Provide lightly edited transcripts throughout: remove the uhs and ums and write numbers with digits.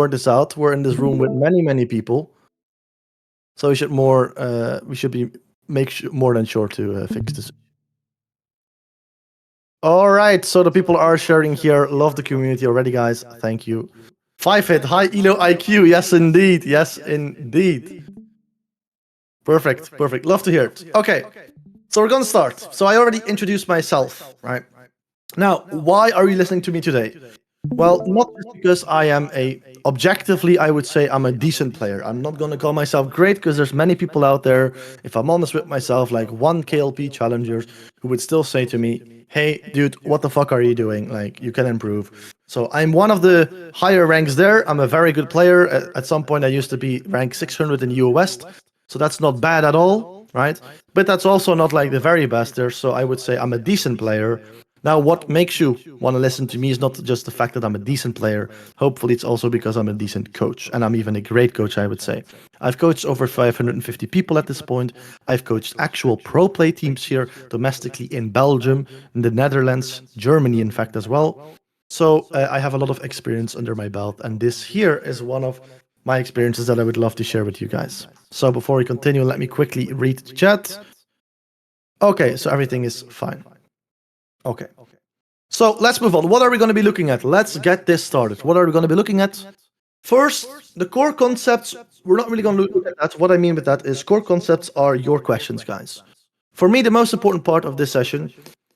sort this out. We're in this room with many people, so we should be more than sure to fix this. All right, so the people are sharing here. Love the community already, guys. Thank you. 5-hit, high ELO IQ. Yes, indeed. Yes, indeed. Perfect. Love to hear it. Okay, so we're gonna start. So I already introduced myself, right? Now, why are you listening to me today? Well, not just because I am objectively, I would say I'm a decent player. I'm not gonna call myself great because there's many people out there, if I'm honest with myself, like 1 KLP challengers who would still say to me, hey, dude, what the fuck are you doing? Like, you can improve. So I'm one of the higher ranks there. I'm a very good player. At some point, I used to be rank 600 in UO West. So that's not bad at all, right? But that's also not like the very best there. So I would say I'm a decent player. Now, what makes you want to listen to me is not just the fact that I'm a decent player. Hopefully, it's also because I'm a decent coach. And I'm even a great coach, I would say. I've coached over 550 people at this point. I've coached actual pro play teams here domestically in Belgium, in the Netherlands, Germany, in fact, as well. So I have a lot of experience under my belt. And this here is one of my experiences that I would love to share with you guys. So before we continue, let me quickly read the chat. Okay, so everything is fine. Okay. So let's move on. What are we going to be looking at? Let's get this started. What are we going to be looking at? First, the core concepts. We're not really going to look at that. What I mean with that is core concepts are your questions, guys. For me, the most important part of this session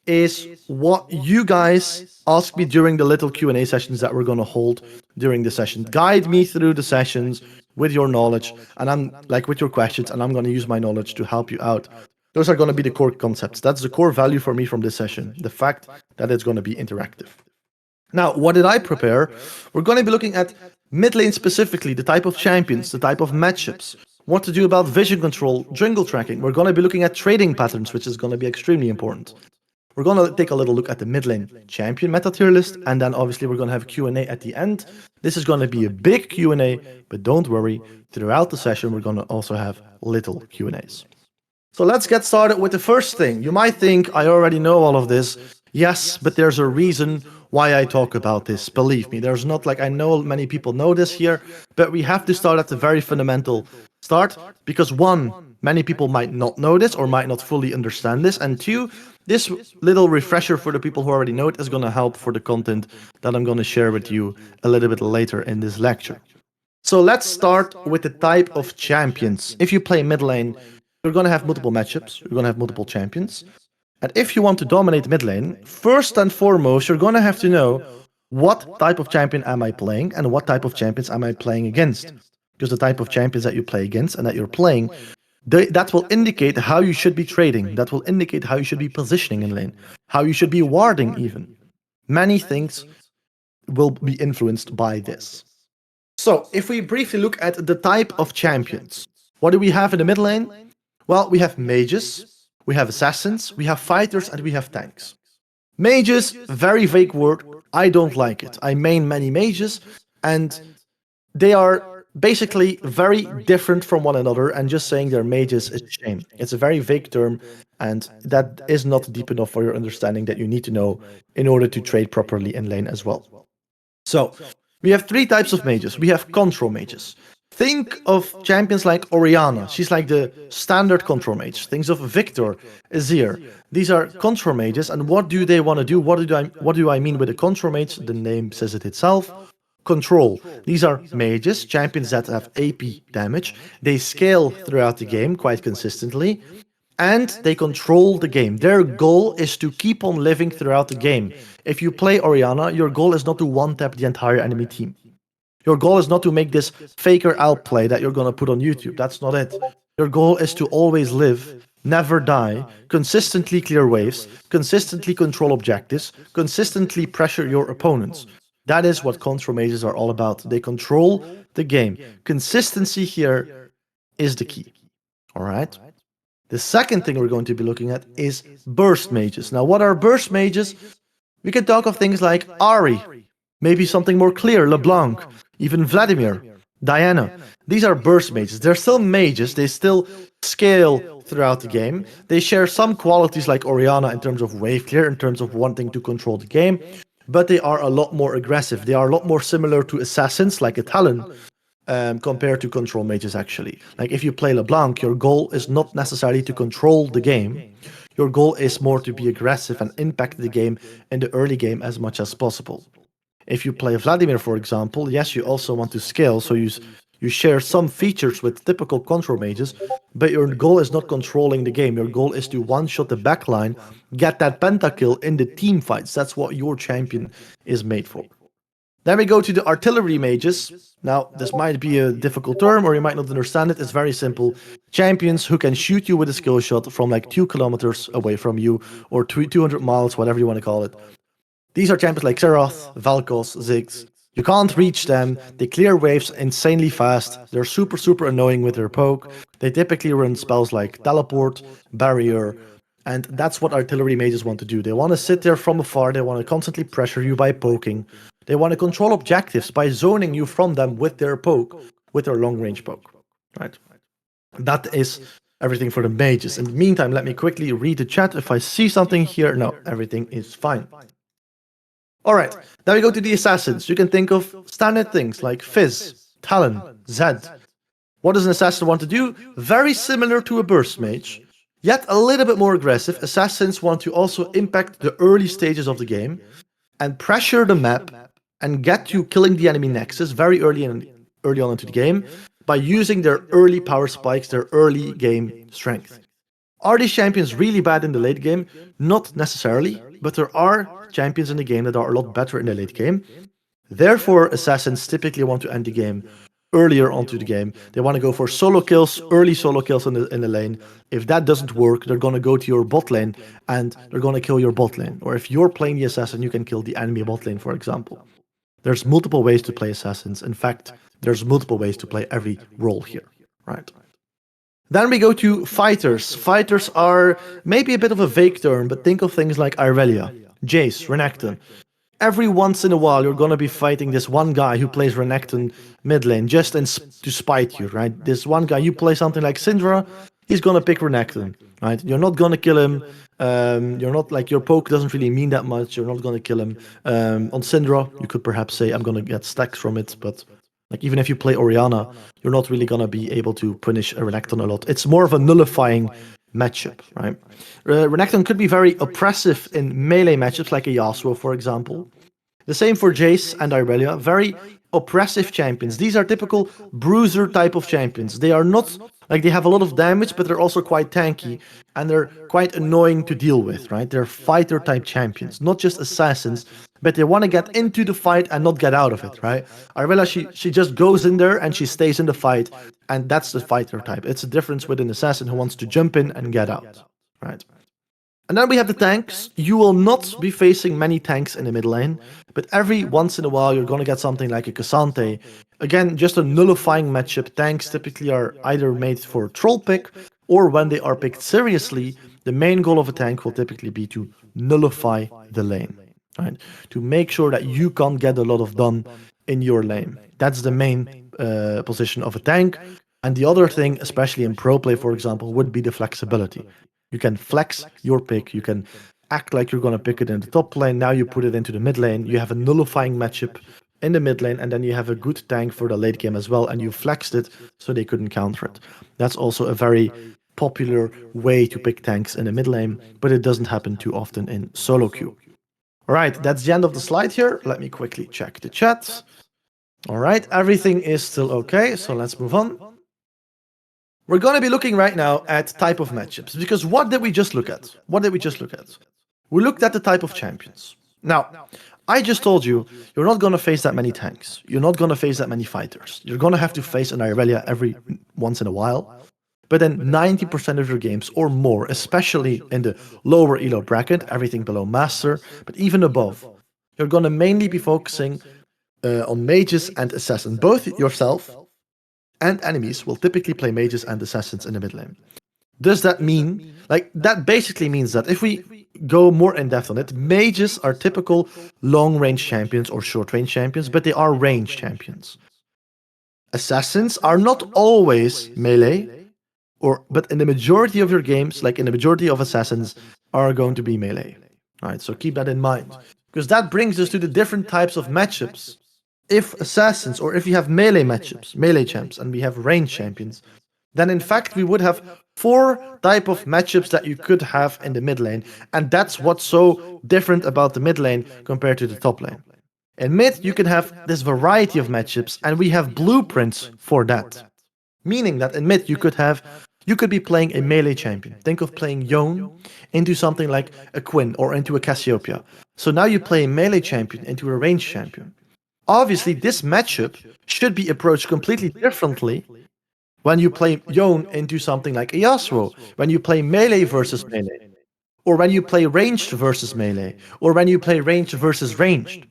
is what you guys ask me during the little Q&A sessions that we're going to hold during the session. Guide me through the sessions with your knowledge, and I'm like with your questions, and I'm going to use my knowledge to help you out. Those are going to be the core concepts. That's the core value for me from this session, the fact that it's going to be interactive. Now, what did I prepare? We're going to be looking at mid lane specifically, the type of champions, the type of matchups, what to do about vision control, jungle tracking. We're going to be looking at trading patterns, which is going to be extremely important. We're going to take a little look at the mid lane champion meta tier list, and then obviously we're going to have Q&A at the end. This is going to be a big Q&A, but don't worry, throughout the session we're going to also have little Q&As. So let's get started with the first thing. You might think I already know all of this. Yes, but there's a reason why I talk about this. Believe me, there's not like I know many people know this here, but we have to start at the very fundamental start because one, many people might not know this or might not fully understand this, and two, this little refresher for the people who already know it is going to help for the content that I'm going to share with you a little bit later in this lecture. So let's start with the type of champions. If you play mid lane, you're going to have multiple matchups, you're going to have multiple champions. And if you want to dominate mid lane, first and foremost, you're going to have to know what type of champion am I playing and what type of champions am I playing against. Because the type of champions that you play against and that you're playing, that will indicate how you should be trading. That will indicate how you should be positioning in lane, how you should be warding even. Many things will be influenced by this. So if we briefly look at the type of champions, what do we have in the mid lane? Well, we have mages, we have assassins, we have fighters, and we have tanks. Mages, very vague word. I don't like it. I main many mages, and they are basically very different from one another, and just saying they're mages is a shame. It's a very vague term, and that is not deep enough for your understanding that you need to know in order to trade properly in lane as well. So, we have three types of mages. We have control mages. Think of champions like Orianna. She's like the standard control mage. Think of Victor, Azir. These are control mages, and what do they want to do? What do I mean with a control mage? The name says it itself. Control. These are mages, champions that have AP damage. They scale throughout the game quite consistently, and they control the game. Their goal is to keep on living throughout the game. If you play Orianna, your goal is not to one-tap the entire enemy team. Your goal is not to make this faker outplay that you're going to put on YouTube. That's not it. Your goal is to always live, never die, consistently clear waves, consistently control objectives, consistently pressure your opponents. That is what control mages are all about. They control the game. Consistency here is the key. All right? The second thing we're going to be looking at is burst mages. Now, what are burst mages? We can talk of things like Ahri, maybe something more clear, LeBlanc, even Vladimir, Diana. These are burst mages. They're still mages. They still scale throughout the game. They share some qualities like Orianna in terms of wave clear, in terms of wanting to control the game. but they are a lot more aggressive. They are a lot more similar to assassins like a Talon, compared to control mages actually. Like if you play LeBlanc, your goal is not necessarily to control the game. Your goal is more to be aggressive and impact the game in the early game as much as possible. If you play Vladimir, for example, yes, you also want to scale, so you share some features with typical control mages, but your goal is not controlling the game. Your goal is to one-shot the backline, get that pentakill in the team fights. That's what your champion is made for. Then we go to the artillery mages. Now, this might be a difficult term, or you might not understand it. It's very simple. Champions who can shoot you with a skill shot from like 2 kilometers away from you, or 200 miles, whatever you want to call it. These are champions like Xerath, Valkos, Ziggs. You can't reach them. They clear waves insanely fast. They're super, super annoying with their poke. They typically run spells like Teleport, Barrier, and that's what artillery mages want to do. They want to sit there from afar. They want to constantly pressure you by poking. They want to control objectives by zoning you from them with their poke, with their long-range poke. Right? That is everything for the mages. In the meantime, let me quickly read the chat. If I see something here, no, everything is fine. All right, then we go to the assassins. You can think of standard things like Fizz, Talon, Zed. What does an assassin want to do? Very similar to a burst mage, yet a little bit more aggressive. Assassins want to also impact the early stages of the game and pressure the map and get to killing the enemy nexus very early on into the game by using their early power spikes, their early game strength. Are these champions really bad in the late game? Not necessarily, but there are champions in the game that are a lot better in the late game. Therefore, assassins typically want to end the game earlier onto the game. They want to go for solo kills, early solo kills in the lane. If that doesn't work, they're going to go to your bot lane and they're going to kill your bot lane. Or if you're playing the assassin, you can kill the enemy bot lane, for example. There's multiple ways to play assassins. In fact, there's multiple ways to play every role here, right? Then we go to fighters. Fighters are maybe a bit of a vague term, but think of things like Irelia, Jace, Renekton. Every once in a while, you're going to be fighting this one guy who plays Renekton mid lane just to spite you, right? This one guy, you play something like Syndra, he's going to pick Renekton, right? You're not going to kill him. You're not like your poke doesn't really mean that much. You're not going to kill him. On Syndra, you could perhaps say, I'm going to get stacks from it, but like even if you play Orianna, you're not really going to be able to punish a Renekton a lot. It's more of a nullifying matchup, right? Renekton could be very oppressive in melee matchups like a Yasuo, for example. The same for Jace and Irelia, very oppressive champions. These are typical bruiser type of champions. They are not, like they have a lot of damage, but they're also quite tanky, and they're quite annoying to deal with, right? They're fighter type champions, not just assassins, but they want to get into the fight and not get out of it, right? Irelia, she just goes in there and she stays in the fight, and that's the fighter type. It's a difference with an assassin who wants to jump in and get out, right? And then we have the tanks. You will not be facing many tanks in the mid lane, but every once in a while you're going to get something like a Cassante. Again, just a nullifying matchup. Tanks typically are either made for troll pick, or when they are picked seriously, the main goal of a tank will typically be to nullify the lane, right? To make sure that you can't get a lot of done in your lane. That's the main position of a tank. And the other thing, especially in pro play, for example, would be the flexibility. You can flex your pick. You can act like you're going to pick it in the top lane. Now you put it into the mid lane. You have a nullifying matchup in the mid lane, and then you have a good tank for the late game as well, and you flexed it so they couldn't counter it. That's also a very popular way to pick tanks in the mid lane, but it doesn't happen too often in solo queue. All right, that's the end of the slide here. Let me quickly check the chat. All right, everything is still okay, so let's move on. We're going to be looking right now at type of matchups, because what did we just look at? We looked at the type of champions. Now, I just told you, you're not going to face that many tanks. You're not going to face that many fighters. You're going to have to face an Irelia every once in a while. But then 90% of your games or more, especially in the lower ELO bracket, everything below Master, but even above, you're going to mainly be focusing on mages and assassins. Both yourself and enemies will typically play mages and assassins in the mid lane. Does that mean, like, that basically means that if we go more in depth on it, mages are typical long range champions or short range champions, but they are range champions. Assassins are not always melee, but in the majority of your games, like in the majority of assassins, are going to be melee. Right, so keep that in mind. because that brings us to the different types of matchups. If assassins, or if you have melee matchups, melee champs, and we have range champions, then in fact we would have 4 type of matchups that you could have in the mid lane, and that's what's so different about the mid lane compared to the top lane. In mid, you can have this variety of matchups, and we have blueprints for that. Meaning that in mid, you could be playing a melee champion. Think of playing Yone into something like a Quinn or into a Cassiopeia. So now you play a melee champion into a ranged champion. Obviously, this matchup should be approached completely differently when you play Yone into something like a Yasuo, when you play melee versus melee, or when you play ranged versus melee, or when you play ranged versus ranged.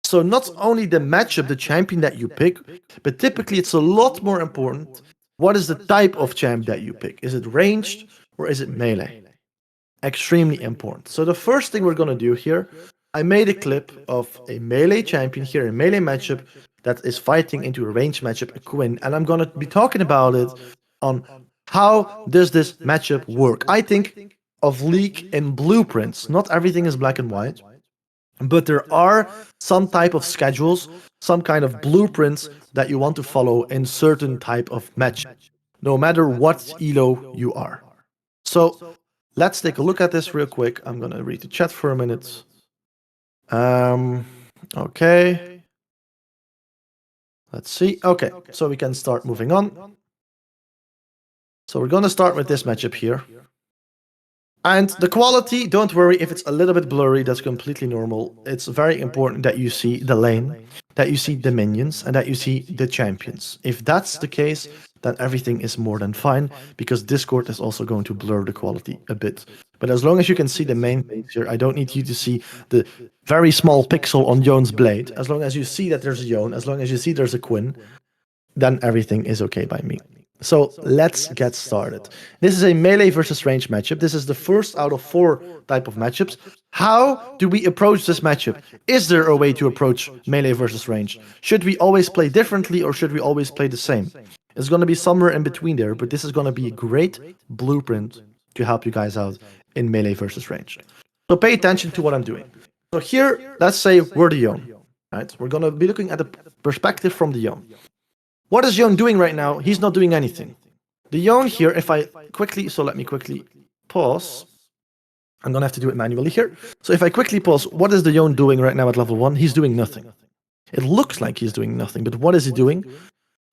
So not only the matchup, the champion that you pick, but typically it's a lot more important. What is the type of champ that you pick? Is it ranged or is it melee? Extremely important. So the first thing we're going to do here, I made a clip of a melee champion here, a melee matchup that is fighting into a ranged matchup, a Quinn, and I'm going to be talking about it on how does this matchup work. I think of League in blueprints. Not everything is black and white. But there are some type of schedules, some kind of blueprints that you want to follow in certain type of match, no matter what elo you are. So let's take a look at this real quick. I'm gonna read the chat for a minute. Okay. Let's see. Okay, so we can start moving on. So we're gonna start with this matchup here. And the quality, don't worry if it's a little bit blurry, that's completely normal. It's very important that you see the lane, that you see the minions, and that you see the champions. If that's the case, then everything is more than fine, because Discord is also going to blur the quality a bit. But as long as you can see the main base here, I don't need you to see the very small pixel on Yone's blade. As long as you see that there's a Yone, as long as you see there's a Quinn, then everything is okay by me. So let's get started. This is a melee versus range matchup. This is the first out of 4 type of matchups. How do we approach this matchup? Is there a way to approach melee versus range? Should we always play differently or should we always play the same? It's going to be somewhere in between there, but this is going to be a great blueprint to help you guys out in melee versus range. So pay attention to what I'm doing. So here, let's say we're the Yone. Right? We're going to be looking at the perspective from the Yone. What is Yone doing right now? He's not doing anything. The Yone here, if I quickly, so let me quickly pause. I'm going to have to do it manually here. So if I quickly pause, what is the Yone doing right now at level 1? He's doing nothing. It looks like he's doing nothing, but what is he doing?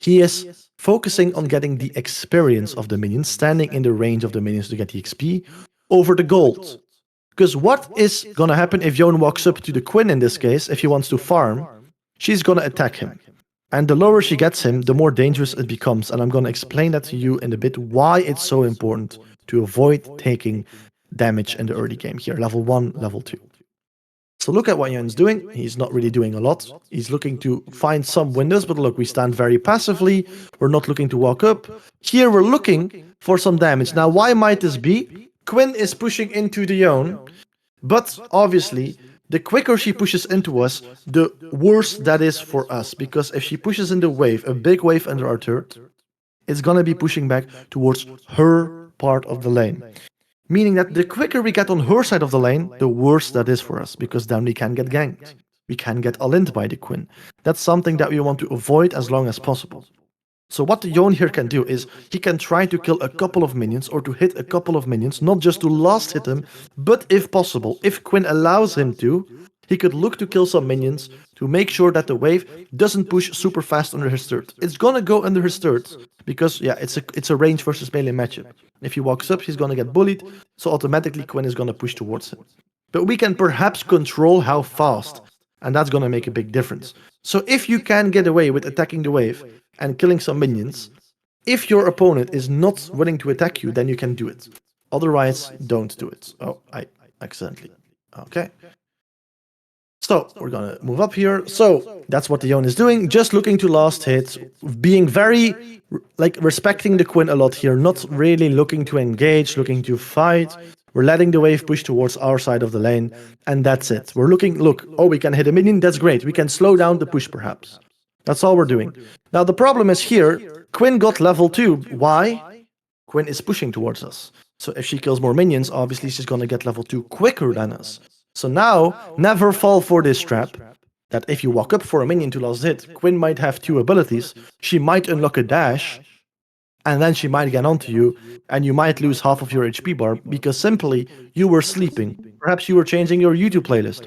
He is focusing on getting the experience of the minions, standing in the range of the minions to get the XP over the gold. Because what is going to happen if Yone walks up to the Quinn in this case, if he wants to farm, she's going to attack him. And the lower she gets him, the more dangerous it becomes. And I'm going to explain that to you in a bit, why it's so important to avoid taking damage in the early game here, level 1, level 2. So look at what Yone's doing. He's not really doing a lot. He's looking to find some windows, but look, we stand very passively. We're not looking to walk up. Here we're looking for some damage. Now, why might this be? Quinn is pushing into the Yone, but obviously, the quicker she pushes into us, the worse that is for us. Because if she pushes in the wave, a big wave under our turret, it's gonna be pushing back towards her part of the lane. Meaning that the quicker we get on her side of the lane, the worse that is for us. Because then we can get ganked. We can get all-in'd by the Quinn. That's something that we want to avoid as long as possible. So what the Yone here can do is, he can try to kill a couple of minions or to hit a couple of minions, not just to last hit them, but if possible, if Quinn allows him to, he could look to kill some minions to make sure that the wave doesn't push super fast under his turret. It's gonna go under his turret because, yeah, it's a range versus melee matchup. If he walks up, he's gonna get bullied, so automatically Quinn is gonna push towards him. But we can perhaps control how fast, and that's gonna make a big difference. So if you can get away with attacking the wave and killing some minions, if your opponent is not willing to attack you, then you can do it. Otherwise, don't do it. Oh, I accidentally. Okay. So we're gonna move up here. So that's what the Yone is doing, just looking to last hit, being very respecting the Quinn a lot here, not really looking to engage, looking to fight. We're letting the wave push towards our side of the lane, and that's it. We're looking, look, oh, we can hit a minion, that's great. We can slow down the push perhaps. That's all we're doing. Now the problem is here, Quinn got level 2. Why? Quinn is pushing towards us. So if she kills more minions, obviously she's gonna get level 2 quicker than us. So now, never fall for this trap, that if you walk up for a minion to last hit, Quinn might have 2 abilities, she might unlock a dash, and then she might get onto you, and you might lose half of your HP bar because simply you were sleeping. Perhaps you were changing your YouTube playlist.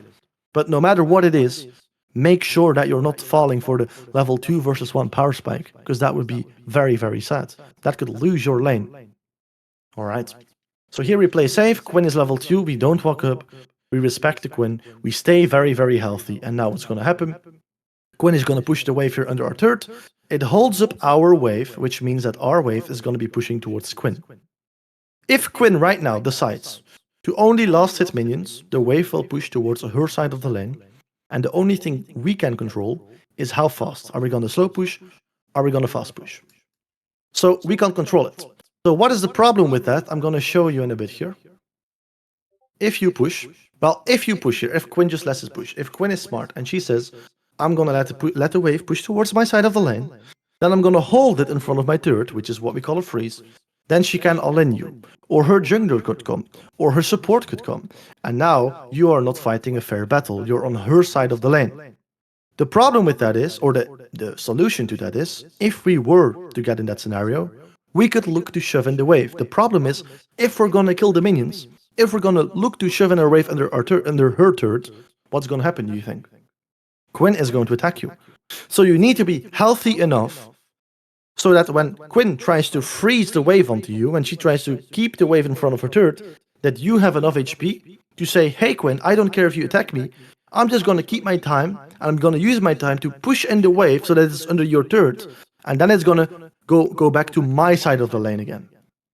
But no matter what it is, make sure that you're not falling for the level 2 versus 1 power spike, because that would be very, very sad. That could lose your lane. Alright. So here we play safe, Quinn is level 2, we don't walk up, we respect the Quinn, we stay very, very healthy, and now what's gonna happen? Quinn is gonna push the wave here under our turret. It holds up our wave, which means that our wave is gonna be pushing towards Quinn. If Quinn right now decides to only last hit minions, the wave will push towards her side of the lane, and the only thing we can control is how fast. Are we gonna slow push? Are we gonna fast push? So we can't control it. So what is the problem with that? I'm gonna show you in a bit here. If you push here, if Quinn just lets us push, if Quinn is smart and she says, I'm gonna let the wave push towards my side of the lane, then I'm gonna hold it in front of my turret, which is what we call a freeze, then she can all-in you, or her jungler could come, or her support could come, and now you are not fighting a fair battle, you're on her side of the lane. The problem with that is, or the solution to that is, if we were to get in that scenario, we could look to shove in the wave. The problem is, if we're gonna kill the minions, if we're gonna look to shove in our wave under her turret, what's gonna happen, do you think? Quinn is going to attack you. So you need to be healthy enough so that when Quinn tries to freeze the wave onto you, when she tries to keep the wave in front of her turret, that you have enough HP to say, hey Quinn, I don't care if you attack me, I'm just gonna keep my time, and I'm gonna use my time to push in the wave so that it's under your turret, and then it's gonna go back to my side of the lane again.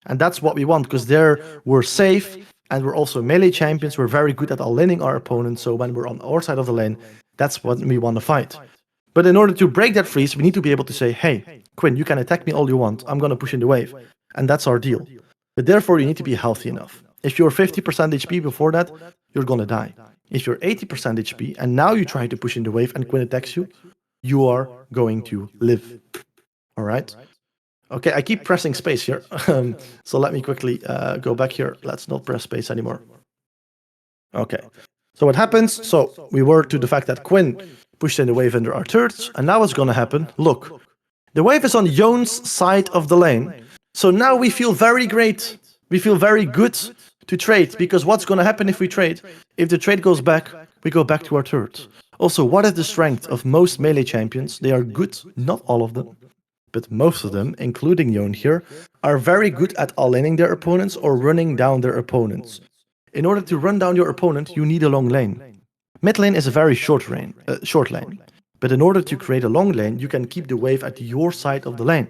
And that's what we want, because there we're safe, and we're also melee champions, we're very good at all-inning our opponents, so when we're on our side of the lane, that's what we want to fight. But in order to break that freeze, we need to be able to say, hey, Quinn, you can attack me all you want, I'm gonna push in the wave. And that's our deal. But therefore, you need to be healthy enough. If you're 50% HP before that, you're gonna die. If you're 80% HP, and now you try to push in the wave and Quinn attacks you, you are going to live. Alright? Okay, I keep pressing space here. So let me quickly go back here. Let's not press space anymore. Okay. So what happens? So we were to the fact that Quinn pushed in the wave under our turrets, and now what's gonna happen? Look, the wave is on Yone's side of the lane, so now we feel very great. We feel very good to trade, because what's gonna happen if we trade? If the trade goes back, we go back to our turret. Also, what is the strength of most melee champions? They are good, not all of them, but most of them, including Yone here, are very good at all-inning their opponents or running down their opponents. In order to run down your opponent, you need a long lane. Mid lane is a very short lane, but in order to create a long lane, you can keep the wave at your side of the lane.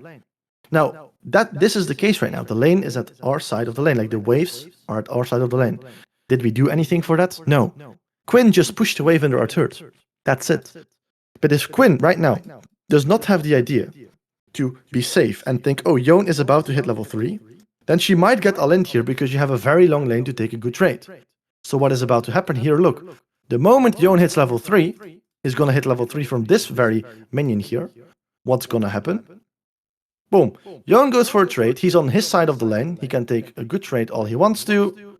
Now, this is the case right now. The lane is at our side of the lane, like the waves are at our side of the lane. Did we do anything for that? No. Quinn just pushed the wave under our turret. That's it. But if Quinn, right now, does not have the idea to be safe and think, oh, Yone is about to hit level 3, then she might get all-in here because you have a very long lane to take a good trade. So what is about to happen here? Look, the moment Yone hits level 3, he's gonna hit level 3 from this very minion here. What's gonna happen? Boom. Yone goes for a trade, he's on his side of the lane, he can take a good trade all he wants to,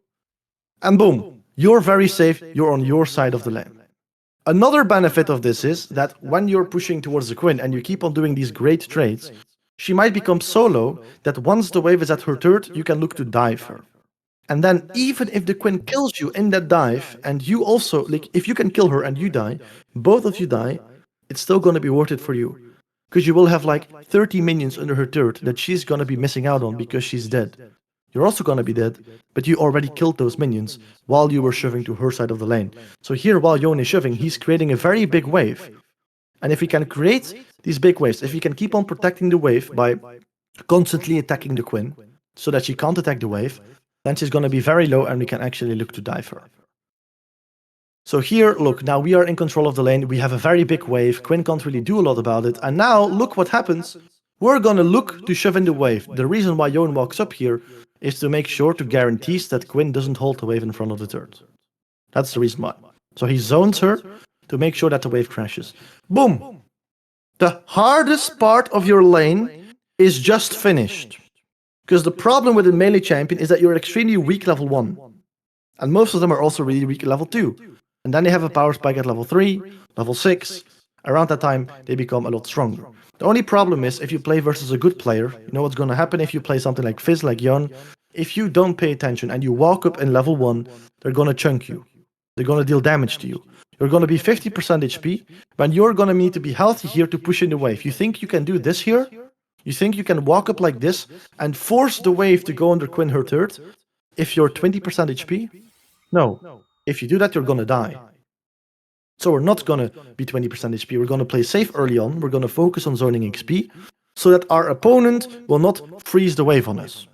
and boom, you're very safe, you're on your side of the lane. Another benefit of this is that when you're pushing towards the Quinn and you keep on doing these great trades, she might become so low that once the wave is at her turret, you can look to dive her. And then even if the Quinn kills you in that dive, and you also, like, if you can kill her and you die, both of you die, it's still gonna be worth it for you. Because you will have like 30 minions under her turret that she's gonna be missing out on because she's dead. You're also gonna be dead, but you already killed those minions while you were shoving to her side of the lane. So here, while Yone is shoving, he's creating a very big wave. And if we can create these big waves, if we can keep on protecting the wave by constantly attacking the Quinn, so that she can't attack the wave, then she's gonna be very low and we can actually look to dive her. So here, look, now we are in control of the lane, we have a very big wave, Quinn can't really do a lot about it, and now, look what happens. We're gonna look to shove in the wave. The reason why Yone walks up here is to make sure to guarantee that Quinn doesn't hold the wave in front of the turret. That's the reason why. So he zones her to make sure that the wave crashes. Boom! The hardest part of your lane is just finished. Because the problem with a melee champion is that you're extremely weak level 1. And most of them are also really weak at level 2. And then they have a power spike at level 3, level 6. Around that time, they become a lot stronger. The only problem is if you play versus a good player, you know what's going to happen if you play something like Fizz, like Yon. If you don't pay attention and you walk up in level 1, they're going to chunk you. They're going to deal damage to you. You're going to be 50% HP, when you're going to need to be healthy here to push in the wave. You think you can do this here? You think you can walk up like this and force the wave to go under Quinn her third if you're 20% HP? No. If you do that, you're going to die. So we're not going to be 20% HP. We're going to play safe early on. We're going to focus on zoning XP so that our opponent will not freeze the wave on us.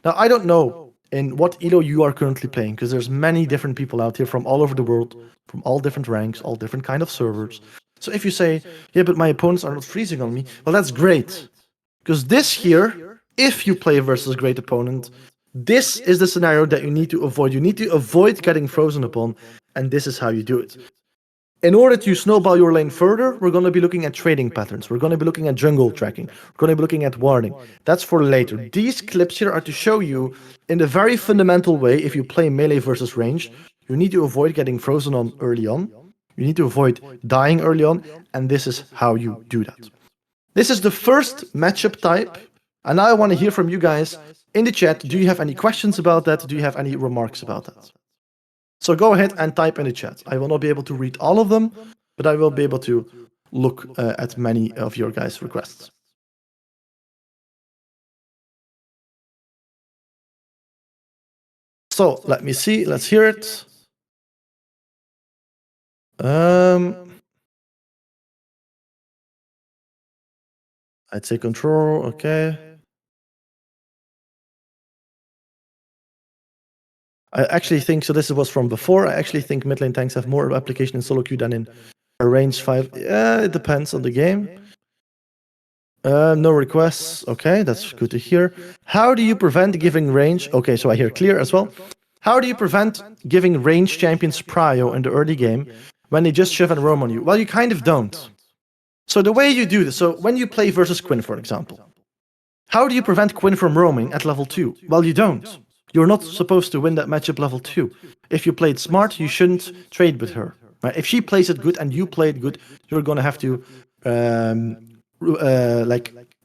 Now, I don't know in what ELO you are currently playing, because there's many different people out here from all over the world, from all different ranks, all different kind of servers. So if you say, yeah, but my opponents are not freezing on me, well, that's great. Because this here, if you play versus a great opponent, this is the scenario that you need to avoid. You need to avoid getting frozen upon, and this is how you do it. In order to snowball your lane further, we're going to be looking at trading patterns. We're going to be looking at jungle tracking. We're going to be looking at warding. That's for later. These clips here are to show you in a very fundamental way, if you play melee versus range, you need to avoid getting frozen on early on. You need to avoid dying early on, and this is how you do that. This is the first matchup type, and now I want to hear from you guys in the chat. Do you have any questions about that? Do you have any remarks about that? So go ahead and type in the chat. I will not be able to read all of them, but I will be able to look at many of your guys' requests. So let me see. Let's hear it. I'd say control. Okay. I actually think, so this was from before, I actually think mid lane tanks have more application in solo queue than in a range 5. Yeah, it depends on the game. No requests. Okay, that's good to hear. How do you prevent giving range? Okay, so I hear clear as well. How do you prevent giving range champions prio in the early game when they just shove and roam on you? Well, you kind of don't. So the way you do this, so when you play versus Quinn, for example, how do you prevent Quinn from roaming at level 2? Well, you don't. You're not supposed to win that matchup level 2. If you played smart, you shouldn't trade with her. Right? If she plays it good and you play it good, you're going to have to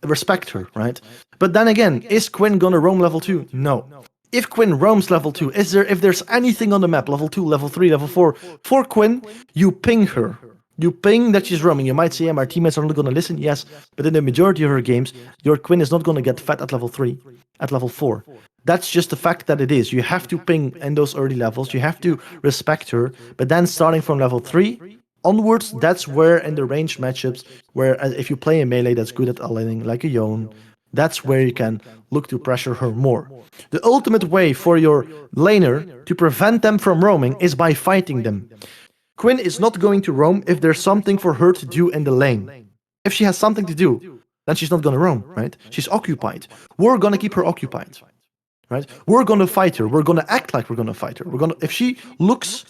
respect her, right? But then again, is Quinn going to roam level 2? No. If Quinn roams level 2, if there's anything on the map, level 2, level 3, level 4, for Quinn, you ping her. You ping that she's roaming. You might say, our teammates are not going to listen. Yes, but in the majority of her games, your Quinn is not going to get fed at level 3, at level 4. That's just the fact that it is. You have to ping in those early levels. You have to respect her. But then starting from level 3 onwards, that's where in the range matchups, where if you play a melee that's good at aligning like a Yone, that's where you can look to pressure her more. The ultimate way for your laner to prevent them from roaming is by fighting them. Quinn is not going to roam if there's something for her to do in the lane. If she has something to do, then she's not going to roam, right? She's occupied. We're going to keep her occupied. Right? We're going to fight her. We're going to act like we're going to fight her. If she looks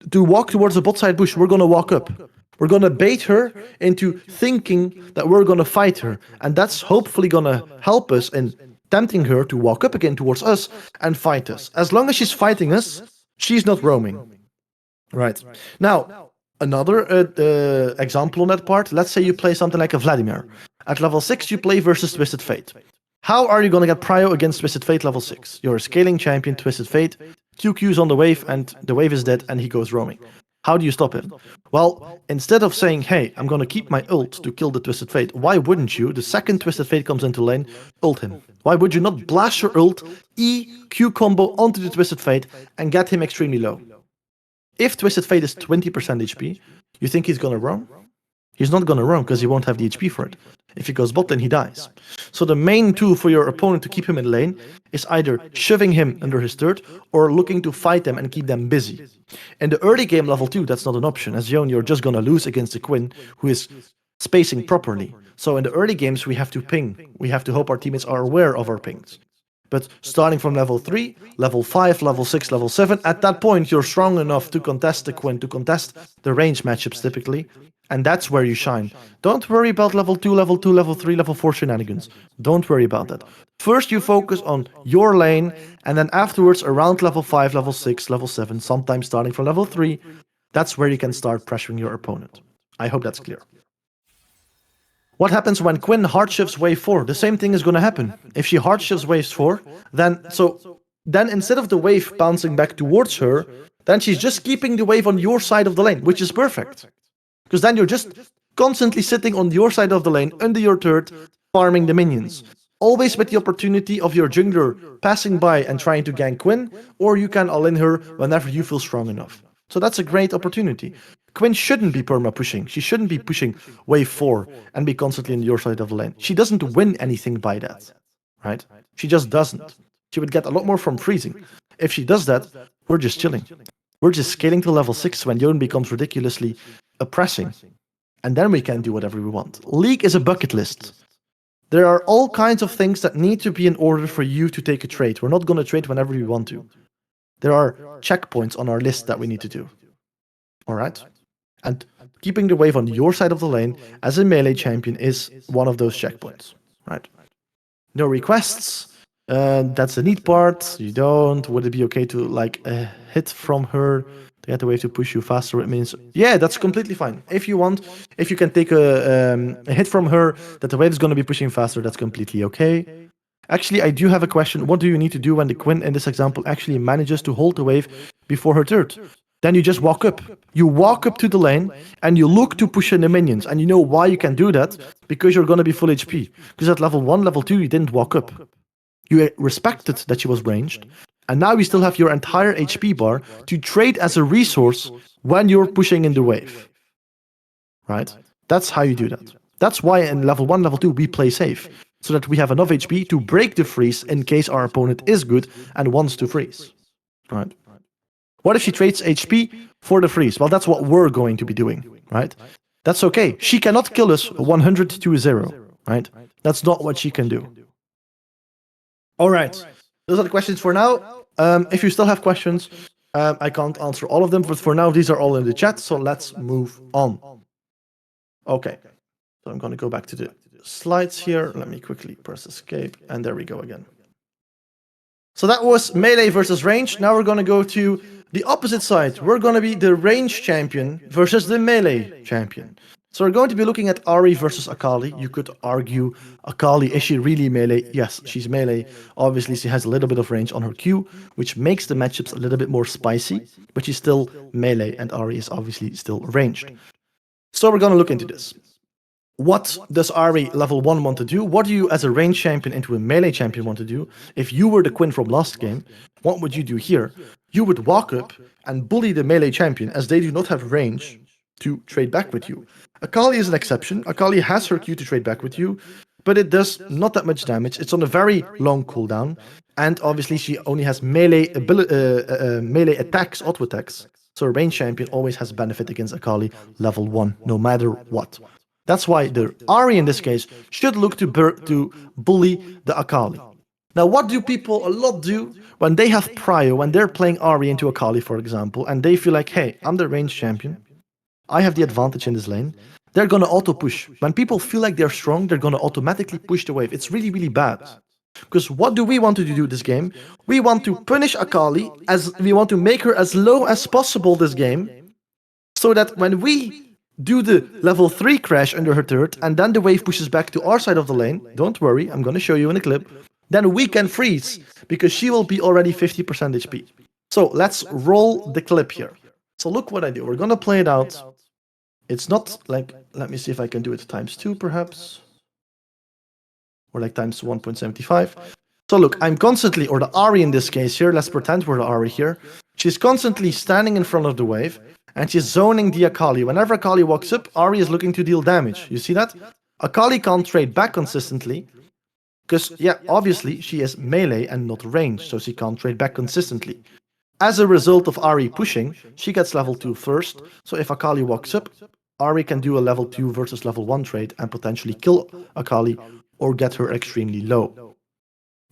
to walk towards the bot side bush, we're going to walk up. We're going to bait her into thinking that we're going to fight her. And that's hopefully going to help us in tempting her to walk up again towards us and fight us. As long as she's fighting us, she's not roaming. Right. Now, another example on that part, let's say you play something like a Vladimir. At level 6, you play versus Twisted Fate. How are you going to get prio against Twisted Fate level 6? You're a scaling champion, Twisted Fate, 2 Qs on the wave, and the wave is dead, and he goes roaming. How do you stop him? Well, instead of saying, hey, I'm going to keep my ult to kill the Twisted Fate, why wouldn't you, the second Twisted Fate comes into lane, ult him? Why would you not blast your ult, E, Q combo onto the Twisted Fate, and get him extremely low? If Twisted Fate is 20% HP, you think he's going to roam? He's not going to roam because he won't have the HP for it. If he goes bot, then he dies. So the main tool for your opponent to keep him in lane is either shoving him under his third or looking to fight them and keep them busy. In the early game level 2, that's not an option. As Yone, you're just going to lose against a Quinn who is spacing properly. So in the early games, we have to ping. We have to hope our teammates are aware of our pings. But starting from level 3, level 5, level 6, level 7, at that point, you're strong enough to contest the Quinn, to contest the range matchups typically. And that's where you shine. Don't worry about level 2, level 3, level 4 shenanigans. Don't worry about that. First, you focus on your lane, and then afterwards, around level 5, level 6, level 7, sometimes starting from level 3, that's where you can start pressuring your opponent. I hope that's clear. What happens when Quinn hard shifts wave 4? The same thing is going to happen. If she hard shifts wave 4, then instead of the wave bouncing back towards her, then she's just keeping the wave on your side of the lane, which is perfect. Because then you're just constantly sitting on your side of the lane, under your turret, farming the minions. Always with the opportunity of your jungler passing by and trying to gank Quinn, or you can all-in her whenever you feel strong enough. So that's a great opportunity. Quinn shouldn't be perma-pushing. She shouldn't be pushing wave 4 and be constantly on your side of the lane. She doesn't win anything by that, right? She just doesn't. She would get a lot more from freezing. If she does that, we're just chilling. We're just scaling to level 6 when Yone becomes ridiculously oppressing. And then we can do whatever we want. League is a bucket list. There are all kinds of things that need to be in order for you to take a trade. We're not going to trade whenever we want to. There are checkpoints on our list that we need to do. All right? And keeping the wave on your side of the lane as a melee champion is one of those checkpoints. Right? No requests. That's the neat part. You don't. Would it be okay to like hit from her to get the wave to push you faster? It means, yeah, that's completely fine. If you want, if you can take a hit from her that the wave is going to be pushing faster, that's completely okay. Actually, I do have a question. What do you need to do when the Quinn in this example actually manages to hold the wave before her turret? Then you just walk up. You walk up to the lane and you look to push in the minions. And you know why you can do that? Because you're going to be full HP. Because at level 1, level 2, you didn't walk up. You respected that she was ranged. And now you still have your entire HP bar to trade as a resource when you're pushing in the wave. Right? That's how you do that. That's why in level 1, level 2, we play safe. So that we have enough HP to break the freeze in case our opponent is good and wants to freeze. Right? What if she trades HP for the freeze? Well, that's what we're going to be doing, right? That's okay. She cannot kill us 100 to 0, right? That's not what she can do. All right. Those are the questions for now. If you still have questions, I can't answer all of them, but for now, these are all in the chat, so let's move on. Okay. So I'm going to go back to the slides here. Let me quickly press escape, and there we go again. So that was melee versus range. Now we're going to go to the opposite side. We're going to be the range champion versus the melee champion. So we're going to be looking at Ahri versus Akali. You could argue, Akali, is she really melee? Yes, she's melee. Obviously, she has a little bit of range on her Q, which makes the matchups a little bit more spicy, but she's still melee, and Ahri is obviously still ranged. So we're going to look into this. What does Ahri level 1 want to do? What do you, as a range champion into a melee champion, want to do? If you were the Quinn from last game, what would you do here? You would walk up and bully the melee champion, as they do not have range to trade back with you. Akali is an exception. Akali has her Q to trade back with you, but it does not that much damage. It's on a very long cooldown, and obviously she only has melee attacks, auto attacks. So a range champion always has benefit against Akali level 1, no matter what. That's why the Ahri in this case should look to bully the Akali. Now, what do people a lot do when they have prio, when they're playing Ahri into Akali, for example, and they feel like, hey, I'm the range champion, I have the advantage in this lane, they're going to auto-push. When people feel like they're strong, they're going to automatically push the wave. It's really, really bad. Because what do we want to do this game? We want to punish Akali, as we want to make her as low as possible this game, so that when we do the level 3 crash under her turret, and then the wave pushes back to our side of the lane, don't worry, I'm going to show you in a clip, then we can freeze, because she will be already 50% HP. So let's roll the clip here. So look what I do. We're going to play it out. It's not like, let me see if I can do it times 2 perhaps, or like times 1.75. So look, I'm constantly, or the Ahri in this case here, let's pretend we're the Ahri here, she's constantly standing in front of the wave, and she's zoning the Akali. Whenever Akali walks up, Ahri is looking to deal damage. You see that? Akali can't trade back consistently, because, yeah, obviously, she is melee and not ranged, so she can't trade back consistently. As a result of Ahri pushing, she gets level 2 first, so if Akali walks up, Ahri can do a level 2 versus level 1 trade and potentially kill Akali or get her extremely low.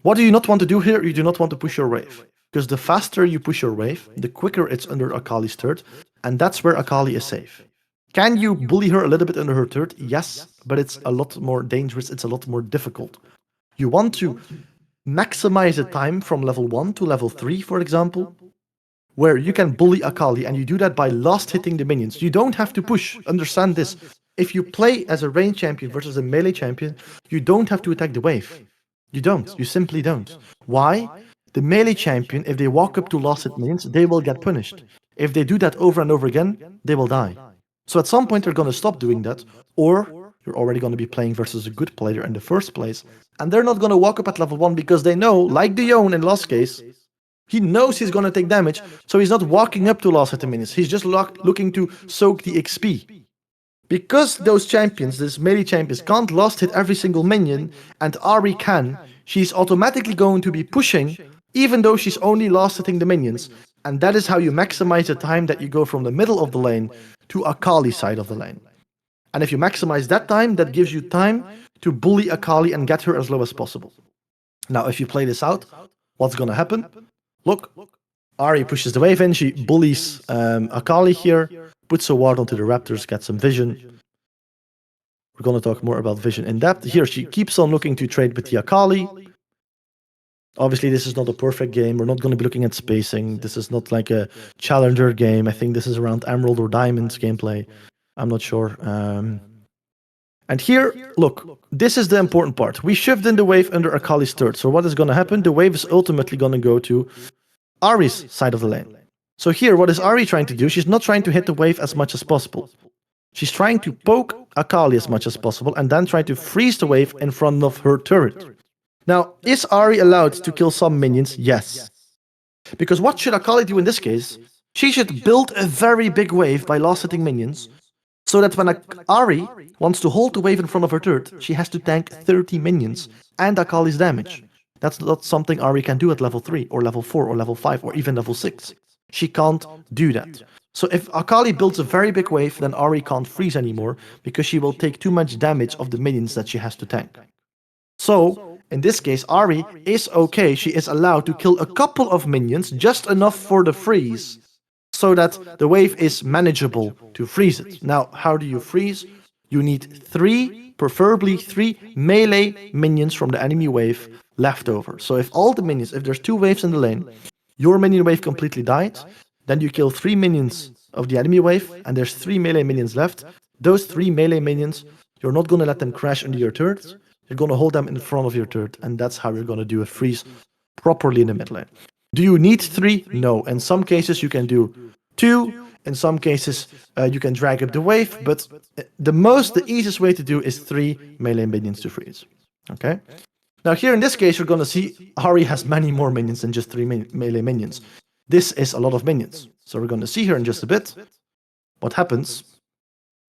What do you not want to do here? You do not want to push your wave, because the faster you push your wave, the quicker it's under Akali's turret, and that's where Akali is safe. Can you bully her a little bit under her turret? Yes, but it's a lot more dangerous, it's a lot more difficult. You want to maximize the time from level 1 to level 3, for example, where you can bully Akali, and you do that by last hitting the minions. You don't have to push. Understand this. If you play as a range champion versus a melee champion, you don't have to attack the wave. You don't. You simply don't. Why? The melee champion, if they walk up to last hit minions, they will get punished. If they do that over and over again, they will die. So at some point they're going to stop doing that, or you're already going to be playing versus a good player in the first place, and they're not going to walk up at level 1 because they know, like Dion in last case, he knows he's going to take damage, so he's not walking up to last hit minions. He's just looking to soak the XP. Because those champions, these melee champions, can't last hit every single minion, and Ahri can, she's automatically going to be pushing, even though she's only last hitting the minions. And that is how you maximize the time that you go from the middle of the lane to Akali's side of the lane. And if you maximize that time, that gives you time to bully Akali and get her as low as possible. Now, if you play this out, what's going to happen? Look, Ahri pushes the wave in, she bullies Akali here, puts a ward onto the raptors, gets some vision. We're going to talk more about vision in depth. Here she keeps on looking to trade with the Akali. Obviously, this is not a perfect game. We're not going to be looking at spacing. This is not like a challenger game. I think this is around Emerald or Diamonds gameplay. I'm not sure. And here, look, this is the important part. We shoved in the wave under Akali's third. So what is going to happen? The wave is ultimately going to go to Ahri's side of the lane. So here, what is Ahri trying to do? She's not trying to hit the wave as much as possible. She's trying to poke Akali as much as possible and then try to freeze the wave in front of her turret. Now, is Ahri allowed to kill some minions? Yes. Because what should Akali do in this case? She should build a very big wave by last hitting minions, so that when Ahri wants to hold the wave in front of her turret, she has to tank 30 minions and Akali's damage. That's not something Ahri can do at level 3, or level 4, or level 5, or even level 6. She can't do that. So if Akali builds a very big wave, then Ahri can't freeze anymore, because she will take too much damage of the minions that she has to tank. So, in this case, Ahri is okay. She is allowed to kill a couple of minions, just enough for the freeze, so that the wave is manageable to freeze it. Now, how do you freeze? You need 3, preferably 3 melee minions from the enemy wave left over. So if all the minions, if there's 2 waves in the lane, your minion wave completely died, then you kill 3 minions of the enemy wave, and there's 3 melee minions left. Those 3 melee minions, you're not going to let them crash into your turret. You're going to hold them in front of your turret, and that's how you're going to do a freeze properly in the mid lane. Do you need 3? No. In some cases, you can do 2. In some cases, you can drag up the wave, but the easiest way to do is 3 melee minions to freeze. Okay? Now here in this case, you're going to see Ahri has many more minions than just 3 melee minions. This is a lot of minions. So we're going to see here in just a bit what happens.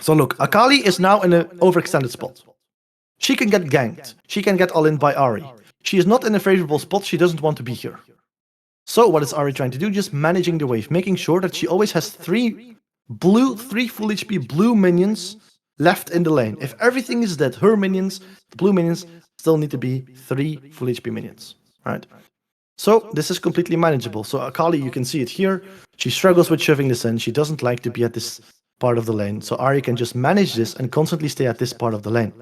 So look, Akali is now in an overextended spot. She can get ganked. She can get all in by Ahri. She is not in a favorable spot. She doesn't want to be here. So what is Ahri trying to do? Just managing the wave, making sure that she always has 3 full HP blue minions left in the lane. If everything is dead, her minions, the blue minions, still need to be 3 full HP minions. Right? So this is completely manageable. So Akali, you can see it here. She struggles with shoving this in. She doesn't like to be at this part of the lane. So Ahri can just manage this and constantly stay at this part of the lane.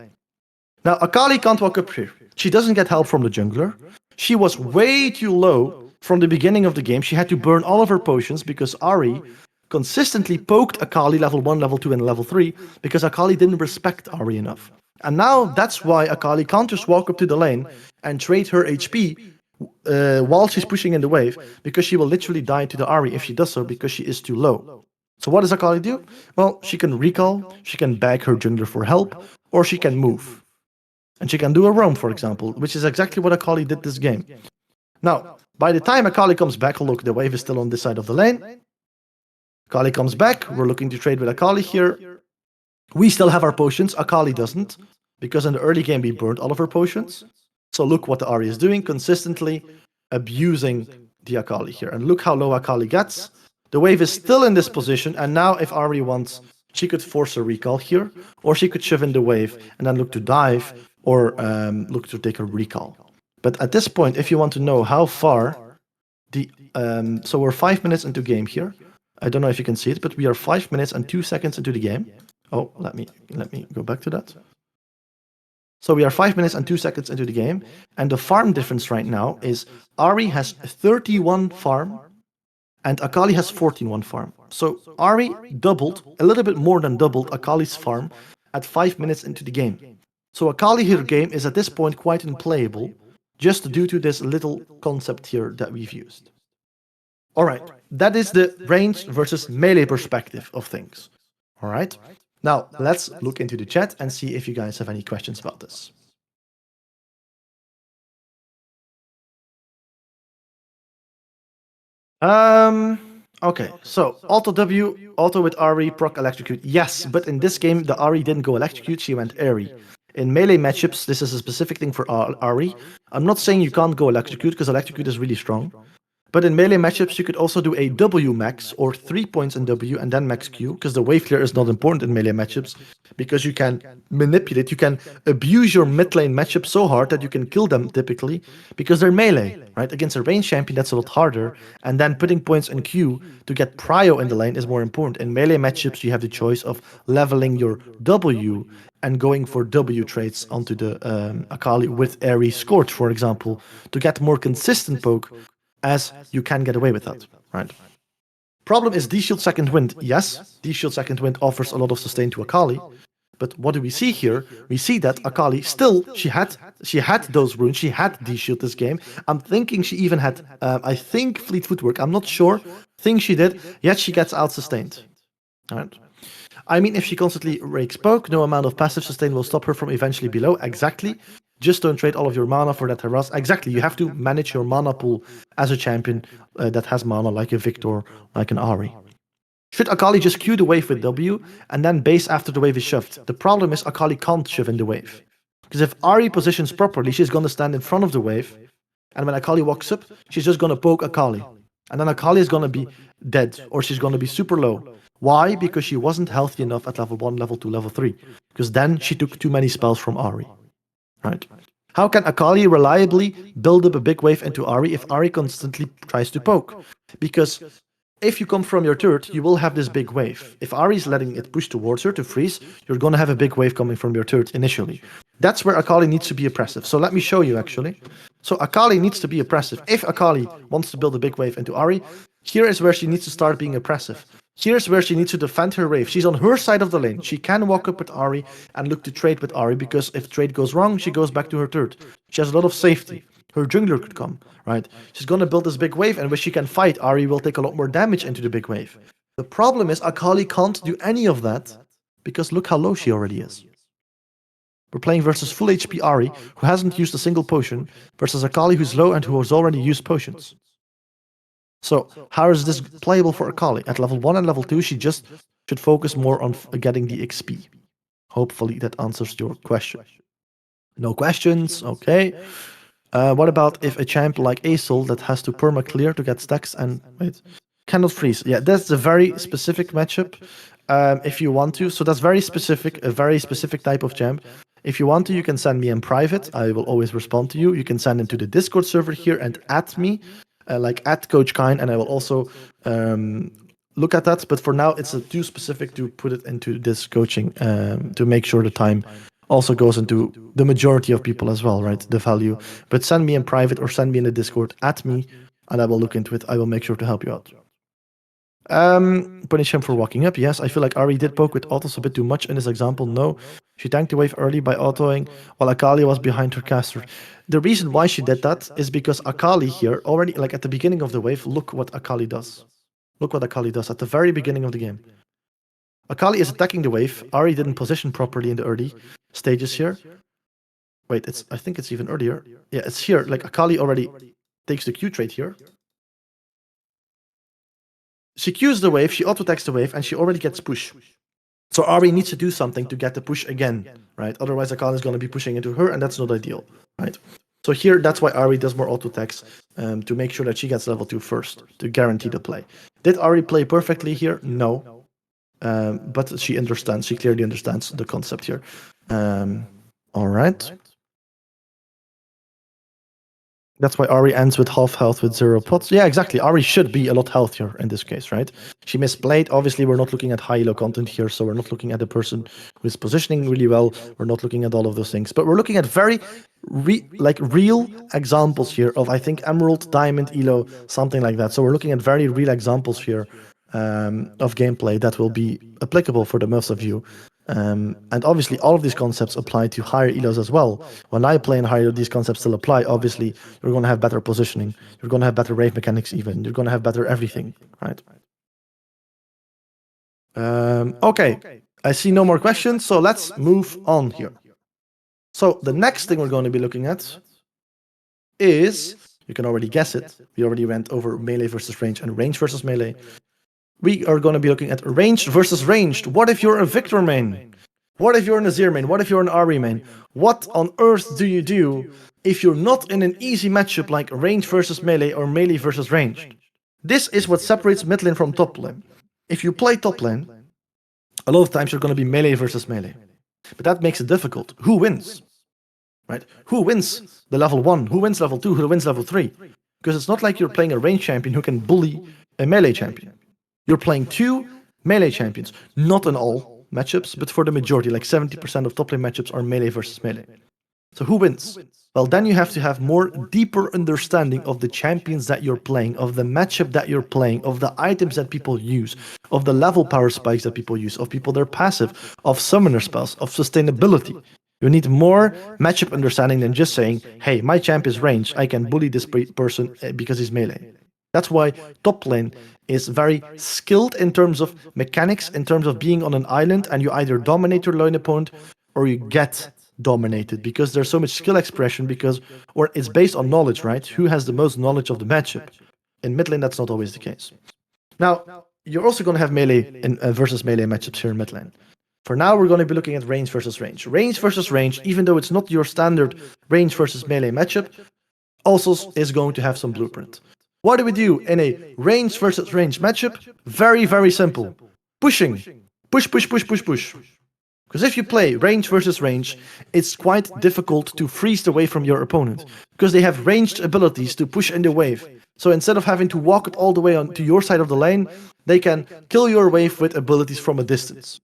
Now, Akali can't walk up here. She doesn't get help from the jungler. She was way too low from the beginning of the game. She had to burn all of her potions because Ahri consistently poked Akali level 1, level 2, and level 3 because Akali didn't respect Ahri enough. And now that's why Akali can't just walk up to the lane and trade her HP while she's pushing in the wave, because she will literally die to the Ahri if she does so because she is too low. So what does Akali do? Well, she can recall, she can beg her jungler for help, or she can move. And she can do a roam, for example, which is exactly what Akali did this game. Now, by the time Akali comes back, look, the wave is still on this side of the lane. Akali comes back, we're looking to trade with Akali here. We still have our potions, Akali doesn't, because in the early game we burned all of her potions. So look what the Ahri is doing, consistently abusing the Akali here. And look how low Akali gets. The wave is still in this position, and now if Ahri wants, she could force a recall here, or she could shove in the wave and then look to dive, or look to take a recall. But at this point, if you want to know how far the... so we're 5 minutes into game here. I don't know if you can see it, but we are 5 minutes and 2 seconds into the game. Oh, let me go back to that. So we are 5 minutes and 2 seconds into the game, and the farm difference right now is Ari has 31 farm, and Akali has 14 farm. So Ari doubled, a little bit more than doubled Akali's farm at 5 minutes into the game. So Akali here game is at this point quite unplayable, just due to this little concept here that we've used. Alright, that is the range versus melee perspective of things. Alright, now let's look into the chat and see if you guys have any questions about this. Okay, so auto W, auto with Ari, proc electrocute. Yes, but in this game, the Ari didn't go electrocute, she went airy. In melee matchups, this is a specific thing for Ari. I'm not saying you can't go electrocute, because electrocute is really strong. But in melee matchups, you could also do a W max, or 3 points in W, and then max Q, because the wave clear is not important in melee matchups, because you can manipulate, you can abuse your mid lane matchup so hard that you can kill them typically, because they're melee, right? Against a range champion, that's a lot harder, and then putting points in Q to get prio in the lane is more important. In melee matchups, you have the choice of leveling your W and going for W traits onto the Akali with Airy Scorch, for example, to get more consistent poke, as you can get away with that, right? Problem is D-Shield Second Wind. Yes, D-Shield Second Wind offers a lot of sustain to Akali, but what do we see here? We see that Akali still, she had those runes, she had D-Shield this game. I'm thinking she even had, I think, Fleet Footwork. I'm not sure. Think she did, yet she gets out-sustained. Alright. I mean, if she constantly rakes poke, no amount of passive sustain will stop her from eventually below. Exactly. Just don't trade all of your mana for that harass. Exactly. You have to manage your mana pool as a champion that has mana, like a Victor, like an Ahri. Should Akali just Q the wave with W and then base after the wave is shoved? The problem is Akali can't shove in the wave. Because if Ahri positions properly, she's going to stand in front of the wave, and when Akali walks up, she's just going to poke Akali. And then Akali is going to be dead, or she's going to be super low. Why? Because she wasn't healthy enough at level 1, level 2, level 3. Because then she took too many spells from Ahri. Right? How can Akali reliably build up a big wave into Ahri if Ahri constantly tries to poke? Because if you come from your turret, you will have this big wave. If Ahri is letting it push towards her to freeze, you're going to have a big wave coming from your turret initially. That's where Akali needs to be oppressive. So let me show you actually. So Akali needs to be oppressive. If Akali wants to build a big wave into Ahri, here is where she needs to start being oppressive. Here's where she needs to defend her wave. She's on her side of the lane. She can walk up with Ahri and look to trade with Ahri, because if trade goes wrong, she goes back to her turret. She has a lot of safety. Her jungler could come, right? She's gonna build this big wave, and when she can fight, Ahri will take a lot more damage into the big wave. The problem is Akali can't do any of that, because look how low she already is. We're playing versus full HP Ahri, who hasn't used a single potion, versus Akali who's low and who has already used potions. So how is this playable for Akali? At level 1 and level 2, she just should focus more on getting the XP. Hopefully that answers your question. No questions? Okay. What about if a champ like Acel that has to perma clear to get stacks and wait, cannot freeze? Yeah, that's a very specific matchup. If you want to, so that's very specific, a very specific type of champ. If you want to, you can send me in private. I will always respond to you. You can send into the Discord server here and at me, like at Coach Kine, and I will also look at that. But for now, it's too specific to put it into this coaching to make sure the time also goes into the majority of people as well, right? The value. But send me in private or send me in the Discord at me, and I will look into it. I will make sure to help you out. Punish him for walking up. Yes, I feel like Ari did poke with autos a bit too much in this example. No, she tanked the wave early by autoing while Akali was behind her caster. The reason why she did that is because Akali here already, like at the beginning of the wave, look what Akali does. Look what Akali does at the very beginning of the game. Akali is attacking the wave. Ari didn't position properly in the early stages here. Wait, I think it's even earlier. Yeah, it's here. Like Akali already takes the Q trade here. She Qs the wave, she auto-attacks the wave, and she already gets push. So Ari needs to do something to get the push again, right? Otherwise, Akali is going to be pushing into her, and that's not ideal, right? So here, that's why Ari does more auto-attacks, to make sure that she gets level 2 first, to guarantee the play. Did Ari play perfectly here? No. But she understands, she clearly understands the concept here. All right. That's why Ari ends with half health with 0 pots. Yeah, exactly. Ari should be a lot healthier in this case, right? She misplayed. Obviously, we're not looking at high elo content here, so we're not looking at the person who is positioning really well. We're not looking at all of those things, but we're looking at very real examples here of, I think, Emerald, Diamond, Elo, something like that. So we're looking at very real examples here of gameplay that will be applicable for the most of you. And obviously, all of these concepts apply to higher elos as well. When I play in higher, these concepts still apply. Obviously, you're going to have better positioning. You're going to have better wave mechanics even. You're going to have better everything, right? Okay, I see no more questions, so let's move on here. So the next thing we're going to be looking at is, you can already guess it, we already went over melee versus range and range versus melee. We are going to be looking at ranged versus ranged. What if you're a Victor main? What if you're an Azir main? What if you're an Ari main? What on earth do you do if you're not in an easy matchup like range versus melee or melee versus ranged? This is what separates mid lane from top lane. If you play top lane, a lot of times you're going to be melee versus melee. But that makes it difficult. Who wins? Right? Who wins the level 1? Who wins level 2? Who wins level 3? Because it's not like you're playing a range champion who can bully a melee champion. You're playing 2 melee champions, not in all matchups, but for the majority, like 70% of top lane matchups are melee versus melee. So who wins? Well, then you have to have more deeper understanding of the champions that you're playing, of the matchup that you're playing, of the items that people use, of the level power spikes that people use, of people they're passive, of summoner spells, of sustainability. You need more matchup understanding than just saying, hey, my champ is ranged, I can bully this person because he's melee. That's why top lane is very skilled in terms of mechanics, in terms of being on an island, and you either dominate your lane opponent or you get dominated, because there's so much skill expression, or it's based on knowledge, right? Who has the most knowledge of the matchup? In mid lane, that's not always the case. Now, you're also going to have melee versus melee matchups here in mid lane. For now, we're going to be looking at range versus range. Range versus range, even though it's not your standard range versus melee matchup, also is going to have some blueprint. What do we do in a range versus range matchup? Very, very simple. Pushing. Push, push, push, push, push. Because if you play range versus range, it's quite difficult to freeze the wave from your opponent, because they have ranged abilities to push in the wave. So instead of having to walk it all the way to your side of the lane, they can kill your wave with abilities from a distance.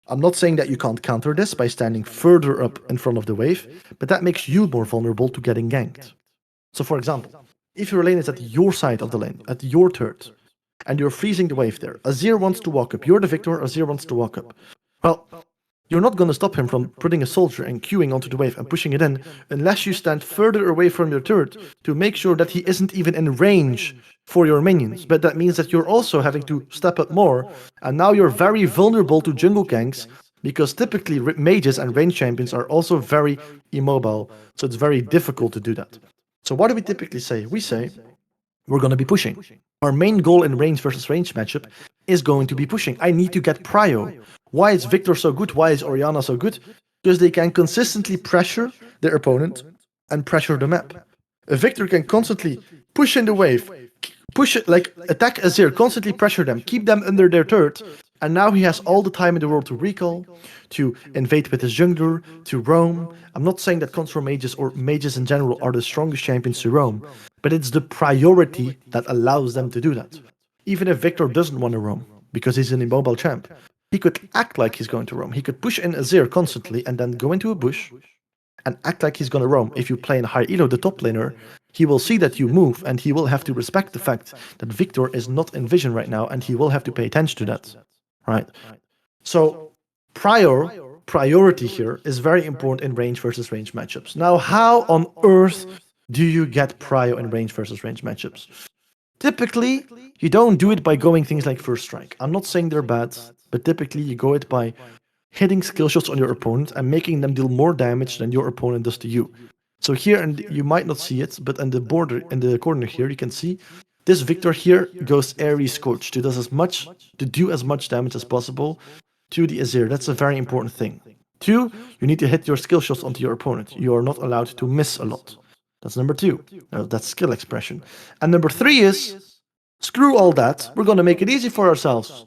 I'm not saying that you can't counter this by standing further up in front of the wave, but that makes you more vulnerable to getting ganked. So for example, if your lane is at your side of the lane, at your turret, and you're freezing the wave there, Azir wants to walk up, you're the Victor, Azir wants to walk up. Well, you're not going to stop him from putting a soldier and queuing onto the wave and pushing it in, unless you stand further away from your turret to make sure that he isn't even in range for your minions. But that means that you're also having to step up more, and now you're very vulnerable to jungle ganks, because typically mages and range champions are also very immobile, so it's very difficult to do that. So what do we typically say? We say we're going to be pushing. Our main goal in range versus range matchup is going to be pushing. I need to get prio. Why is Victor so good? Why is Orianna so good? Because they can consistently pressure their opponent and pressure the map. A Victor can constantly push in the wave, push it, like attack Azir, constantly pressure them, keep them under their turret, and now he has all the time in the world to recall, to invade with his jungler, to roam. I'm not saying that control mages or mages in general are the strongest champions to roam, but it's the priority that allows them to do that. Even if Victor doesn't want to roam, because he's an immobile champ, he could act like he's going to roam. He could push in Azir constantly and then go into a bush and act like he's going to roam. If you play in high elo, the top laner, he will see that you move, and he will have to respect the fact that Victor is not in vision right now, and he will have to pay attention to that. Right? So priority here is very important in range versus range matchups. Now, how on earth do you get prio in range versus range matchups? Typically, you don't do it by going things like first strike. I'm not saying they're bad, but typically you go it by hitting skill shots on your opponent and making them deal more damage than your opponent does to you. So here, and you might not see it, but in the border, in the corner here, you can see this Victor here goes Aries Scorch to do as much damage as possible to the Azir. That's a very important thing. 2, you need to hit your skill shots onto your opponent. You are not allowed to miss a lot. That's number 2. That's skill expression. And number 3 is, screw all that. We're going to make it easy for ourselves.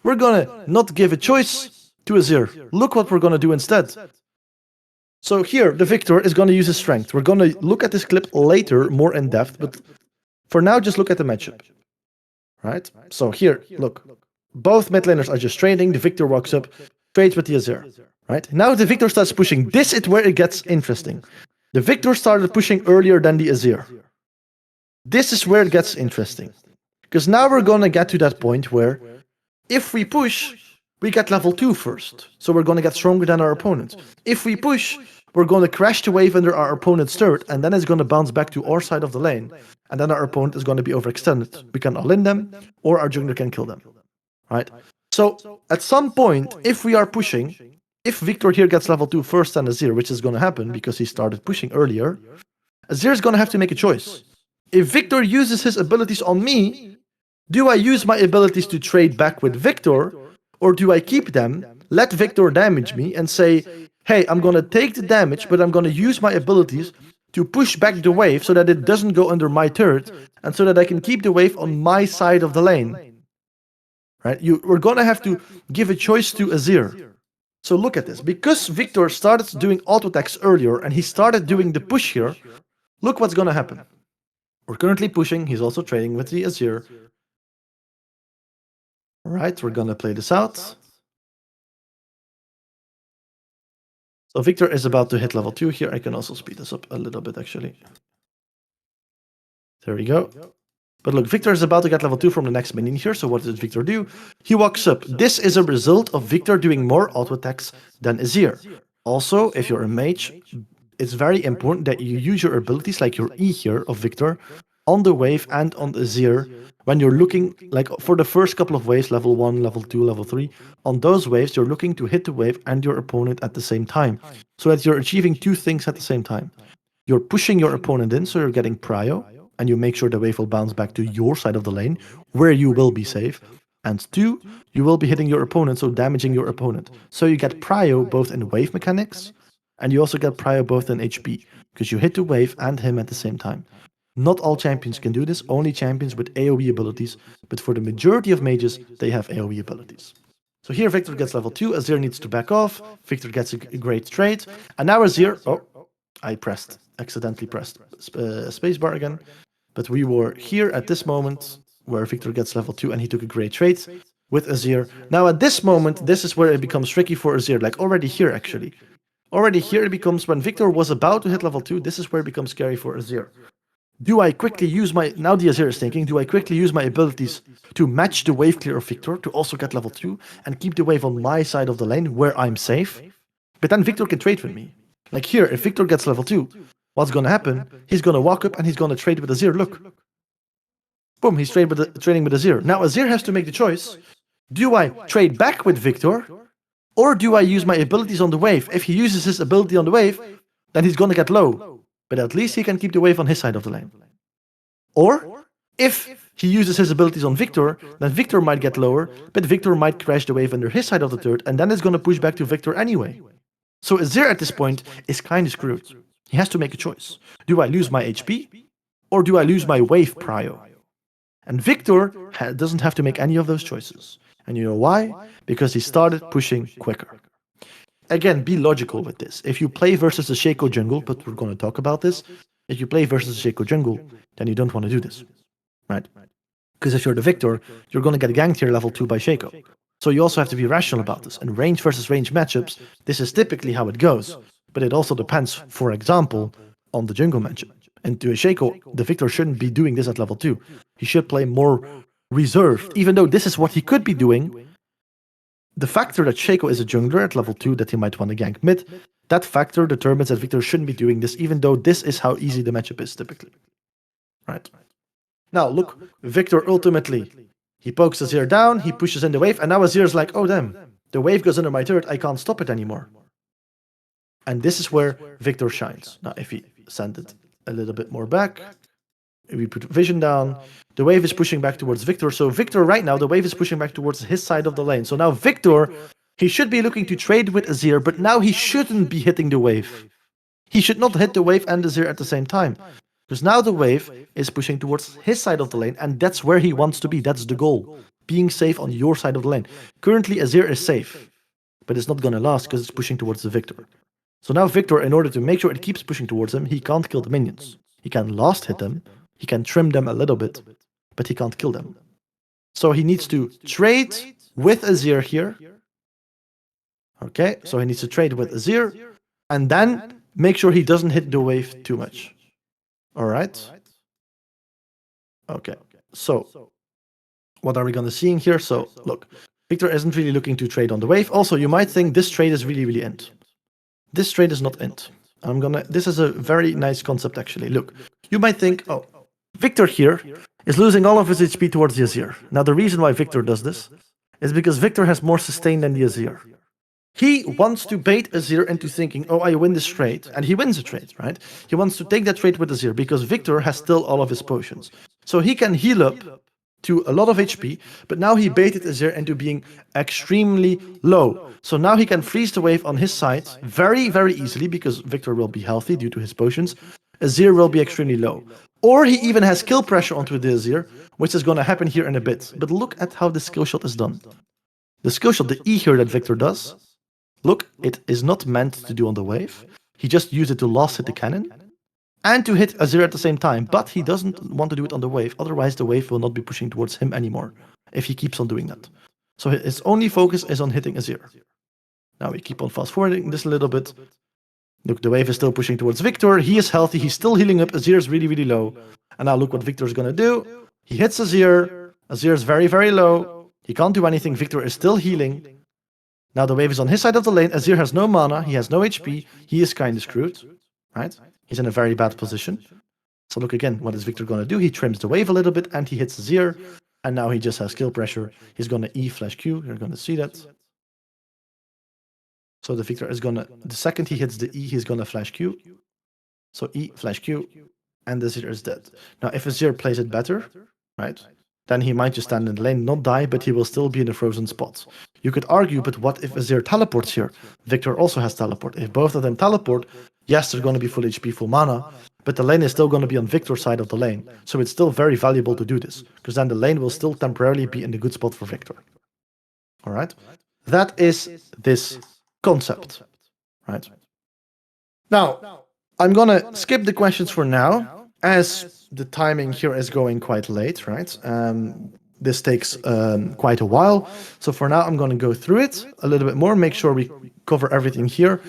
We're going to not give a choice to Azir. Look what we're going to do instead. So here, the victor is going to use his strength. We're going to look at this clip later, more in depth, but for now, just look at the matchup. Right? So here, look. Both mid laners are just trading. The victor walks up, trades with the Azir. Right? Now the victor starts pushing. This is where it gets interesting. The victor started pushing earlier than the Azir. This is where it gets interesting. Because now we're going to get to that point where if we push, we get level 2 first. So we're going to get stronger than our opponent. If we push, we're going to crash the wave under our opponent's turret, and then it's going to bounce back to our side of the lane. And then our opponent is going to be overextended. We can all-in them, or our jungler can kill them. Right? So at some point, if we are pushing, if Victor here gets level 2 first and Azir, which is going to happen because he started pushing earlier, Azir is going to have to make a choice. If Victor uses his abilities on me, do I use my abilities to trade back with Victor, or do I keep them, let Victor damage me, and say, hey, I'm going to take the damage, but I'm going to use my abilities to push back the wave so that it doesn't go under my turret, and so that I can keep the wave on my side of the lane. Right? We're going to have to give a choice to Azir. So look at this. Because Victor started doing auto attacks earlier, and he started doing the push here, look what's going to happen. We're currently pushing. He's also trading with the Azir. Alright, we're gonna play this out. So Victor is about to hit level 2 here. I can also speed this up a little bit, actually. There we go. But look, Victor is about to get level 2 from the next minion here. So what does Victor do? He walks up. This is a result of Victor doing more auto attacks than Azir. Also, if you're a mage, it's very important that you use your abilities, like your E here of Victor, on the wave and on Azir when you're looking, like for the first couple of waves, level 1, level 2, level 3, on those waves, you're looking to hit the wave and your opponent at the same time, so that you're achieving two things at the same time. You're pushing your opponent in, so you're getting prio, and you make sure the wave will bounce back to your side of the lane, where you will be safe. And 2, you will be hitting your opponent, so damaging your opponent. So you get prio both in wave mechanics, and you also get prio both in HP, because you hit the wave and him at the same time. Not all champions can do this, only champions with AoE abilities, but for the majority of mages, they have AoE abilities. So here Victor gets level 2, Azir needs to back off, Victor gets a great trade, and now Azir... Oh, I accidentally pressed spacebar again, but we were here at this moment where Victor gets level 2 and he took a great trade with Azir. Now at this moment, this is where it becomes tricky for Azir, like already here actually. Already here it becomes, when Victor was about to hit level 2, this is where it becomes scary for Azir. Do I quickly use my... Now the Azir is thinking, do I quickly use my abilities to match the wave clear of Victor, to also get level 2, and keep the wave on my side of the lane, where I'm safe? But then Victor can trade with me. Like here, if Victor gets level 2, what's going to happen? He's going to walk up and he's going to trade with Azir, look. Boom, he's trading with Azir. Now Azir has to make the choice. Do I trade back with Victor, or do I use my abilities on the wave? If he uses his ability on the wave, then he's going to get low. But at least he can keep the wave on his side of the lane. Or, if he uses his abilities on Victor, then Victor might get lower, but Victor might crash the wave under his side of the turret, and then it's going to push back to Victor anyway. So Azir at this point is kind of screwed. He has to make a choice. Do I lose my HP, or do I lose my wave prio? And Victor doesn't have to make any of those choices. And you know why? Because he started pushing quicker. Again, be logical with this. If you play versus a Shaco jungle, but we're going to talk about this, if you play versus a Shaco jungle, then you don't want to do this, right? Because if you're the Victor, you're going to get ganked here level 2 by Shaco. So you also have to be rational about this. And range versus range matchups, this is typically how it goes. But it also depends, for example, on the jungle matchup. And to a Shaco, the Victor shouldn't be doing this at level 2. He should play more reserved, even though this is what he could be doing. The factor that Shaco is a jungler at level 2 that he might want to gank mid, that factor determines that Victor shouldn't be doing this, even though this is how easy the matchup is typically. Right. Now look, Victor ultimately, he pokes Azir down, he pushes in the wave, and now Azir's like, oh damn, the wave goes under my turret, I can't stop it anymore. And this is where Victor shines. Now if he send it a little bit more back, if we put vision down, the wave is pushing back towards Victor. So Victor right now, the wave is pushing back towards his side of the lane. So now Victor, he should be looking to trade with Azir, but now he shouldn't be hitting the wave. He should not hit the wave and Azir at the same time. Because now the wave is pushing towards his side of the lane, and that's where he wants to be. That's the goal. Being safe on your side of the lane. Currently Azir is safe, but it's not going to last because it's pushing towards the Victor. So now Victor, in order to make sure it keeps pushing towards him, he can't kill the minions. He can last hit them, he can trim them a little bit, but he can't kill them. So he needs to trade with Azir here. Okay, so he needs to trade with Azir, and then make sure he doesn't hit the wave too much. All right. Okay, so what are we going to see in here? So look, Victor isn't really looking to trade on the wave. Also, you might think this trade is really, really int. This trade is not int. This is a very nice concept actually. Look, you might think, oh, Victor here is losing all of his HP towards the Azir. Now the reason why Victor does this is because Victor has more sustain than the Azir. He wants to bait Azir into thinking, oh, I win this trade. And he wins the trade, right? He wants to take that trade with Azir because Victor has still all of his potions. So he can heal up to a lot of HP, but now he baited Azir into being extremely low. So now he can freeze the wave on his side very, very easily because Victor will be healthy due to his potions. Azir will be extremely low. Or he even has kill pressure onto the Azir, which is going to happen here in a bit. But look at how the skill shot is done. The skill shot, the E here that Victor does, look, it is not meant to do on the wave. He just used it to last hit the cannon and to hit Azir at the same time, but he doesn't want to do it on the wave, otherwise the wave will not be pushing towards him anymore if he keeps on doing that. So his only focus is on hitting Azir. Now we keep on fast forwarding this a little bit. Look, the wave is still pushing towards Victor, he is healthy, he's still healing up, Azir is really, really low. And now look what Victor is gonna do. He hits Azir, Azir is very, very low, he can't do anything, Victor is still healing. Now the wave is on his side of the lane, Azir has no mana, he has no HP, he is kind of screwed, right? He's in a very bad position. So look again, what is Victor going to do? He trims the wave a little bit and he hits Azir. And now he just has kill pressure. He's going to E/Q. You're going to see that. So the Victor is going to, the second he hits the E, he's going to flash Q. So E/Q. And the Azir is dead. Now if Azir plays it better, right? Then he might just stand in the lane, not die, but he will still be in a frozen spot. You could argue, but what if Azir teleports here? Victor also has teleport. If both of them teleport, yes, they're going to be full HP, full mana, but the lane is still going to be on Victor's side of the lane. So it's still very valuable to do this, because then the lane will still temporarily be in the good spot for Victor. All right? That is this concept, right? Now, I'm going to skip the questions for now, as the timing here is going quite late, right? This takes quite a while. So for now, I'm going to go through it a little bit more, make sure we cover everything here.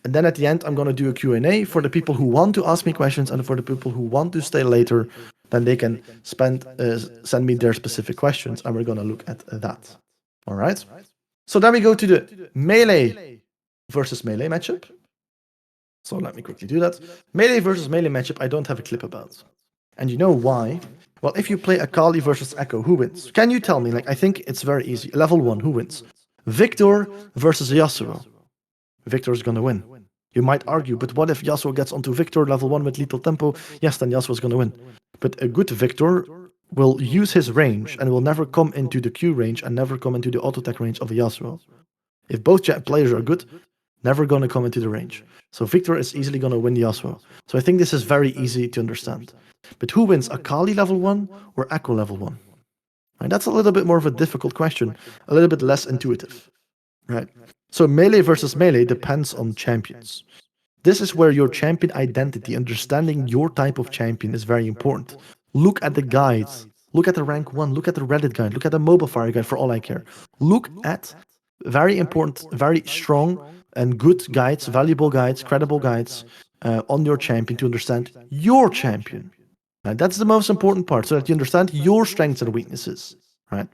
And then at the end, I'm going to do a Q&A for the people who want to ask me questions, and for the people who want to stay later, then they can send me their specific questions, and we're going to look at that. All right? So then we go to the melee versus melee matchup. So let me quickly do that. Melee versus melee matchup, I don't have a clip about. And you know why? Well, if you play Akali versus Echo, who wins? Can you tell me? Like, I think it's very easy. Level 1, who wins? Victor versus Yasuo. Victor is going to win. You might argue, but what if Yasuo gets onto Victor level 1 with lethal tempo? Yes, then Yasuo is going to win. But a good Victor will use his range and will never come into the Q range and never come into the auto attack range of a Yasuo. If both players are good, never going to come into the range. So Victor is easily going to win Yasuo. So I think this is very easy to understand. But who wins, Akali level 1 or Echo level 1? Right, that's a little bit more of a difficult question, a little bit less intuitive. Right? So melee versus melee depends on champions. This is where your champion identity, understanding your type of champion, is very important. Look at the guides. Look at the rank 1. Look at the Reddit guide. Look at the mobile fire guide, for all I care. Look at very important, very strong and good guides, valuable guides, credible guides on your champion to understand your champion. Right? That's the most important part, so that you understand your strengths and weaknesses. Right?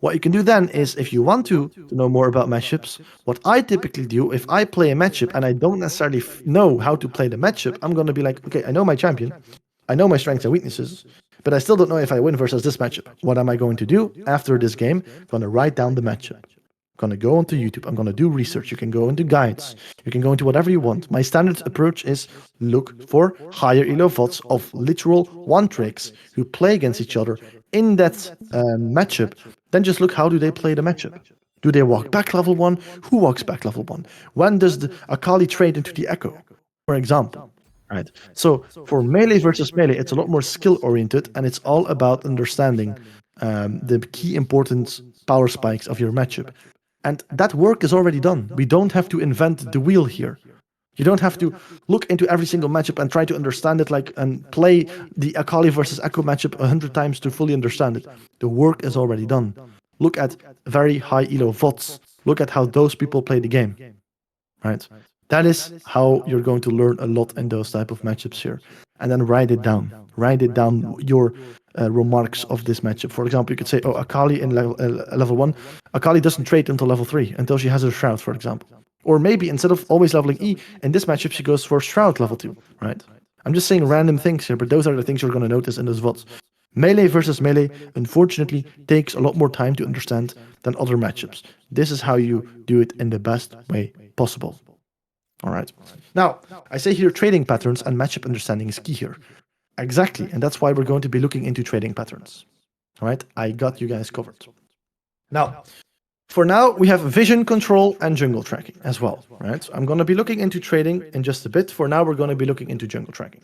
What you can do then is, if you want to know more about matchups, what I typically do, if I play a matchup and I don't necessarily know how to play the matchup, I'm going to be like, okay, I know my champion, I know my strengths and weaknesses, but I still don't know if I win versus this matchup. What am I going to do after this game? I'm going to write down the matchup. I'm going to go onto YouTube. I'm going to do research. You can go into guides. You can go into whatever you want. My standard approach is look for higher elo VODs of literal one tricks who play against each other in that matchup. Then just look, how do they play the matchup? Do they walk back level 1? Who walks back level 1? When does the Akali trade into the Echo, for example? Right. So for melee versus melee, it's a lot more skill oriented, and it's all about understanding the key important power spikes of your matchup. And that work is already done. We don't have to invent the wheel here. You don't have to look into every single matchup and try to understand it and play the Akali versus Echo matchup 100 times to fully understand it. The work is already done. Look at very high elo VODs. Look at how those people play the game. Right? That is how you're going to learn a lot in those type of matchups here. And then write it down. Write it down your remarks of this matchup. For example, you could say, oh, Akali in level 1, Akali doesn't trade until level 3, until she has her Shroud, for example. Or maybe instead of always leveling E, in this matchup she goes for Shroud level 2, right? I'm just saying random things here, but those are the things you're going to notice in those VODs. Melee versus melee, unfortunately, takes a lot more time to understand than other matchups. This is how you do it in the best way possible. All right. Now, I say here trading patterns and matchup understanding is key here. Exactly, and that's why we're going to be looking into trading patterns. All right, I got you guys covered. Now, for now, we have vision control and jungle tracking as well, right? I'm going to be looking into trading in just a bit. For now, we're going to be looking into jungle tracking.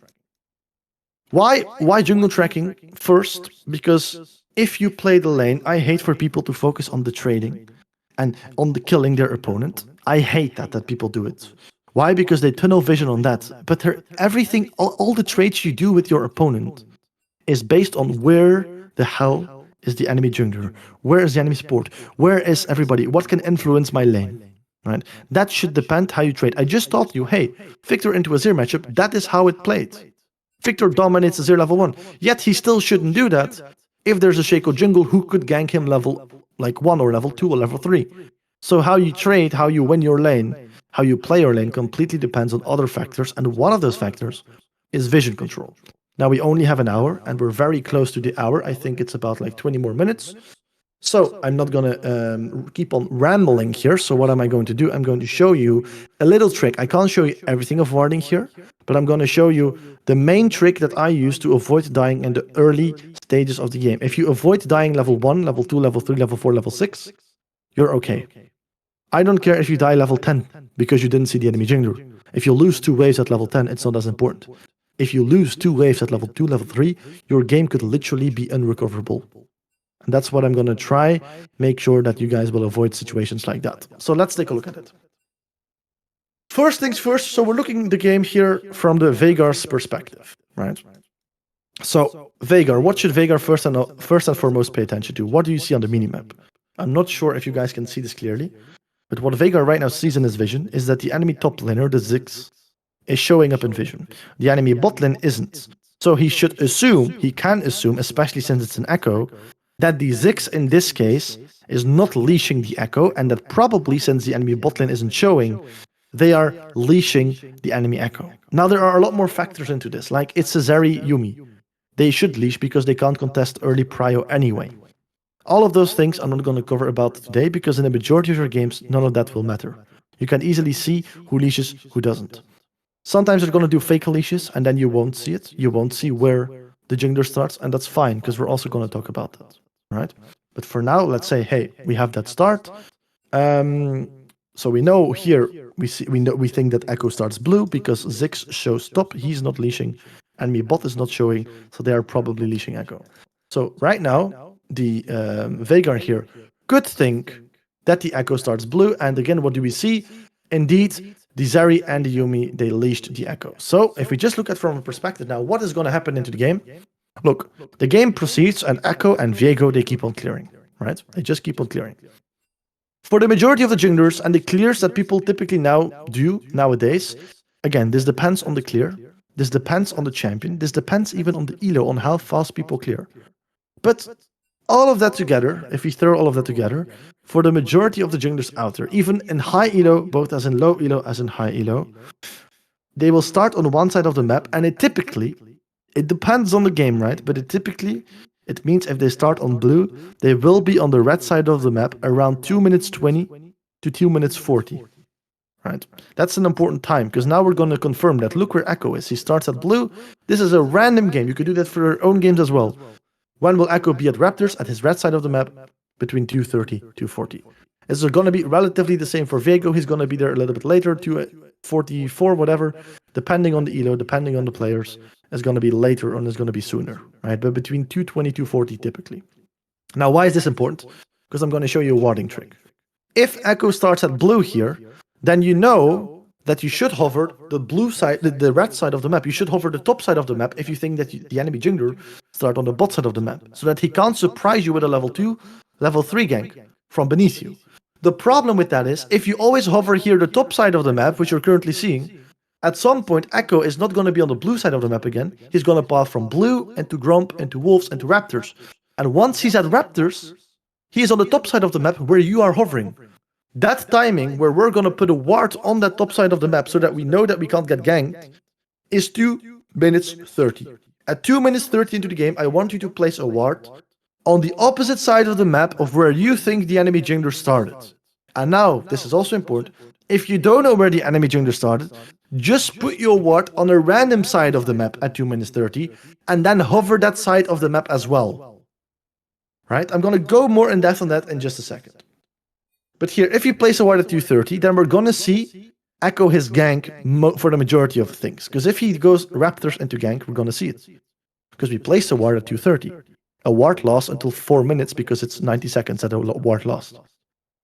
Why jungle tracking? First, because if you play the lane, I hate for people to focus on the trading and on the killing their opponent. I hate that people do it. Why? Because they tunnel vision on that. But everything, all the trades you do with your opponent is based on where the hell is the enemy jungler? Where is the enemy support? Where is everybody? What can influence my lane? Right? That should depend how you trade. I just taught you, hey, Victor into a Azir matchup, that is how it played. Victor dominates Azir level 1. Yet he still shouldn't do that if there's a Shaco jungle who could gank him level 1 or level 2 or level 3. So how you trade, how you win your lane, how you play your lane completely depends on other factors, and one of those factors is vision control. Now we only have an hour, and we're very close to the hour. I think it's about like 20 more minutes. So I'm not going to keep on rambling here. So what am I going to do? I'm going to show you a little trick. I can't show you everything of warding here, but I'm going to show you the main trick that I use to avoid dying in the early stages of the game. If you avoid dying level 1, level 2, level 3, level 4, level 6, you're okay. I don't care if you die level 10 because you didn't see the enemy jungler. If you lose 2 waves at level 10, it's not as important. If you lose 2 waves at level 2, level 3, your game could literally be unrecoverable. And that's what I'm going to try, make sure that you guys will avoid situations like that. So let's take a look at it. First things first, so we're looking at the game here from the Veigar's perspective, right? So Veigar, what should Veigar first and foremost pay attention to? What do you see on the minimap? I'm not sure if you guys can see this clearly, but what Veigar right now sees in his vision is that the enemy top laner, the Ziggs, is showing up in vision. The enemy bot lane isn't. So he should assume, he can assume, especially since it's an Echo, that the Ziggs in this case is not leashing the Echo, and that probably since the enemy bot lane isn't showing, they are leashing the enemy Echo. Now there are a lot more factors into this, like it's a Zeri Yuumi. They should leash because they can't contest early prio anyway. All of those things I'm not going to cover about today because in the majority of your games, none of that will matter. You can easily see who leashes, who doesn't. Sometimes you're going to do fake leashes and then you won't see it. You won't see where the jungler starts, and that's fine because we're also going to talk about that. Right? But for now, let's say, hey, we have that start. So we know here, we think that Echo starts blue because Ziggs shows top. He's not leashing. Enemy bot is not showing, so they are probably leashing Echo. So right now, the Veigar here could think that the Echo starts blue, and again, what do we see? Indeed, the Zeri and the Yuumi, they leashed the Echo. So if we just look at from a perspective now, what is going to happen into the game? Look, the game proceeds, and Echo and Viego, they keep on clearing, right? They just keep on clearing. For the majority of the junglers and the clears that people typically now do nowadays, again, this depends on the clear, this depends on the champion, this depends even on the ELO, on how fast people clear. But all of that together, if we throw all of that together, for the majority of the junglers out there, even in high ELO, both as in low ELO as in high ELO, they will start on one side of the map, and it depends on the game, right? But it means if they start on blue, they will be on the red side of the map around 2 minutes 20 to 2 minutes 40. Right? That's an important time, because now we're going to confirm that. Look where Echo is. He starts at blue. This is a random game. You could do that for your own games as well. When will Echo be at Raptors? At his red side of the map, between 2:30 to 2:40. It's going to be relatively the same for Viego. He's going to be there a little bit later, 2:44, whatever. Depending on the ELO, depending on the players, it's going to be later or it's going to be sooner, right? But between 2:20 to 2:40 typically. Now, why is this important? Because I'm going to show you a warding trick. If Echo starts at blue here, then you know that you should hover the blue side, the red side of the map. You should hover the top side of the map if you think that the enemy jungler start on the bot side of the map, so that he can't surprise you with a level 2, level 3 gank from beneath you. The problem with that is, if you always hover here the top side of the map, which you're currently seeing, at some point Echo is not going to be on the blue side of the map again. He's going to pass from blue into Gromp, into Wolves, into Raptors. And once he's at Raptors, he is on the top side of the map where you are hovering. That timing where we're going to put a ward on that top side of the map so that we know that we can't get ganked is 2 minutes 30. At 2 minutes 30 into the game, I want you to place a ward on the opposite side of the map of where you think the enemy jungler started. And now, this is also important, if you don't know where the enemy jungler started, just put your ward on a random side of the map at 2 minutes 30, and then hover that side of the map as well. Right? I'm going to go more in depth on that in just a second. But here, if you place a ward at 230, then we're going to see Echo his gank for the majority of things. Because if he goes Raptors into gank, we're going to see it. Because we placed a ward at 230. A ward lasts until 4 minutes because it's 90 seconds that a ward lasts.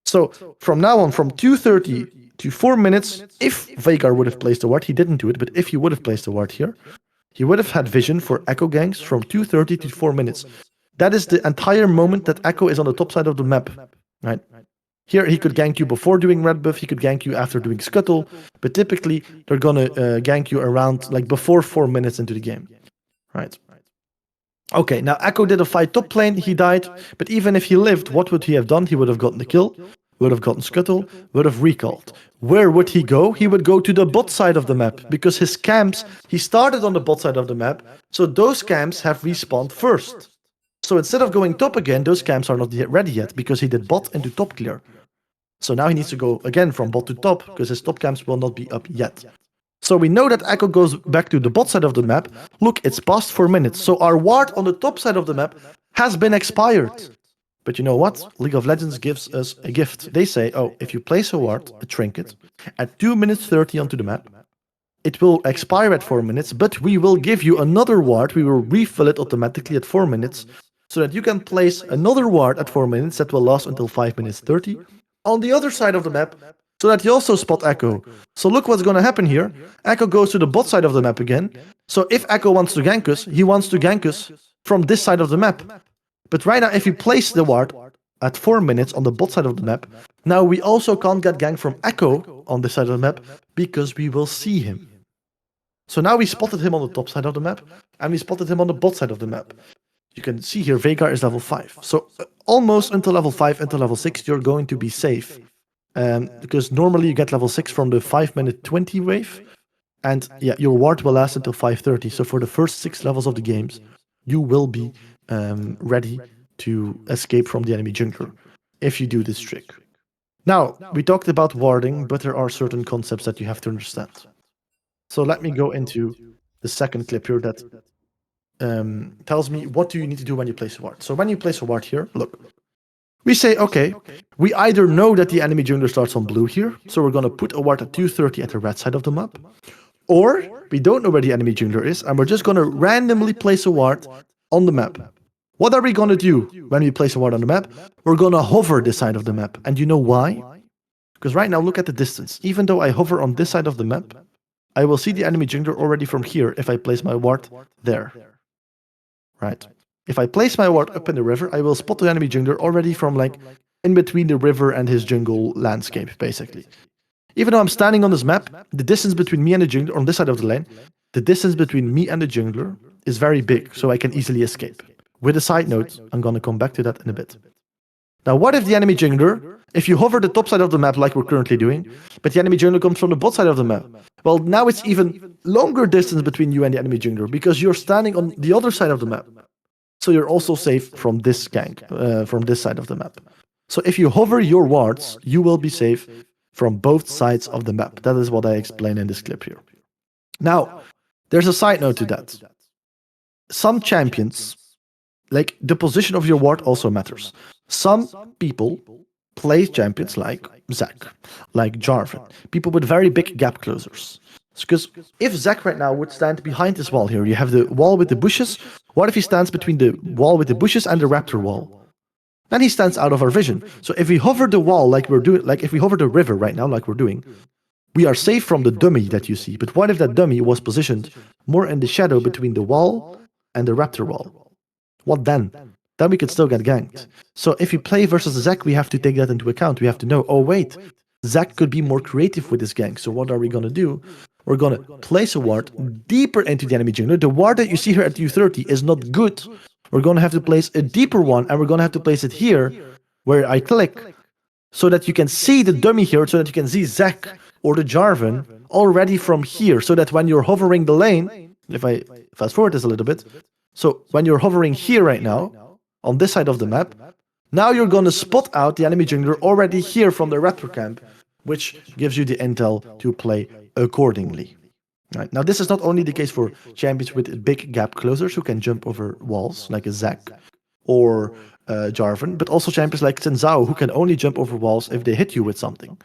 So from now on, from 230 to 4 minutes, if Veigar would have placed a ward, he didn't do it, but if he would have placed a ward here, he would have had vision for Echo ganks from 230 to 4 minutes. That is the entire moment that Echo is on the top side of the map, right? Here, he could gank you before doing red buff, he could gank you after doing scuttle, but typically, they're gonna gank you around, like, before 4 minutes into the game, right? Okay, now Echo did a fight top lane, he died, but even if he lived, what would he have done? He would have gotten the kill, would have gotten scuttle, would have recalled. Where would he go? He would go to the bot side of the map, because his camps, he started on the bot side of the map, so those camps have respawned first. So instead of going top again, those camps are not yet ready yet, because he did bot into top clear. So now he needs to go again from bot to top, because his top camps will not be up yet. So we know that Echo goes back to the bot side of the map. Look, it's past 4 minutes, so our ward on the top side of the map has been expired. But you know what? League of Legends gives us a gift. They say, oh, if you place a ward, a trinket, at 2 minutes 30 onto the map, it will expire at 4 minutes, but we will give you another ward, we will refill it automatically at 4 minutes, so that you can place another ward at 4 minutes that will last until 5 minutes 30 on the other side of the map, so that you also spot Echo. So look what's going to happen here. Echo goes to the bot side of the map again. So if Echo wants to gank us, he wants to gank us from this side of the map. But right now, if you place the ward at 4 minutes on the bot side of the map, now we also can't get ganked from Echo on this side of the map, because we will see him. So now we spotted him on the top side of the map, and we spotted him on the bot side of the map. You can see here, Veigar is level 5. So almost until level 5, until level 6, you're going to be safe. Because normally you get level 6 from the 5 minute 20 wave. And yeah, your ward will last until 5:30. So for the first 6 levels of the games, you will be ready to escape from the enemy jungler if you do this trick. Now, we talked about warding, but there are certain concepts that you have to understand. So let me go into the second clip here that tells me what do you need to do when you place a ward. So when you place a ward here, look. We say, okay, we either know that the enemy jungler starts on blue here, so we're going to put a ward at 230 at the red side of the map, or we don't know where the enemy jungler is, and we're just going to randomly place a ward on the map. What are we going to do when we place a ward on the map? We're going to hover this side of the map. And you know why? Because right now, look at the distance. Even though I hover on this side of the map, I will see the enemy jungler already from here if I place my ward there. Right? If I place my ward up in the river, I will spot the enemy jungler already from like in between the river and his jungle landscape, basically. Even though I'm standing on this map, the distance between me and the jungler on this side of the lane, the distance between me and the jungler is very big, so I can easily escape. With a side note, I'm going to come back to that in a bit. Now, what if the enemy jungler, if you hover the top side of the map like we're currently doing, but the enemy jungler comes from the bot side of the map? Well, now it's even longer distance between you and the enemy jungler, because you're standing on the other side of the map. So you're also safe from this gank, from this side of the map. So if you hover your wards, you will be safe from both sides of the map. That is what I explain in this clip here. Now, there's a side note to that. Some champions, like the position of your ward also matters. Some people play champions like Zac, like Jarvan, people with very big gap closers. Because if Zac right now would stand behind this wall here, you have the wall with the bushes. What if he stands between the wall with the bushes and the raptor wall? Then he stands out of our vision. So if we hover the wall like we're doing, like if we hover the river right now like we're doing, we are safe from the dummy that you see. But what if that dummy was positioned more in the shadow between the wall and the raptor wall? What then? Then we could still get ganked. So if you play versus Zach, we have to take that into account. We have to know, oh wait, Zach could be more creative with this gank. So what are we going to do? We're going to place a ward deeper into the enemy jungler. The ward that you see here at U30 is not good. We're going to have to place a deeper one, and we're going to have to place it here where I click, so that you can see the dummy here, so that you can see Zach or the Jarvan already from here, so that when you're hovering the lane, if I fast forward this a little bit, so when you're hovering here right now, on this side of the map, now you're going to spot out the enemy jungler already here from the raptor camp, which gives you the intel to play accordingly. Right. Now, this is not only the case for champions with big gap closers who can jump over walls, like a Zach or Jarvan, but also champions like Tenzao, who can only jump over walls if they hit you with something.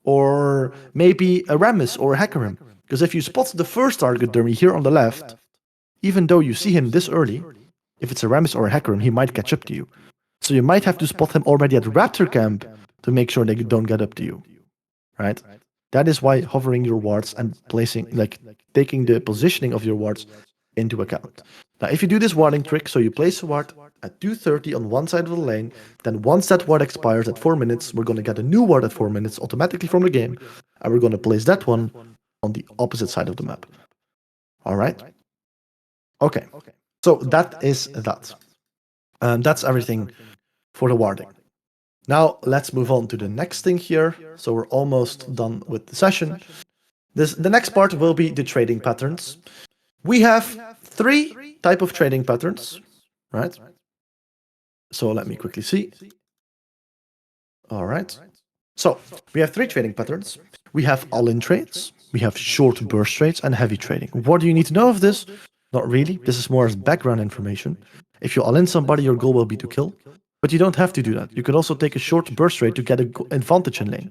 Or maybe a Rammus or a Hecarim. Because if you spot the first target dummy here on the left, even though you see him this early, if it's a Rammus or a Hecarim, he might catch up to you. So you might have to spot him already at Raptor camp to make sure they don't get up to you. Right? That is why hovering your wards and placing, taking the positioning of your wards into account. Now, if you do this warding trick, so you place a ward at 230 on one side of the lane, then once that ward expires at 4 minutes, we're going to get a new ward at 4 minutes automatically from the game, and we're going to place that one on the opposite side of the map. All right? Okay. So that is that. That's everything for the warding. Now, let's move on to the next thing here. So we're almost done with the session. The next part will be the trading patterns. We have 3 types of trading patterns, right? So let me quickly see. All right. So we have 3 trading patterns. We have all-in trades, we have short burst trades, and heavy trading. What do you need to know of this? Not really. This is more as background information. If you all-in somebody, your goal will be to kill. But you don't have to do that. You could also take a short burst trade to get an advantage in lane.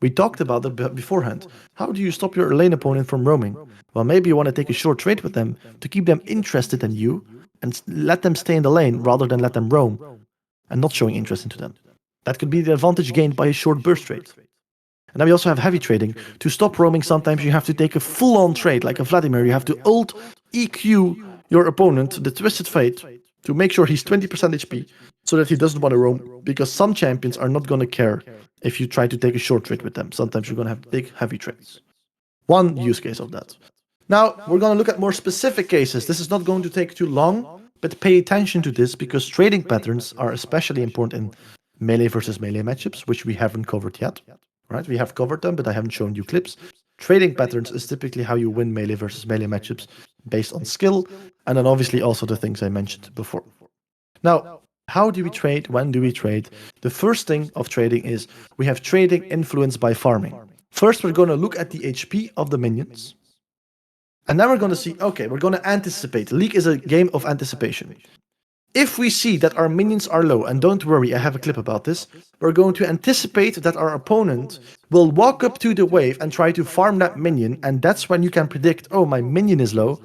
We talked about that beforehand. How do you stop your lane opponent from roaming? Well, maybe you want to take a short trade with them to keep them interested in you and let them stay in the lane rather than let them roam and not showing interest into them. That could be the advantage gained by a short burst trade. And then we also have heavy trading. To stop roaming, sometimes you have to take a full-on trade, like a Vladimir. You have to ult EQ your opponent, the Twisted Fate, to make sure he's 20% HP, so that he doesn't want to roam, because some champions are not going to care if you try to take a short trade with them. Sometimes you're going to have to take heavy trades. One use case of that. Now, we're going to look at more specific cases. This is not going to take too long, but pay attention to this, because trading patterns are especially important in melee versus melee matchups, which we haven't covered yet. Right? We have covered them, but I haven't shown you clips. Trading patterns is typically how you win melee versus melee matchups based on skill, and then obviously also the things I mentioned before. Now, how do we trade? When do we trade? The first thing of trading is we have trading influenced by farming. First, we're going to look at the HP of the minions. And then we're going to see, okay, we're going to anticipate. League is a game of anticipation. If we see that our minions are low, and don't worry, I have a clip about this, we're going to anticipate that our opponent will walk up to the wave and try to farm that minion, and that's when you can predict, oh, my minion is low.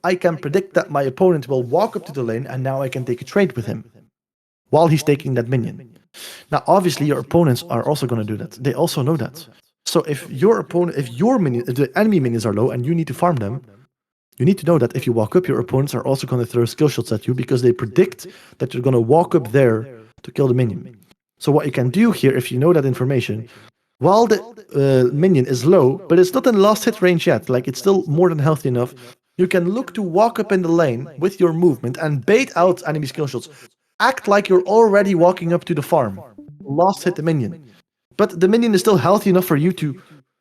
I can predict that my opponent will walk up to the lane, and now I can take a trade with him while he's taking that minion. Now, obviously, your opponents are also going to do that. They also know that. So if your opponent, if the enemy minions are low and you need to farm them, you need to know that if you walk up, your opponents are also going to throw skill shots at you, because they predict that you're going to walk up there to kill the minion. So what you can do here, if you know that information, while the minion is low, but it's not in last hit range yet, like it's still more than healthy enough, you can look to walk up in the lane with your movement and bait out enemy skill shots. Act like you're already walking up to the farm. Last hit the minion. But the minion is still healthy enough for you to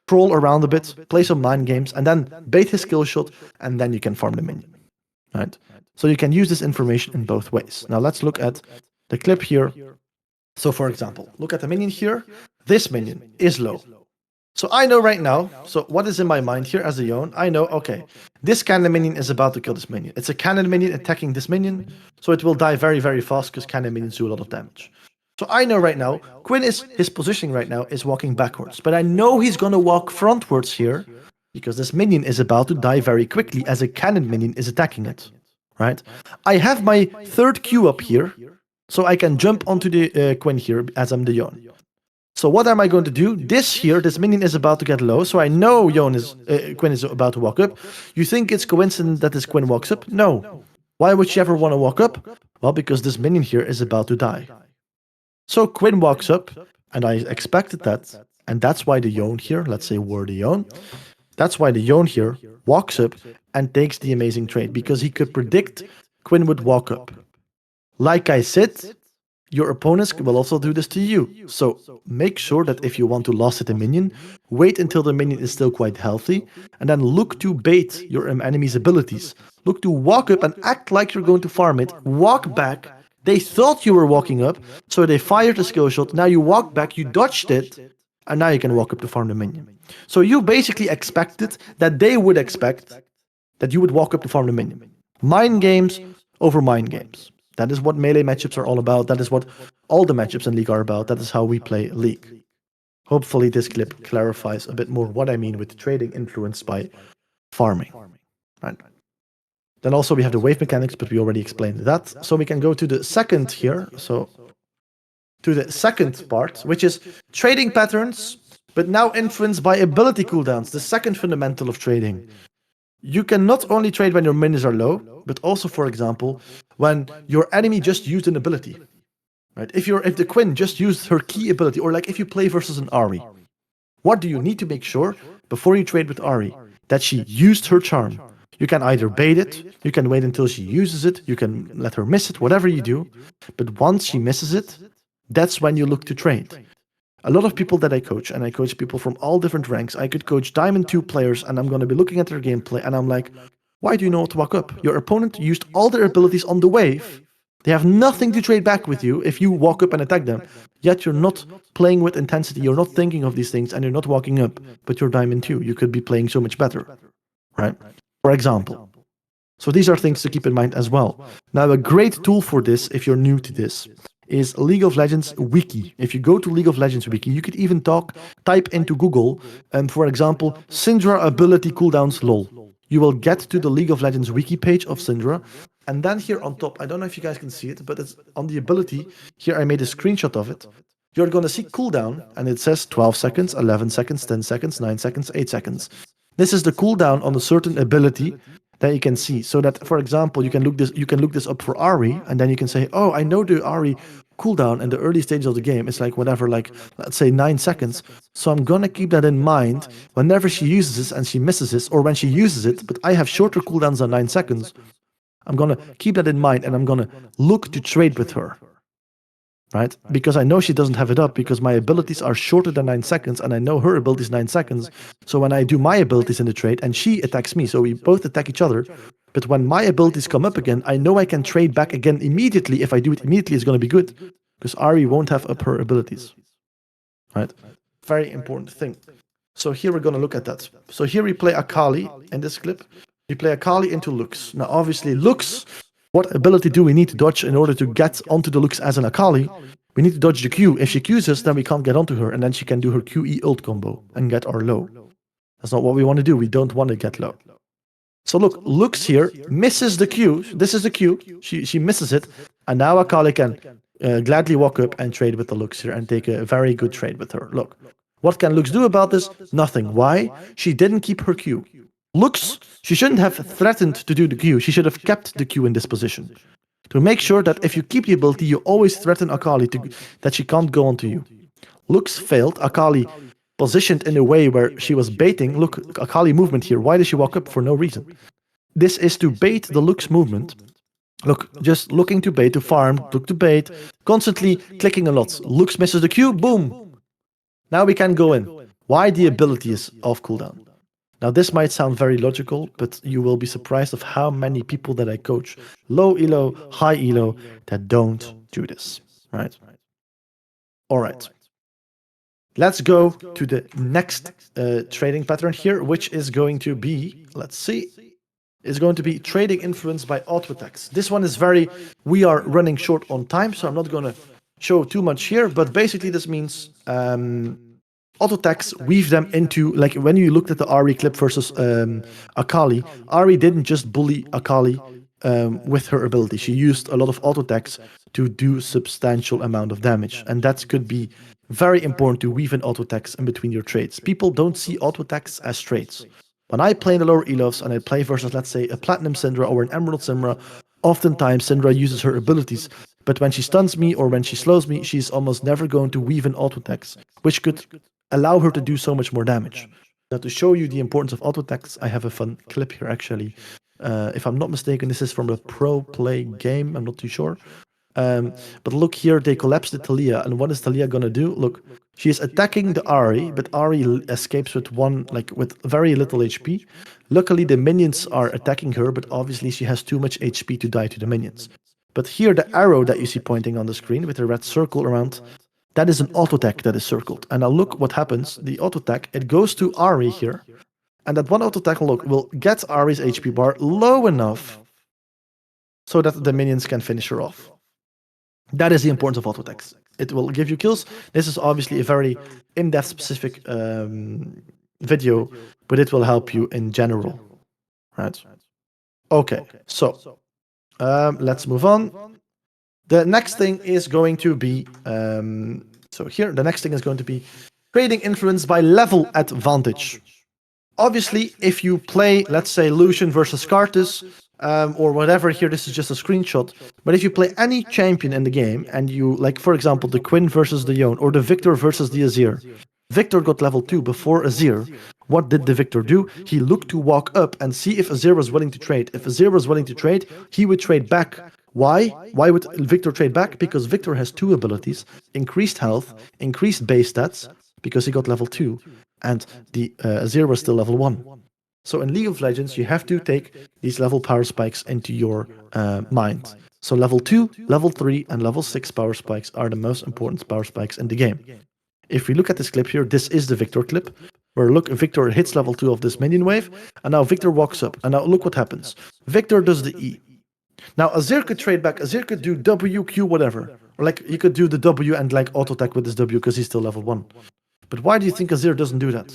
troll around a bit, play some mind games, and then bait his skill shot, and then you can farm the minion. Right? So you can use this information in both ways. Now let's look at the clip here. So for example, look at the minion here. This minion is low. So I know right now, so what is in my mind here as a Yone? I know, okay, this cannon minion is about to kill this minion. It's a cannon minion attacking this minion, so it will die very, very fast, because cannon minions do a lot of damage. So I know right now, his positioning right now is walking backwards, but I know he's gonna walk frontwards here, because this minion is about to die very quickly as a cannon minion is attacking it, right? I have my third Q up here, so I can jump onto the Quinn here as I'm the Yone. So what am I going to do? This minion is about to get low, so I know Quinn is about to walk up. You think it's coincident that this Quinn walks up? No. Why would she ever want to walk up? Well, because this minion here is about to die. So Quinn walks up, and I expected that, and that's why the Yone here, let's say we're the Yone, that's why the Yone here walks up and takes the amazing trade, because he could predict Quinn would walk up. Like I said, your opponents will also do this to you. So make sure that if you want to last hit a minion, wait until the minion is still quite healthy, and then look to bait your enemy's abilities. Look to walk up and act like you're going to farm it, walk back. They thought you were walking up, so they fired a skill shot. Now you walk back, you dodged it, and now you can walk up to farm the minion. So you basically expected that they would expect that you would walk up to farm the minion. Mind games over mind games. That is what melee matchups are all about. That is what all the matchups in League are about. That is how we play League. Hopefully this clip clarifies a bit more what I mean with trading influenced by farming. Right. Then also we have the wave mechanics, but we already explained that. So we can go to the second here. So to the second part, which is trading patterns, but now influenced by ability cooldowns, the second fundamental of trading. You can not only trade when your minions are low, but also, for example, when your enemy just used an ability. Right? If the Quinn just used her key ability, or like if you play versus an Ahri, what do you need to make sure before you trade with Ahri? That she used her charm. You can either bait it, you can wait until she uses it, you can let her miss it, whatever you do. But once she misses it, that's when you look to trade. A lot of people that I coach, and I coach people from all different ranks, I could coach Diamond 2 players, and I'm going to be looking at their gameplay, and I'm like, why do you not walk up? Your opponent used all their abilities on the wave. They have nothing to trade back with you if you walk up and attack them. Yet you're not playing with intensity, you're not thinking of these things, and you're not walking up, but you're Diamond 2. You could be playing so much better, right? For example. So these are things to keep in mind as well. Now, a great tool for this, if you're new to this, is League of Legends Wiki. If you go to League of Legends Wiki, you could even type into Google, for example, Syndra ability cooldowns lol. You will get to the League of Legends Wiki page of Syndra, and then here on top, I don't know if you guys can see it, but it's on the ability. Here I made a screenshot of it. You're going to see cooldown, and it says 12 seconds, 11 seconds, 10 seconds, 9 seconds, 8 seconds. This is the cooldown on a certain ability that you can see. So that, for example, you can look this up for Ahri, and then you can say, oh, I know the Ahri cooldown in the early stages of the game. It's like whatever, like let's say 9 seconds. So I'm gonna keep that in mind whenever she uses this and she misses this, or when she uses it, but I have shorter cooldowns than 9 seconds. I'm gonna keep that in mind, and I'm gonna look to trade with her. Right? Because I know she doesn't have it up, because my abilities are shorter than 9 seconds, and I know her ability is 9 seconds. So when I do my abilities in the trade, and she attacks me, so we both attack each other, but when my abilities come up again, I know I can trade back again immediately. If I do it immediately, it's going to be good, because Ahri won't have up her abilities. Right? Very important thing. So here we're going to look at that. So here we play Akali in this clip. We play Akali into Lux. Now obviously Lux, what ability do we need to dodge in order to get onto the Lux as an Akali? We need to dodge the Q. If she Qs us, then we can't get onto her, and then she can do her QE ult combo and get our low. That's not what we want to do. We don't want to get low. So look, Lux here misses the Q. This is the Q. She misses it, and now Akali can gladly walk up and trade with the Lux here and take a very good trade with her. Look, what can Lux do about this? Nothing. Why? She didn't keep her Q. Lux, she shouldn't have threatened to do the Q. She should have kept the Q in this position. To make sure that if you keep the ability, you always threaten Akali that she can't go onto you. Lux failed. Akali positioned in a way where she was baiting. Look, Akali movement here. Why did she walk up? For no reason. This is to bait the Lux movement. Look, just looking to bait, to farm, look to bait, constantly clicking a lot. Lux misses the Q, boom! Now we can go in. Why? The ability is off cooldown. Now this might sound very logical, but you will be surprised of how many people that I coach, low elo, high elo, that don't do this, right? All right. Let's go to the next trading pattern here, which is going to be, let's see, is going to be trading influenced by auto attacks. This one is we are running short on time, so I'm not going to show too much here, but basically this means auto attacks, weave them into, like when you looked at the Ahri clip versus Akali, Ahri didn't just bully Akali with her ability. She used a lot of auto attacks to do substantial amount of damage, and that could be very important to weave in auto attacks in between your trades. People don't see auto attacks as trades. When I play in the lower elos and I play versus, let's say, a Platinum Syndra or an Emerald Syndra, oftentimes Syndra uses her abilities, but when she stuns me or when she slows me, she's almost never going to weave in auto attacks, which could allow her to do so much more damage. Now, to show you the importance of auto attacks, I have a fun clip here actually. If I'm not mistaken, this is from a pro play game. I'm not too sure. But look here, they collapsed the Talia, and what is Talia gonna do? Look, she is attacking the Ahri, but Ahri escapes with with very little HP. Luckily, the minions are attacking her, but obviously she has too much HP to die to the minions. But here, the arrow that you see pointing on the screen with the red circle around, that is an auto attack that is circled. And now look what happens. The auto attack, it goes to Ahri here, and that one auto attack, look, will get Ahri's HP bar low enough so that the minions can finish her off. That is the importance of auto attacks. It will give you kills. This is obviously a very in-depth specific video, but it will help you in general, right? Okay, so let's move on. The next thing is going to be, the next thing is going to be trading influence by level advantage. Obviously, if you play, let's say, Lucian versus Karthus, or whatever, here this is just a screenshot, but if you play any champion in the game, and you, like for example, the Quinn versus the Yone, or the Victor versus the Azir, Victor got level 2 before Azir. What did the Victor do? He looked to walk up and see if Azir was willing to trade. If Azir was willing to trade, he would trade back. Why? Why would Victor trade back? Because Victor has two abilities, increased health, increased base stats, because he got level 2, and the Azir was still level 1. So in League of Legends, you have to take these level power spikes into your mind. So level 2, level 3, and level 6 power spikes are the most important power spikes in the game. If we look at this clip here, this is the Victor clip, where look, Victor hits level 2 of this minion wave, and now Victor walks up, and now look what happens. Victor does the E. Now Azir could trade back, Azir could do W, Q, whatever. Or like, he could do the W and like auto-attack with his W because he's still level 1. But why do you think Azir doesn't do that?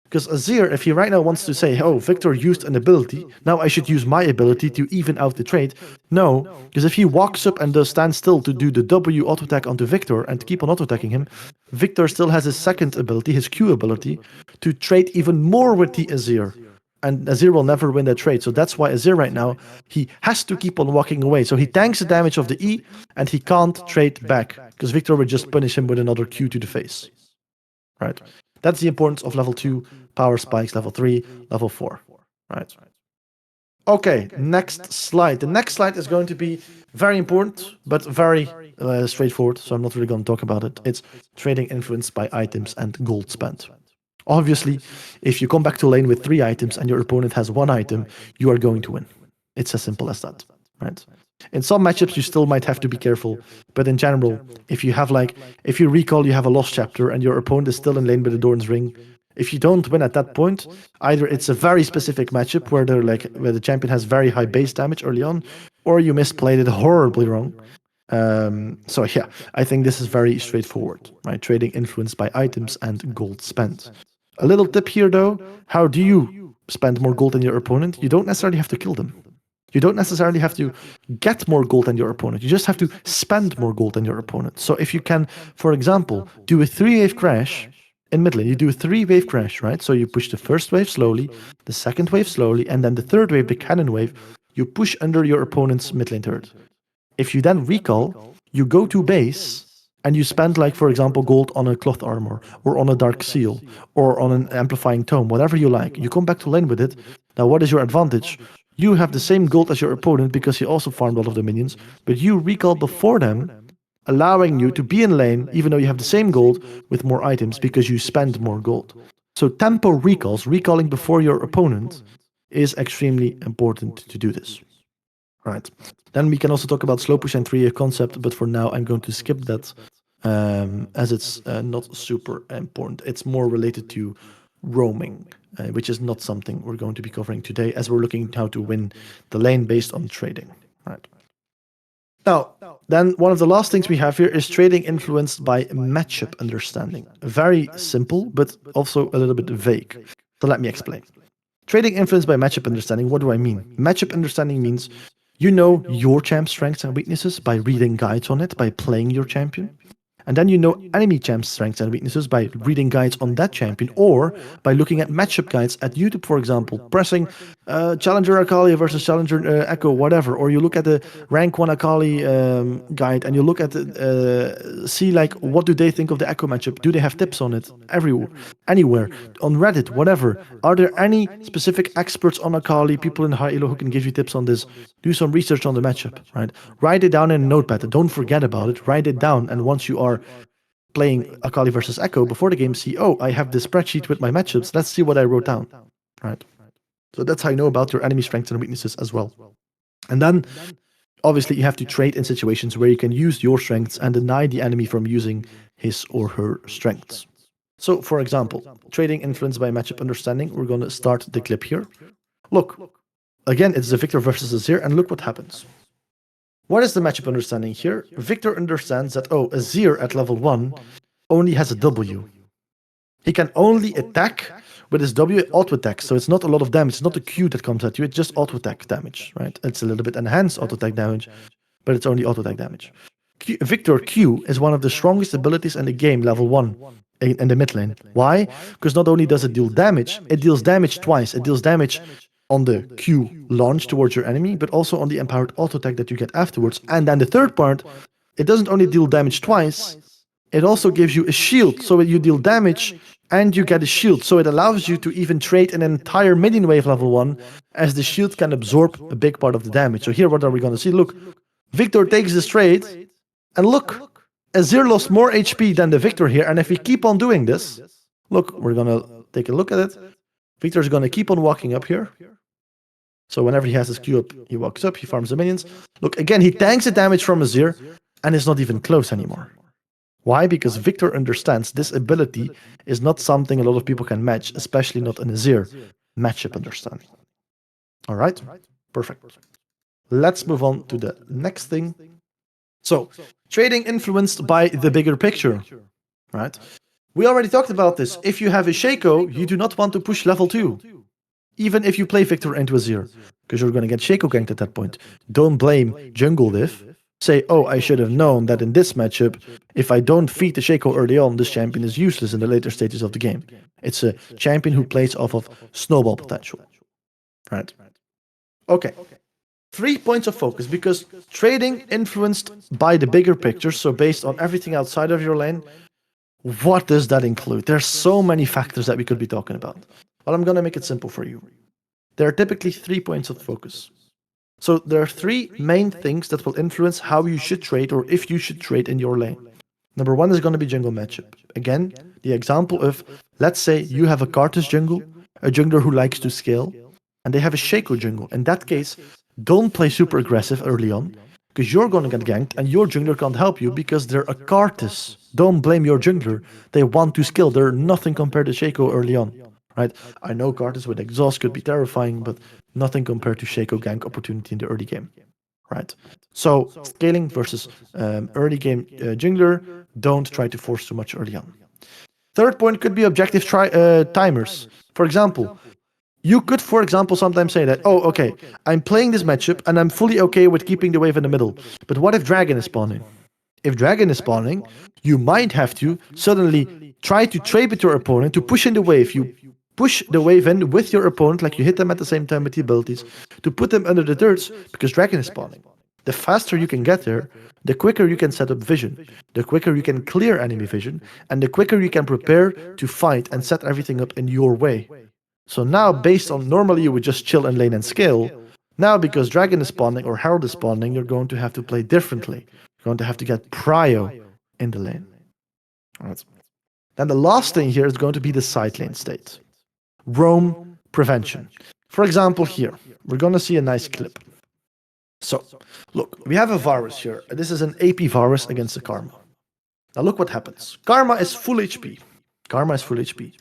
Because Azir, if he right now wants to say, oh, Victor used an ability, now I should use my ability to even out the trade. No, because if he walks up and does stand still to do the W auto attack onto Victor and keep on auto attacking him, Victor still has his second ability, his Q ability, to trade even more with the Azir. And Azir will never win that trade. So that's why Azir right now, he has to keep on walking away. So he tanks the damage of the E and he can't trade back because Victor would just punish him with another Q to the face. Right? That's the importance of level 2 power spikes, level 3, level 4. Right? Okay, next slide. The next slide is going to be very important, but very straightforward, so I'm not really going to talk about it. It's trading influence by items and gold spent. Obviously, if you come back to lane with 3 items and your opponent has 1 item, you are going to win. It's as simple as that. Right? In some matchups, you still might have to be careful, but in general, if you have if you recall you have a lost chapter and your opponent is still in lane with the Doran's Ring, if you don't win at that point, either it's a very specific matchup where where the champion has very high base damage early on, or you misplayed it horribly wrong. So yeah, I think this is very straightforward, right? Trading influence by items and gold spent. A little tip here though, how do you spend more gold than your opponent? You don't necessarily have to kill them. You don't necessarily have to get more gold than your opponent. You just have to spend more gold than your opponent. So if you can, for example, do a 3-wave crash in mid lane, you do a 3-wave crash, right? So you push the first wave slowly, the second wave slowly, and then the third wave, the cannon wave, you push under your opponent's mid lane turret. If you then recall, you go to base and you spend, for example, gold on a cloth armor, or on a dark seal, or on an amplifying tome, whatever you like. You come back to lane with it. Now, what is your advantage? You have the same gold as your opponent because you also farmed all of the minions, but you recall before them, allowing you to be in lane, even though you have the same gold, with more items because you spend more gold. So tempo recalls, recalling before your opponent, is extremely important to do this. Right. Then we can also talk about slow push and 3-wave concept, but for now I'm going to skip that as it's not super important. It's more related to roaming, which is not something we're going to be covering today, as we're looking at how to win the lane based on trading. Right. Now, then one of the last things we have here is trading influenced by matchup understanding. Very simple, but also a little bit vague. So let me explain. Trading influenced by matchup understanding, what do I mean? Matchup understanding means You know your champ's strengths and weaknesses by reading guides on it, by playing your champion. And then you know enemy champ's strengths and weaknesses by reading guides on that champion, or by looking at matchup guides at YouTube, for example, pressing Challenger Akali versus Challenger Echo, whatever. Or you look at the rank 1 Akali guide and you look at see like what do they think of the Echo matchup? Do they have tips on it? Everywhere, anywhere, on Reddit, whatever. Are there any specific experts on Akali, people in high elo who can give you tips on this? Do some research on the matchup, right? Write it down in a notepad. Don't forget about it. Write it down, and once you are playing Akali versus Echo before the game, see, oh, I have this spreadsheet with my matchups. Let's see what I wrote down, right? So that's how you know about your enemy strengths and weaknesses as well. And then, obviously, you have to trade in situations where you can use your strengths and deny the enemy from using his or her strengths. So, for example, trading influence by matchup understanding. We're going to start the clip here. Look, again, it's the Victor versus Azir, and look what happens. What is the matchup understanding here? Victor understands that, oh, Azir at level 1 only has a W. He can only attack with his W auto attack, so it's not a lot of damage. It's not a Q that comes at you, it's just auto attack damage, right? It's a little bit enhanced auto attack damage, but it's only auto attack damage. Victor Q is one of the strongest abilities in the game, level 1, in the mid lane. Why? Because not only does it deal damage, it deals damage twice. It deals damage on the Q launch towards your enemy, but also on the empowered auto attack that you get afterwards. And then the third part, it doesn't only deal damage twice, it also gives you a shield. So you deal damage and you get a shield. So it allows you to even trade an entire minion wave level 1, as the shield can absorb a big part of the damage. So here, what are we going to see? Look, Victor takes this trade, and look, Azir lost more HP than the Victor here. And if we keep on doing this, look, we're going to take a look at it. Victor's going to keep on walking up here. So whenever he has his Q up, he walks up, he farms the minions. Look, again, he tanks the damage from Azir, and it's not even close anymore. Why? Because Victor understands this ability is not something a lot of people can match, especially not in Azir. Matchup understanding. All right? Perfect. Let's move on to the next thing. So, trading influenced by the bigger picture, right? We already talked about this. If you have a Shaco, you do not want to push level 2. Even if you play Victor into Azir, because you're going to get Shaco ganked at that point. Don't blame jungle diff. Say, oh, I should have known that in this matchup, if I don't feed the Shaco early on, this champion is useless in the later stages of the game. It's a champion who plays off of snowball potential. Right? Okay. 3 points of focus, because trading influenced by the bigger picture, so based on everything outside of your lane, what does that include? There's so many factors that we could be talking about. Well, I'm going to make it simple for you. There are typically 3 points of focus. So there are 3 main things that will influence how you should trade, or if you should trade in your lane. Number 1 is going to be jungle matchup. Again, the example of, let's say you have a Karthus jungle, a jungler who likes to scale, and they have a Shaco jungle. In that case, don't play super aggressive early on, because you're going to get ganked and your jungler can't help you because they're a Karthus. Don't blame your jungler. They want to scale. They're nothing compared to Shaco early on. Right? I know Karthus with exhaust could be terrifying, but nothing compared to Shaco gank opportunity in the early game. Right? So scaling versus early game jungler, don't try to force too much early on. Third point could be objective timers. For example, you could, for example, sometimes say that, oh, okay, I'm playing this matchup and I'm fully okay with keeping the wave in the middle. But what if Dragon is spawning? If Dragon is spawning, you might have to suddenly try to trade with your opponent to push in the wave. You push the wave in with your opponent, like you hit them at the same time with the abilities, to put them under the turrets because Dragon is spawning. The faster you can get there, the quicker you can set up vision, the quicker you can clear enemy vision, and the quicker you can prepare to fight and set everything up in your way. So now, based on normally you would just chill in lane and scale, now because Dragon is spawning or Herald is spawning, you're going to have to play differently. You're going to have to get prio in the lane. All right. Then the last thing here is going to be the side lane state. Roam prevention. For example, here, we're going to see a nice clip. So, look, we have a Varus here. This is an AP Varus against a Karma. Now look what happens. Karma is full HP. Karma is full HP.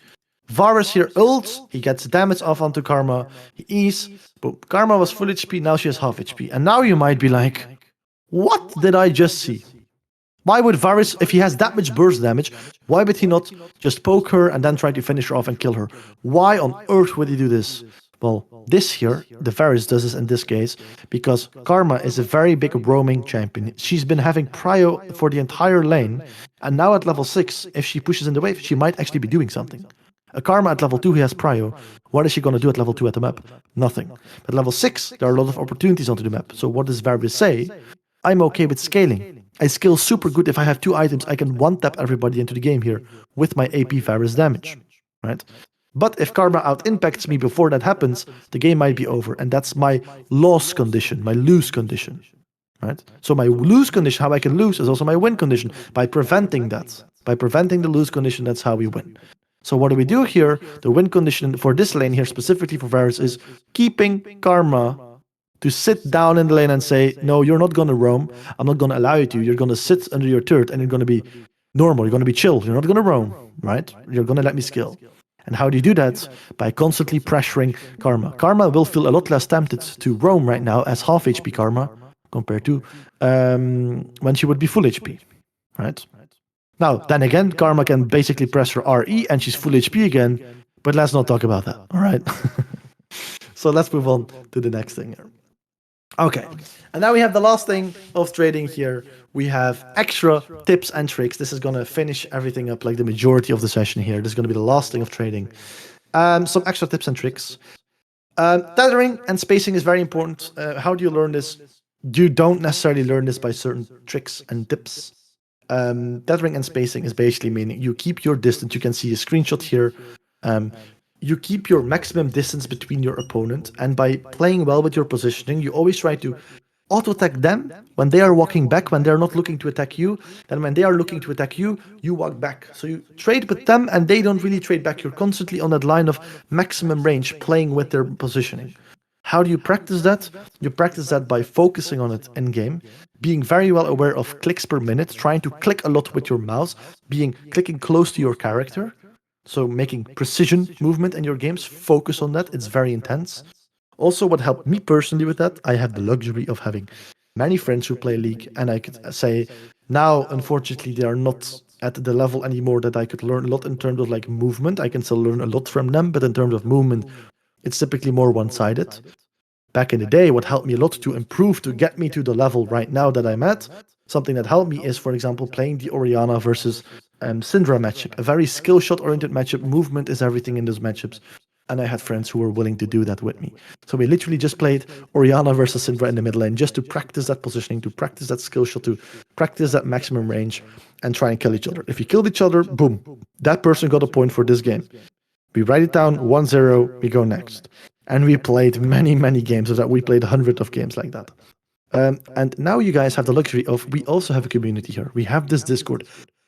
Varus here ults, he gets damage off onto Karma, he E's, but Karma was full HP, now she has half HP. And now you might be like, what did I just see? Why would Varus, if he has that much burst damage, why would he not just poke her and then try to finish her off and kill her? Why on earth would he do this? Well, this here, the Varus does this in this case, because Karma is a very big roaming champion. She's been having prio for the entire lane, and now at level 6, if she pushes in the wave, she might actually be doing something. A Karma at level 2 who has prio, what is she going to do at level 2 at the map? Nothing. At level 6, there are a lot of opportunities onto the map. So what does Varus say? I'm okay with scaling. I scale super good. If I have 2 items, I can one-tap everybody into the game here with my AP Varus damage, right? But if Karma out-impacts me before that happens, the game might be over. And that's my loss condition, my lose condition, right? So my lose condition, how I can lose, is also my win condition. By preventing that, by preventing the lose condition, that's how we win. So what do we do here? The win condition for this lane here, specifically for Varus, is keeping Karma to sit down in the lane and say, no, you're not going to roam. I'm not going to allow you to. You're going to sit under your turret and you're going to be normal. You're going to be chill. You're not going to roam, right? You're going to let me skill. And how do you do that? By constantly pressuring Karma. Karma will feel a lot less tempted to roam right now as half HP Karma compared to when she would be full HP, right? Now, then again, Karma can basically press her RE and she's full HP again, but let's not talk about that, all right? So let's move on to the next thing here. Okay, and now we have the last thing of trading here. We have extra tips and tricks. This is going to finish everything up, like the majority of the session here. This is going to be the last thing of trading. Some extra tips and tricks. Tethering and spacing is very important. How do you learn this? You don't necessarily learn this by certain tricks and tips. Tethering and spacing is basically meaning you keep your distance. You can see a screenshot here. You keep your maximum distance between your opponent, and by playing well with your positioning, you always try to auto-attack them when they are walking back, when they're not looking to attack you. Then when they are looking to attack you, you walk back. So you trade with them and they don't really trade back. You're constantly on that line of maximum range, playing with their positioning. How do you practice that? You practice that by focusing on it in-game, being very well aware of clicks per minute, trying to click a lot with your mouse, clicking close to your character. So making precision movement in your games, focus on that. It's very intense. Also, what helped me personally with that, I have the luxury of having many friends who play League, and I could say now, unfortunately, they are not at the level anymore that I could learn a lot in terms of like movement. I can still learn a lot from them, but in terms of movement, it's typically more one-sided. Back in the day, what helped me a lot to improve, to get me to the level right now that I'm at, something that helped me is, for example, playing the Orianna versus Syndra matchup. A very skill shot oriented matchup. Movement is everything in those matchups. And I had friends who were willing to do that with me. So we literally just played Orianna versus Syndra in the mid lane just to practice that positioning, to practice that skill shot, to practice that maximum range and try and kill each other. If we killed each other, boom, that person got a point for this game. We write it down, 1-0, we go next. And we played many, many games of that. We played hundreds of games like that. And now you guys have the luxury of, we also have a community here. We have this Discord.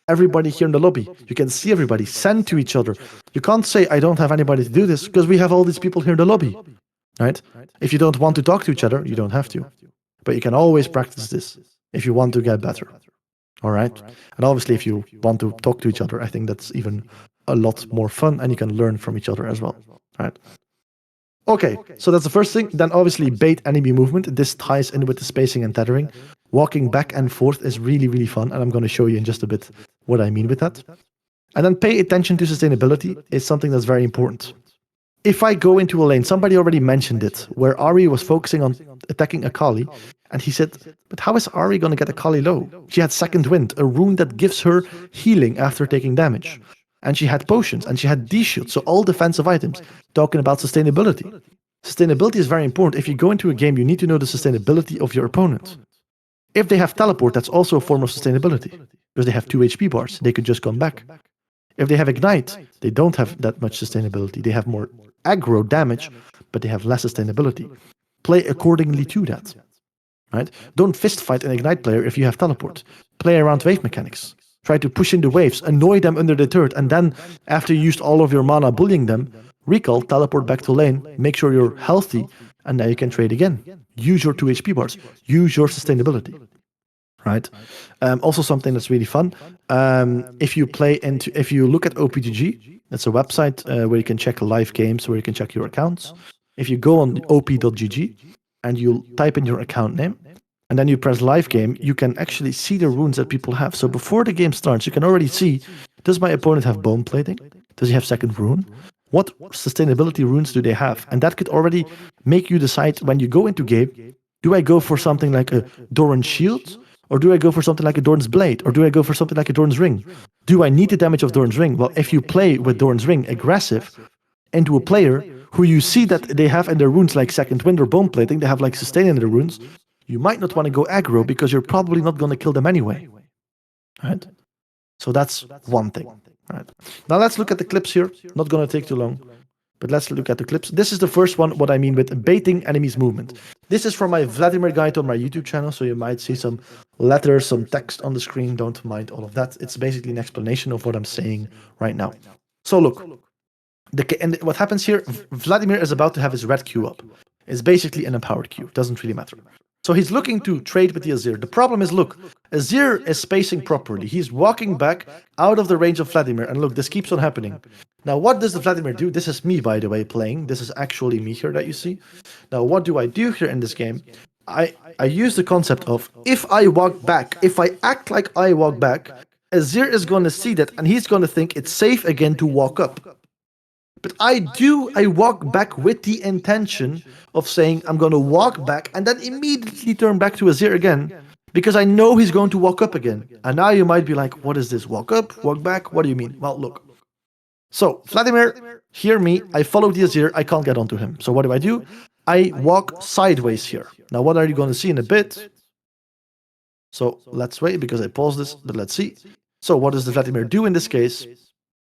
Everybody here in the lobby, you can see everybody, send to each other. You can't say, I don't have anybody to do this, because we have all these people here in the lobby, right? If you don't want to talk to each other, you don't have to. But you can always practice this if you want to get better, all right? And obviously, if you want to talk to each other, I think that's even a lot more fun, and you can learn from each other as well, right? Okay, so that's the first thing. Then obviously bait enemy movement. This ties in with the spacing and tethering. Walking back and forth is really, really fun, and I'm going to show you in just a bit what I mean with that. And then pay attention to sustainability is something that's very important. If I go into a lane, somebody already mentioned it, where Ahri was focusing on attacking Akali, and he said, but how is Ahri going to get Akali low? She had Second Wind, a rune that gives her healing after taking damage. And she had potions, and she had D-shield, so all defensive items. Talking about sustainability. Sustainability is very important. If you go into a game, you need to know the sustainability of your opponent. If they have teleport, that's also a form of sustainability, because they have 2 HP bars. They could just come back. If they have ignite, they don't have that much sustainability. They have more aggro damage, but they have less sustainability. Play accordingly to that, right? Don't fist fight an ignite player if you have teleport. Play around wave mechanics. Try to push in the waves, annoy them under the turret, and then, after you used all of your mana bullying them, recall, teleport back to lane, make sure you're healthy, and now you can trade again. Use your 2 HP bars. Use your sustainability, right? Also something that's really fun. If you look at OPGG, that's a website where you can check live games, where you can check your accounts. If you go on op.gg and you type in your account name, and then you press live game, you can actually see the runes that people have. So before the game starts, you can already see, does my opponent have bone plating? Does he have second rune? what sustainability runes do they have? And that could already make you decide when you go into game, do I go for something like a Doran's Shield? Or do I go for something like a Doran's Blade? Or do I go for something like a Doran's Ring? Do I need the damage of Doran's Ring? Well, if you play with Doran's Ring aggressive into a player who you see that they have in their runes like Second Wind or Bone Plating, they have like sustain in their runes, you might not want to go aggro because you're probably not going to kill them anyway. Right? So that's one thing. Right. Now let's look at the clips here. Not going to take too long. But let's look at the clips. This is the first one, what I mean with baiting enemies' movement. This is from my Vladimir guide on my YouTube channel, so you might see some letters, some text on the screen. Don't mind all of that. It's basically an explanation of what I'm saying right now. So look, and what happens here, Vladimir is about to have his red Q up. It's basically an empowered Q. Doesn't really matter. So he's looking to trade with the Azir. The problem is, look, Azir is spacing properly. He's walking back out of the range of Vladimir. And look, this keeps on happening. Now, what does the Vladimir do? This is me, by the way, playing. This is actually me here that you see. Now, what do I do here in this game? I use the concept of, if I walk back, if I act like I walk back, Azir is going to see that and he's going to think it's safe again to walk up. But I walk back with the intention of saying I'm going to walk back and then immediately turn back to Azir again, because I know he's going to walk up again. And now you might be like, what is this? Walk up, walk back? What do you mean? Well, look. So, Vladimir, hear me. I follow the Azir. I can't get onto him. So what do? I walk sideways here. Now, what are you going to see in a bit? So let's wait because I paused this, but let's see. So what does the Vladimir do in this case?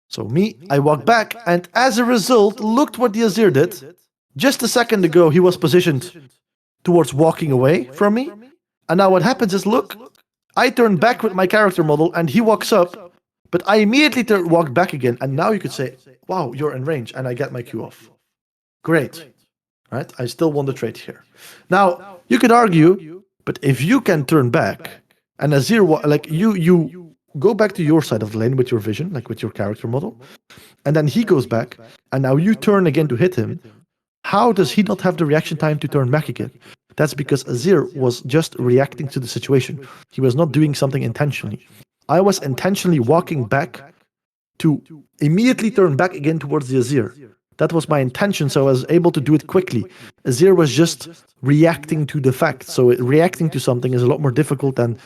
So me, I walk back, and as a result, look what the Azir did. Just a second ago, he was positioned towards walking away from me. And now what happens is, look, I turn back with my character model, and he walks up, but I immediately walk back again. And now you could say, wow, you're in range, and I get my Q off. Great. Right? I still won the trade here. Now, you could argue, but if you can turn back, and Azir, like you go back to your side of the lane with your vision, like with your character model, and then he goes back, and now you turn again to hit him. How does he not have the reaction time to turn back again? That's because Azir was just reacting to the situation. He was not doing something intentionally. I was intentionally walking back to immediately turn back again towards the Azir. That was my intention, so I was able to do it quickly. Azir was just reacting to the fact. So reacting to something is a lot more difficult than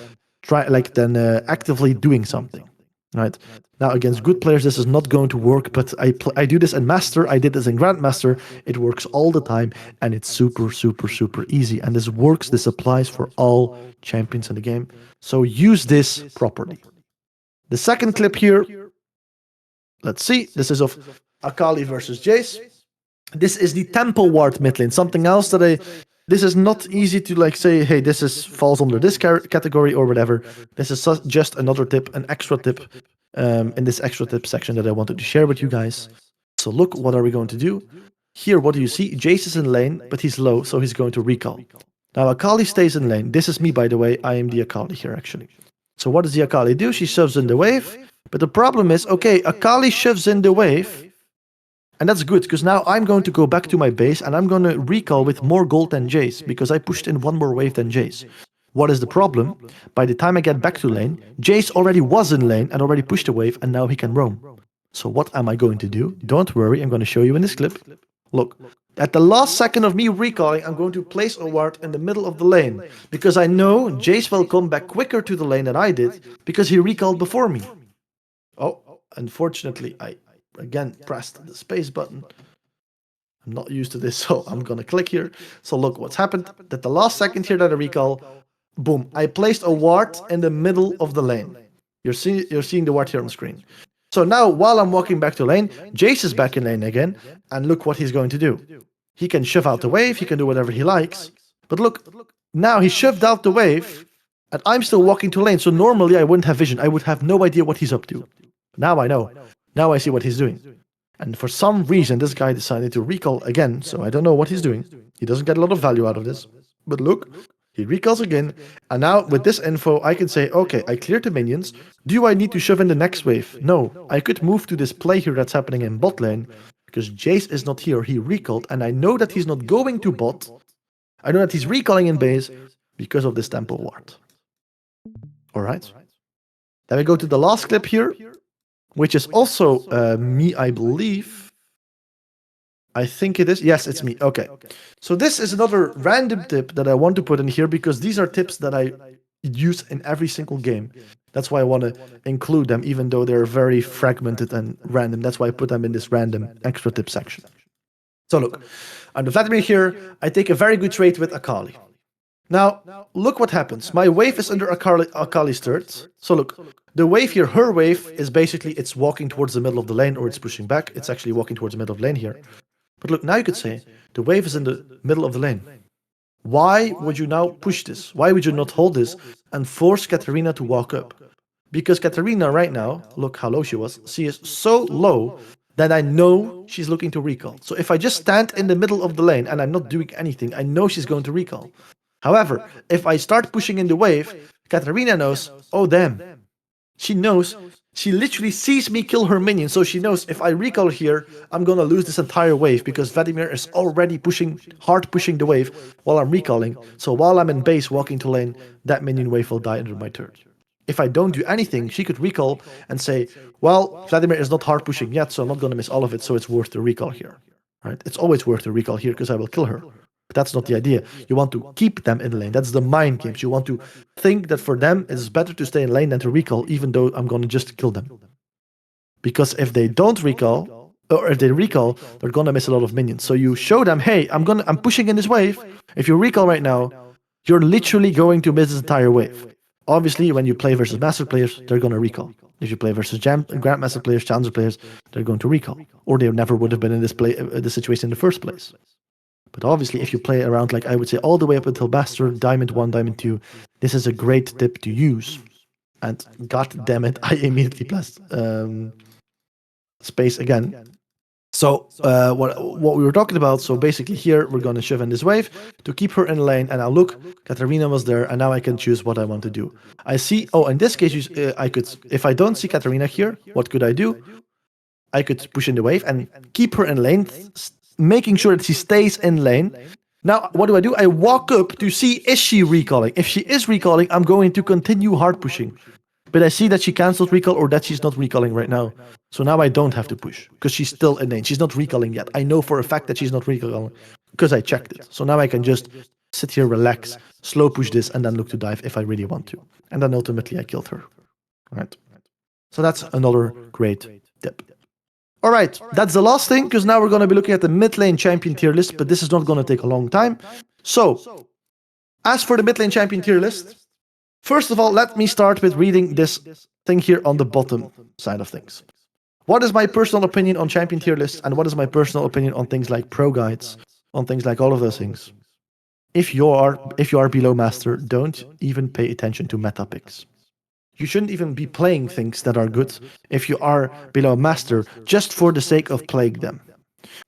actively doing something, right? Now, against good players, this is not going to work, but I do this in Master, I did this in Grandmaster, it works all the time, and it's super, super, super easy. And this works, this applies for all champions in the game. So use this properly. The second clip here, let's see, this is of Akali versus Jace. This is the Temple Ward mid lane, something else that this is not easy to like say, hey, this falls under this category or whatever. This is just another tip, an extra tip in this extra tip section that I wanted to share with you guys. So look, what are we going to do? Here, what do you see? Jace is in lane, but he's low, so he's going to recall. Now, Akali stays in lane. This is me, by the way. I am the Akali here, actually. So what does the Akali do? She shoves in the wave. But the problem is, okay, Akali shoves in the wave. And that's good, because now I'm going to go back to my base and I'm going to recall with more gold than Jace, because I pushed in one more wave than Jace. What is the problem? By the time I get back to lane, Jace already was in lane and already pushed a wave, and now he can roam. So what am I going to do? Don't worry, I'm going to show you in this clip. Look, at the last second of me recalling, I'm going to place a ward in the middle of the lane, because I know Jace will come back quicker to the lane than I did, because he recalled before me. Oh, unfortunately, I again pressed the space button. I'm not used to this, so I'm gonna click here. So look what's happened. At the last second here that I recall, boom, I placed a ward in the middle of the lane. You're seeing the ward here on the screen. So now, while I'm walking back to lane, Jace is back in lane again, and look what he's going to do. He can shove out the wave, he can do whatever he likes, but look, now he shoved out the wave, and I'm still walking to lane, so normally I wouldn't have vision, I would have no idea what he's up to. Now I know. Now I see what he's doing. And for some reason, this guy decided to recall again, so I don't know what he's doing. He doesn't get a lot of value out of this. But look, he recalls again, and now with this info, I can say, okay, I cleared the minions. Do I need to shove in the next wave? No. I could move to this play here that's happening in bot lane, because Jace is not here, he recalled, and I know that he's not going to bot. I know that he's recalling in base because of this tempo ward. Alright. Then we go to the last clip here, which is also me, I believe. I think it is. Yes, it's me. Okay. So this is another random tip that I want to put in here because these are tips that I use in every single game. That's why I want to include them, even though they're very fragmented and random. That's why I put them in this random extra tip section. So look, under Vladimir here, I take a very good trade with Akali. Now, look what happens. My wave is under Akali's third. So look, the wave here, her wave, is basically, it's walking towards the middle of the lane, or it's pushing back. It's actually walking towards the middle of the lane here. But look, now you could say, the wave is in the middle of the lane. Why would you now push this? Why would you not hold this and force Katarina to walk up? Because Katarina right now, look how low she was, she is so low that I know she's looking to recall. So if I just stand in the middle of the lane and I'm not doing anything, I know she's going to recall. However, if I start pushing in the wave, Katarina knows, oh damn. She knows, she literally sees me kill her minion, so she knows if I recall here, I'm gonna lose this entire wave because Vladimir is already hard pushing the wave while I'm recalling. So while I'm in base walking to lane, that minion wave will die under my turn. If I don't do anything, she could recall and say, well, Vladimir is not hard pushing yet, so I'm not gonna miss all of it, so it's worth the recall here. Right? It's always worth the recall here because I will kill her. But that's not the idea. You want to keep them in lane. That's the mind games. You want to think that for them, it's better to stay in lane than to recall, even though I'm going to just kill them. Because if they don't recall, or if they recall, they're going to miss a lot of minions. So you show them, hey, I'm pushing in this wave. If you recall right now, you're literally going to miss this entire wave. Obviously, when you play versus master players, they're going to recall. If you play versus grandmaster players, challenger players, they're going to recall. Or they never would have been in this situation in the first place. But obviously, if you play around, like I would say, all the way up until Master, Diamond 1, Diamond 2, this is a great tip to use. And god damn it, I immediately pressed space again. So what we were talking about, so basically here, we're going to shove in this wave to keep her in lane. And now look, Katarina was there, and now I can choose what I want to do. I see, oh, in this case, I could, if I don't see Katarina here, what could I do? I could push in the wave and keep her in lane, making sure that she stays in lane. Now, what do? I walk up to see, is she recalling? If she is recalling, I'm going to continue hard pushing. But I see that she cancelled recall or that she's not recalling right now. So now I don't have to push because she's still in lane. She's not recalling yet. I know for a fact that she's not recalling because I checked it. So now I can just sit here, relax, slow push this, and then look to dive if I really want to. And then ultimately I killed her. All right. So that's another great tip. All right, that's the last thing, because now we're going to be looking at the mid lane champion tier list, but this is not going to take a long time. So, as for the mid lane champion tier list, first of all, let me start with reading this thing here on the bottom side of things. What is my personal opinion on champion tier lists, and what is my personal opinion on things like pro guides, on things like all of those things? If you are below master, don't even pay attention to meta picks. You shouldn't even be playing things that are good if you are below master just for the sake of playing them.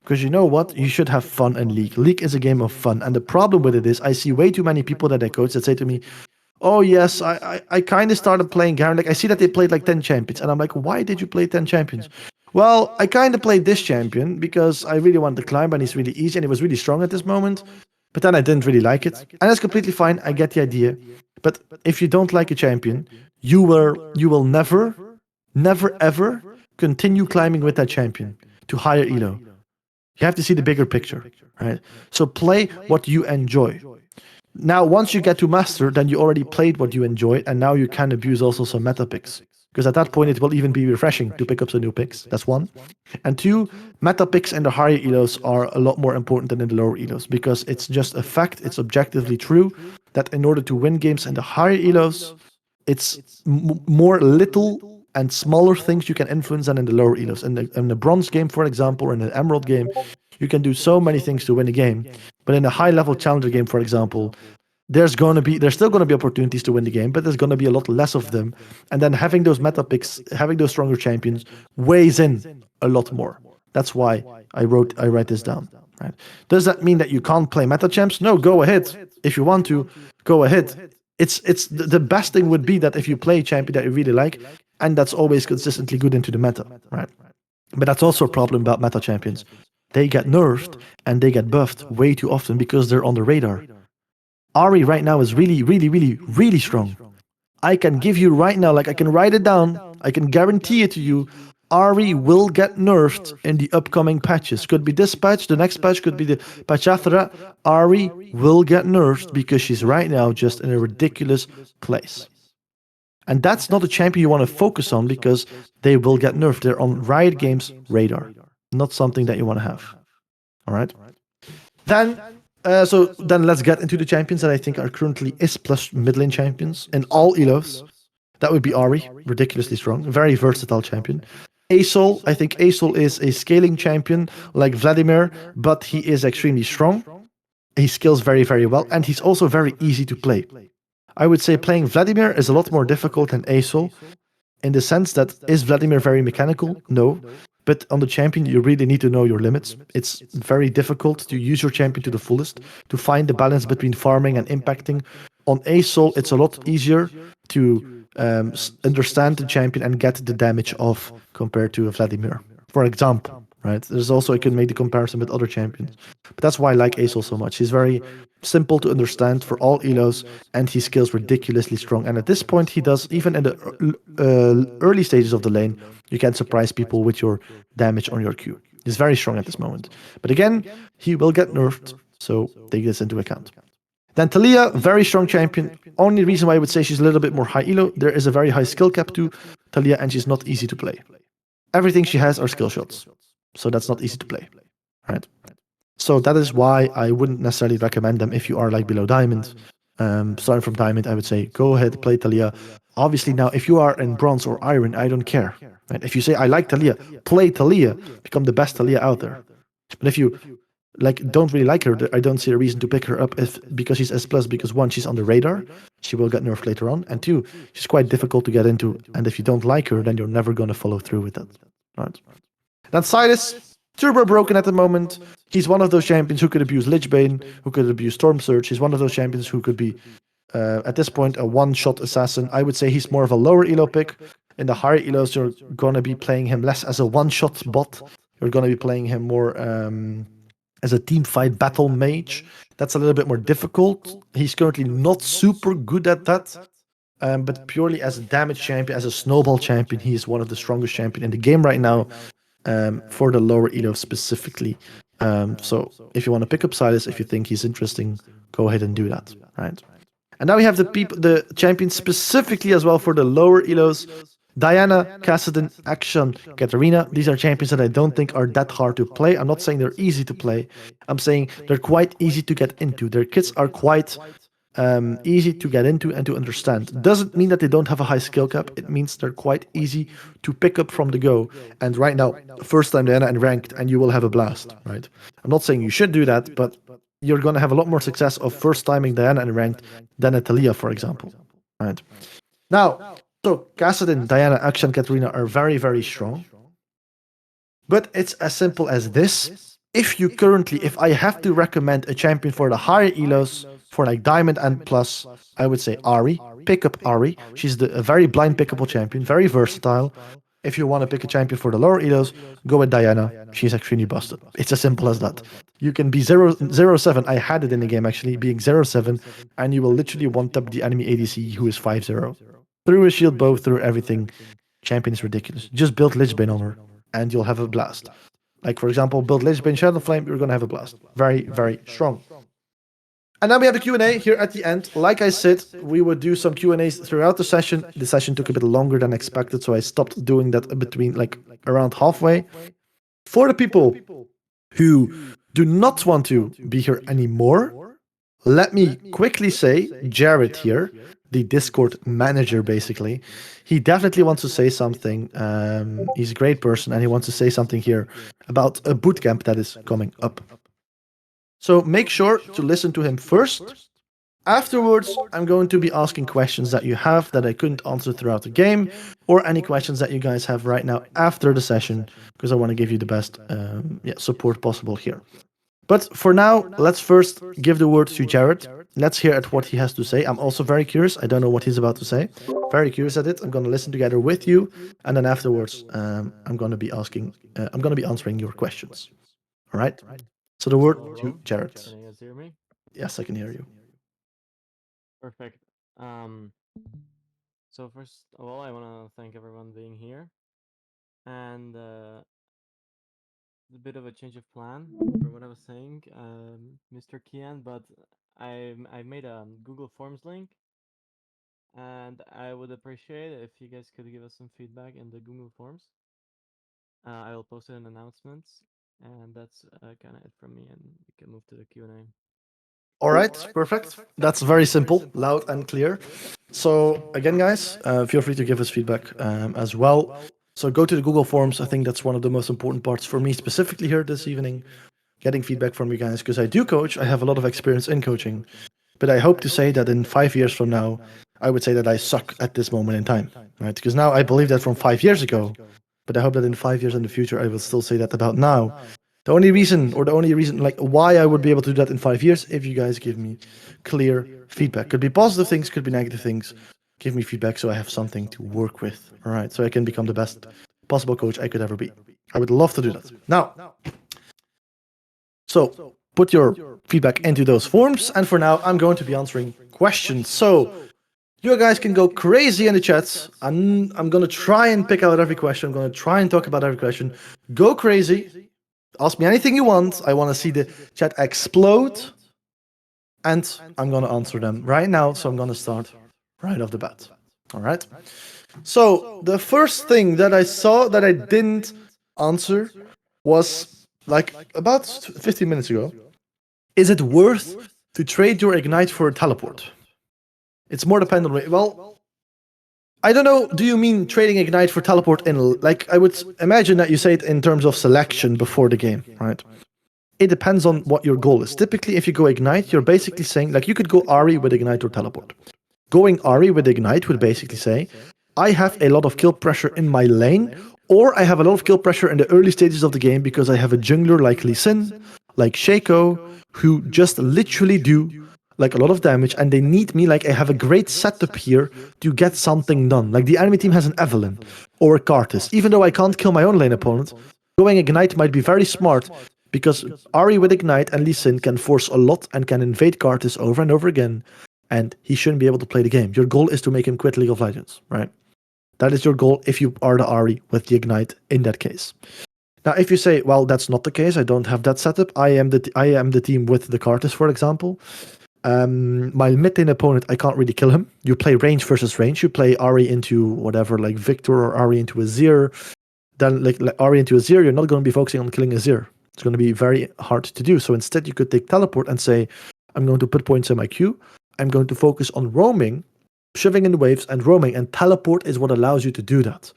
Because you know what? You should have fun in League. League is a game of fun. And the problem with it is I see way too many people that I coach that say to me, oh yes, I kind of started playing Garen. Like I see that they played like 10 champions. And I'm like, why did you play 10 champions? Well, I kind of played this champion because I really wanted to climb and he's really easy and he was really strong at this moment. But then I didn't really like it. And that's completely fine. I get the idea. But if you don't like a champion, you will never ever continue climbing with that champion to higher elo. You have to see the bigger picture, right? So play what you enjoy. Now, once you get to master, then you already played what you enjoyed, and now you can abuse also some meta picks. Because at that point, it will even be refreshing to pick up some new picks. That's one. And two, meta picks in the higher elos are a lot more important than in the lower elos, because it's just a fact, it's objectively true, that in order to win games in the higher elos, it's more little and smaller things you can influence than in the lower elos. In the bronze game, for example, or in the emerald game, you can do so many things to win a game. But in a high-level challenger game, for example, there's still going to be opportunities to win the game, but there's going to be a lot less of them. And then having those meta picks, having those stronger champions, weighs in a lot more. That's why I write this down. Right? Does that mean that you can't play meta champs? No, go ahead. If you want to, go ahead. It's the best thing would be that if you play a champion that you really like, and that's always consistently good into the meta, right? But that's also a problem about meta champions. They get nerfed and they get buffed way too often because they're on the radar. Ari right now is really, really, really, really strong. I can give you right now, like I can write it down, I can guarantee it to you, Ari will get nerfed in the upcoming patches. Could be this patch, the next patch could be the patch after that. Ari will get nerfed because she's right now just in a ridiculous place. And that's not a champion you want to focus on because they will get nerfed. They're on Riot Games' radar. Not something that you want to have. All right? Then, then let's get into the champions that I think are currently is plus mid lane champions in all elos. That would be Ari, ridiculously strong, very versatile champion. Asol, I think Asol is a scaling champion like Vladimir, but he is extremely strong. He scales very, very well, and he's also very easy to play. I would say playing Vladimir is a lot more difficult than Asol, in the sense that is Vladimir very mechanical? No. But on the champion, you really need to know your limits. It's very difficult to use your champion to the fullest, to find the balance between farming and impacting. On Asol, it's a lot easier to understand the champion and get the damage off compared to a Vladimir, for example. Right? There's also I can make the comparison with other champions, but that's why I like Asol so much. He's very simple to understand for all elos, and he scales ridiculously strong. And at this point, he does even in the early stages of the lane, you can surprise people with your damage on your Q. He's very strong at this moment, but again, he will get nerfed, so take this into account. Then Talia, very strong champion. Only reason why I would say she's a little bit more high elo, there is a very high skill cap to Talia, and she's not easy to play. Everything she has are skill shots, so that's not easy to play, right? So that is why I wouldn't necessarily recommend them if you are like below diamond. Starting from diamond, I would say go ahead, play Talia. Obviously, now if you are in bronze or iron, I don't care. Right? If you say I like Talia, play Talia, become the best Talia out there. But if you like don't really like her, I don't see a reason to pick her up if because she's S plus. Because one, she's on the radar, she will get nerfed later on, and two, she's quite difficult to get into. And if you don't like her, then you're never going to follow through with that. Right? Then Cyrus, turbo broken at the moment. He's one of those champions who could abuse Lichbane, who could abuse Storm Surge. He's one of those champions who could be, at this point, a one-shot assassin. I would say he's more of a lower elo pick. In the higher elos, you're going to be playing him less as a one-shot bot. You're going to be playing him more as a team fight battle mage. That's a little bit more difficult. He's currently not super good at that. But purely as a damage champion, as a snowball champion, he is one of the strongest champions in the game right now. For the lower elo specifically. So if you want to pick up Silas, if you think he's interesting, go ahead and do that. Right. And now we have the champions specifically as well for the lower elos. Diana, Kassadin, Action, Katarina. These are champions that I don't think are that hard to play. I'm not saying they're easy to play. I'm saying they're quite easy to get into. Their kits are quite easy to get into and to understand. Doesn't mean that they don't have a high skill cap. It means they're quite easy to pick up from the go. And right now, first time Diana and ranked, and you will have a blast, right? I'm not saying you should do that, but you're going to have a lot more success of first timing Diana and ranked than a Talia, for example, right? Now, so Kassadin, Diana, Akshan, Katarina are very, very strong. But it's as simple as this. If I have to recommend a champion for the higher elos, for like Diamond and Plus, I would say Ari. Pick up Ari. She's a very blind pickable champion, very versatile. If you want to pick a champion for the lower elos, go with Diana. She's extremely busted. It's as simple as that. You can be 0-7. I had it in the game actually, being 0-7, and you will literally one-tap the enemy ADC who is 5-0. Through a shield bow, through everything. Champion is ridiculous. Just build Lichbane on her, and you'll have a blast. Like, for example, build Lichbane Shadow Flame, you're going to have a blast. Very, very strong. And then we have the Q&A here at the end. Like I said, we would do some Q&As throughout the session. The session took a bit longer than expected, so I stopped doing that between, like, around halfway. For the people who do not want to be here anymore, let me quickly say, Jared here, the Discord manager, basically, he definitely wants to say something. He's a great person, and he wants to say something here about a bootcamp that is coming up. So make sure to listen to him first. Afterwards, I'm going to be asking questions that you have that I couldn't answer throughout the game, or any questions that you guys have right now after the session, because I want to give you the best support possible here. But for now, let's first give the word to Jared. Let's hear at what he has to say. I'm also very curious. I don't know what he's about to say. Very curious at it. I'm going to listen together with you, and then afterwards, I'm going to be answering your questions. All right. So the word to Jared. Can you guys hear me? Yes, I can hear you. Perfect. So first of all, I want to thank everyone being here. and a bit of a change of plan for what I was saying, Mr. Kian. But I made a Google Forms link, and I would appreciate it if you guys could give us some feedback in the Google Forms. I will post it in announcements, and that's kind of it from me. And we can move to the Q&A. All right, perfect. That's very simple, loud and clear. So again, guys, feel free to give us feedback as well. So go to the Google Forms. I think that's one of the most important parts for me specifically here this evening, getting feedback from you guys, because I do coach. I have a lot of experience in coaching, but I hope to say that in 5 years from now, I would say that I suck at this moment in time, right? Because now I believe that from 5 years ago, but I hope that in 5 years in the future, I will still say that about now. The only reason, like why I would be able to do that in 5 years, if you guys give me clear feedback. Could be positive things, could be negative things. Give me feedback so I have something to work with. All right, so I can become the best possible coach I could ever be. I would love to do that. Now, so put your feedback into those forms, and for now, I'm going to be answering questions. So you guys can go crazy in the chats. I'm gonna try and pick out every question. I'm gonna try and talk about every question. Go crazy. Ask me anything you want. I want to see the chat explode, and I'm gonna answer them right now. So I'm gonna start right off the bat. All right. So the first thing that I saw that I didn't answer was like about 15 minutes ago. Is it worth to trade your ignite for a teleport? It's more dependent on. Well, I don't know. Do you mean trading ignite for teleport in? Like I would imagine that you say it in terms of selection before the game, right? It depends on what your goal is. Typically, if you go ignite, you're basically saying like you could go Ari with ignite or teleport. Going Ari with ignite would basically say, I have a lot of kill pressure in my lane, or I have a lot of kill pressure in the early stages of the game because I have a jungler like Lee Sin, like Shaco, who just literally do like a lot of damage, and they need me. Like I have a great setup here to get something done. Like the enemy team has an Evelyn or a Karthus. Even though I can't kill my own lane opponent, going ignite might be very smart because Ari with ignite and Lee Sin can force a lot and can invade Karthus over and over again, and he shouldn't be able to play the game. Your goal is to make him quit League of Legends, right? That is your goal if you are the Ari with the ignite in that case. Now, if you say, well, that's not the case, I don't have that setup. I am the team with the Karthus, for example. My mid lane opponent, I can't really kill him. You play range versus range. You play Ari into whatever, like Victor or Ari into Azir. Then like Ari into Azir, you're not going to be focusing on killing Azir. It's going to be very hard to do. So instead, you could take teleport and say, I'm going to put points in my queue. I'm going to focus on roaming, shiving in the waves and roaming, and teleport is what allows you to do that.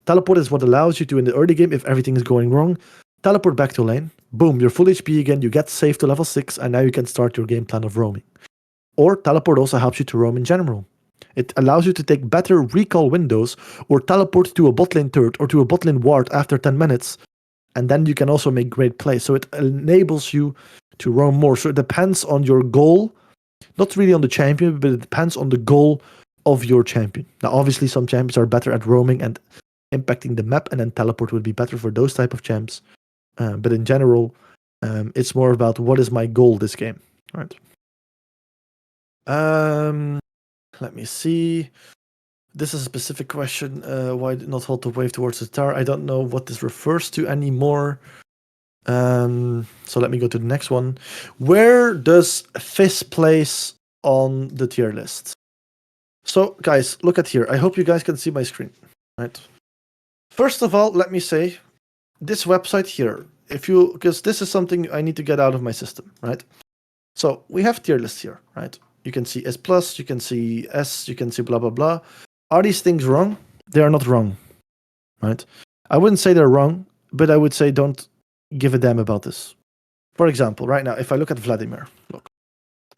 Teleport is what allows you to, in the early game, if everything is going wrong, teleport back to lane, boom, you're full HP again, you get saved to level 6, and now you can start your game plan of roaming. Or teleport also helps you to roam in general. It allows you to take better recall windows, or teleport to a bot lane turret or to a bot lane ward after 10 minutes, and then you can also make great plays. So it enables you to roam more. So it depends on your goal, not really on the champion, but it depends on the goal of your champion. Now, obviously, some champions are better at roaming and impacting the map, and then teleport would be better for those type of champs. But in general, it's more about what is my goal this game. All right. Let me see. This is a specific question. Why not hold the wave towards the tower? I don't know what this refers to anymore. So let me go to the next one. Where does Fizz place on the tier list? So guys, look at here. I hope you guys can see my screen. Right. First of all, let me say this website here. Because this is something I need to get out of my system, right? So we have tier lists here, right? You can see S plus, you can see S, you can see blah blah blah. Are these things wrong? They are not wrong, right? I wouldn't say they're wrong, but I would say don't give a damn about this. For example, right now, if I look at Vladimir, look,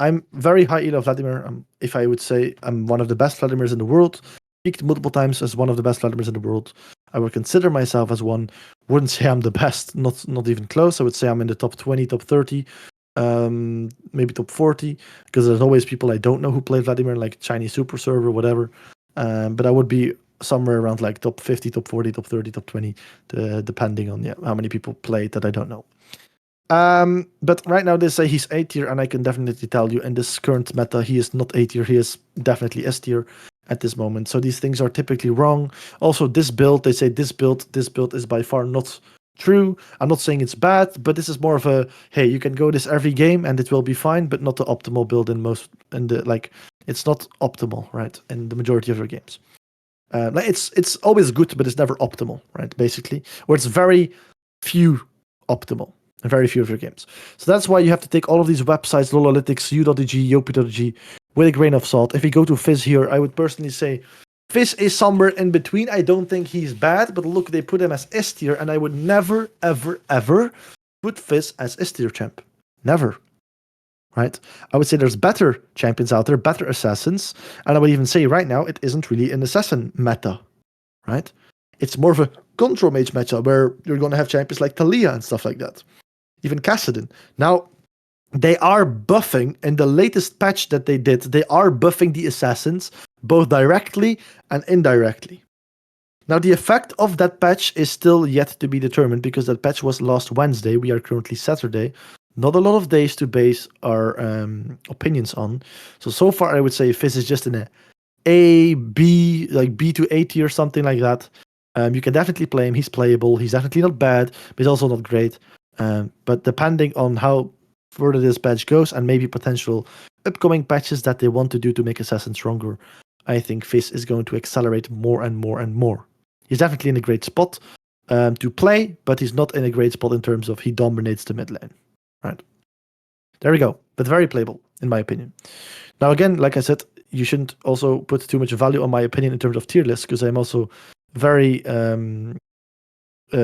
I'm very high elo Vladimir. If I would say I'm one of the best Vladimirs in the world, peaked multiple times as one of the best Vladimirs in the world. I would consider myself as one. Wouldn't say I'm the best, not even close. I would say I'm in the top 20, top 30, maybe top 40, because there's always people I don't know who play Vladimir, like Chinese super server, whatever. But I would be somewhere around like top 50, top 40, top 30, top 20, depending on how many people play that I don't know. But right now they say he's A tier, and I can definitely tell you in this current meta he is not A tier. He is definitely S tier at this moment. So these things are typically wrong. Also, this build, they say this build is by far not true. I'm not saying it's bad, but this is more of a hey, you can go this every game and it will be fine, but not the optimal build in most it's not optimal, right? In the majority of your games. It's always good, but it's never optimal, right? Basically, or it's very few optimal in very few of your games. So that's why you have to take all of these websites, Lolalytics, U.G, Yopi.g, with a grain of salt. If we go to Fizz here, I would personally say Fizz is somewhere in between. I don't think he's bad, but look, they put him as S tier, and I would never, ever, ever put Fizz as S tier champ. Never. Right? I would say there's better champions out there, better assassins, and I would even say right now it isn't really an assassin meta, right? It's more of a control mage meta where you're going to have champions like Talia and stuff like that, even Kassadin. Now, they are buffing in the latest patch that they did. They are buffing the assassins both directly and indirectly. Now, the effect of that patch is still yet to be determined because that patch was last Wednesday. We are currently Saturday. Not a lot of days to base our opinions on. So far, I would say Fizz is just in A, B, like B to A tier, something like that. You can definitely play him. He's playable. He's definitely not bad, but he's also not great. But depending on how further this patch goes and maybe potential upcoming patches that they want to do to make Assassin stronger, I think Fizz is going to accelerate more and more and more. He's definitely in a great spot to play, but he's not in a great spot in terms of he dominates the mid lane. Right. There we go. But very playable, in my opinion. Now, again, like I said, you shouldn't also put too much value on my opinion in terms of tier lists, because I'm also very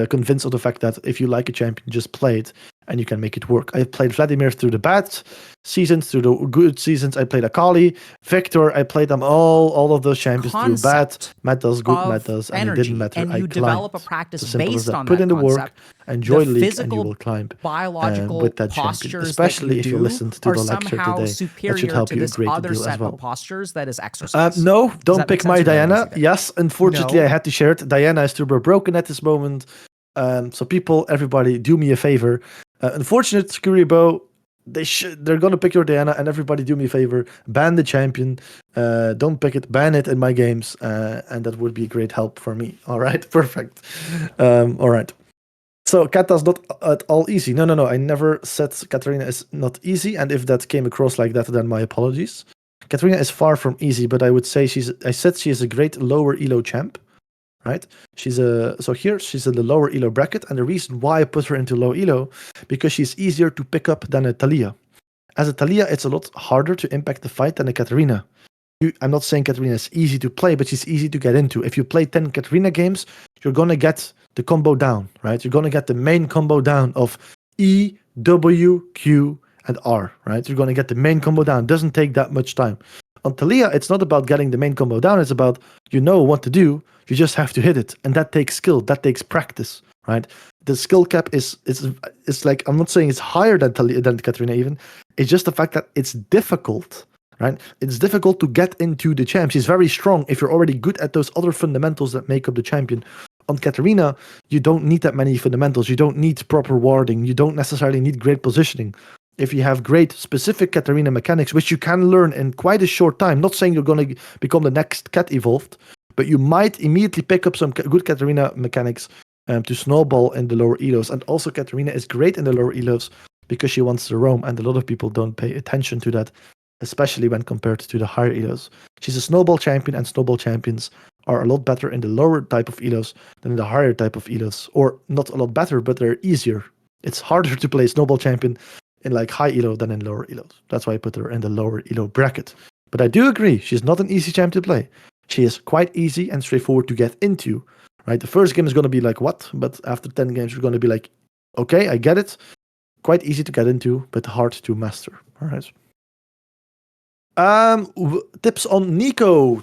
convinced of the fact that if you like a champion, just play it and you can make it work. I've played Vladimir through the bad seasons, through the good seasons. I played Akali, Victor. I played them all of those champions through bad metas, good metas, and it didn't matter. And I you climbed. develop a practice As simple as based that. on Put that in the work, concept. enjoy The League, and you physical, will climb biological with that champion. postures Especially that if you you do listened to are the lecture somehow today. That should superior help to you a this great other deal as set well. of postures that is exercise. No, Does don't that make pick my sense, or did I Diana. see that? Yes, unfortunately, No. I had to share it. Diana is turbo broken at this moment. So people, everybody, do me a favor. Unfortunate, Skuribo, they're gonna pick your Diana, and everybody do me a favor. Ban the champion. Don't pick it. Ban it in my games, and that would be great help for me. All right, perfect. All right. So Kata's not at all easy. No. I never said Katarina is not easy, and if that came across like that, then my apologies. Katarina is far from easy, but I would say I said she is a great lower elo champ, right? She's in the lower elo bracket, and the reason why I put her into low elo, because she's easier to pick up than a Talia. As a Talia, it's a lot harder to impact the fight than a Katarina. I'm not saying Katarina is easy to play, but she's easy to get into. If you play 10 Katarina games, you're gonna get the combo down, right? You're gonna get the main combo down of E, W, Q, and R, right? You're gonna get the main combo down. It doesn't take that much time. On Talia, it's not about getting the main combo down. It's about you know what to do. You just have to hit it, and that takes skill. That takes practice, right? The skill cap is like, I'm not saying it's higher than Katarina even. It's just the fact that it's difficult. Right? It's difficult to get into the champ. She's very strong if you're already good at those other fundamentals that make up the champion. On Katarina, you don't need that many fundamentals. You don't need proper warding. You don't necessarily need great positioning. If you have great specific Katarina mechanics, which you can learn in quite a short time, not saying you're going to become the next Cat Evolved, but you might immediately pick up some good Katarina mechanics to snowball in the lower elos. And also Katarina is great in the lower elos because she wants to roam, and a lot of people don't pay attention to that, especially when compared to the higher elos. She's a snowball champion, and snowball champions are a lot better in the lower type of elos than in the higher type of elos. Or not a lot better, but they're easier. It's harder to play snowball champion in like high elo than in lower elos. That's why I put her in the lower elo bracket. But I do agree, she's not an easy champ to play. She is quite easy and straightforward to get into. Right? The first game is going to be like, what? But after 10 games, you're going to be like, okay, I get it. Quite easy to get into, but hard to master. All right. Tips on Nico.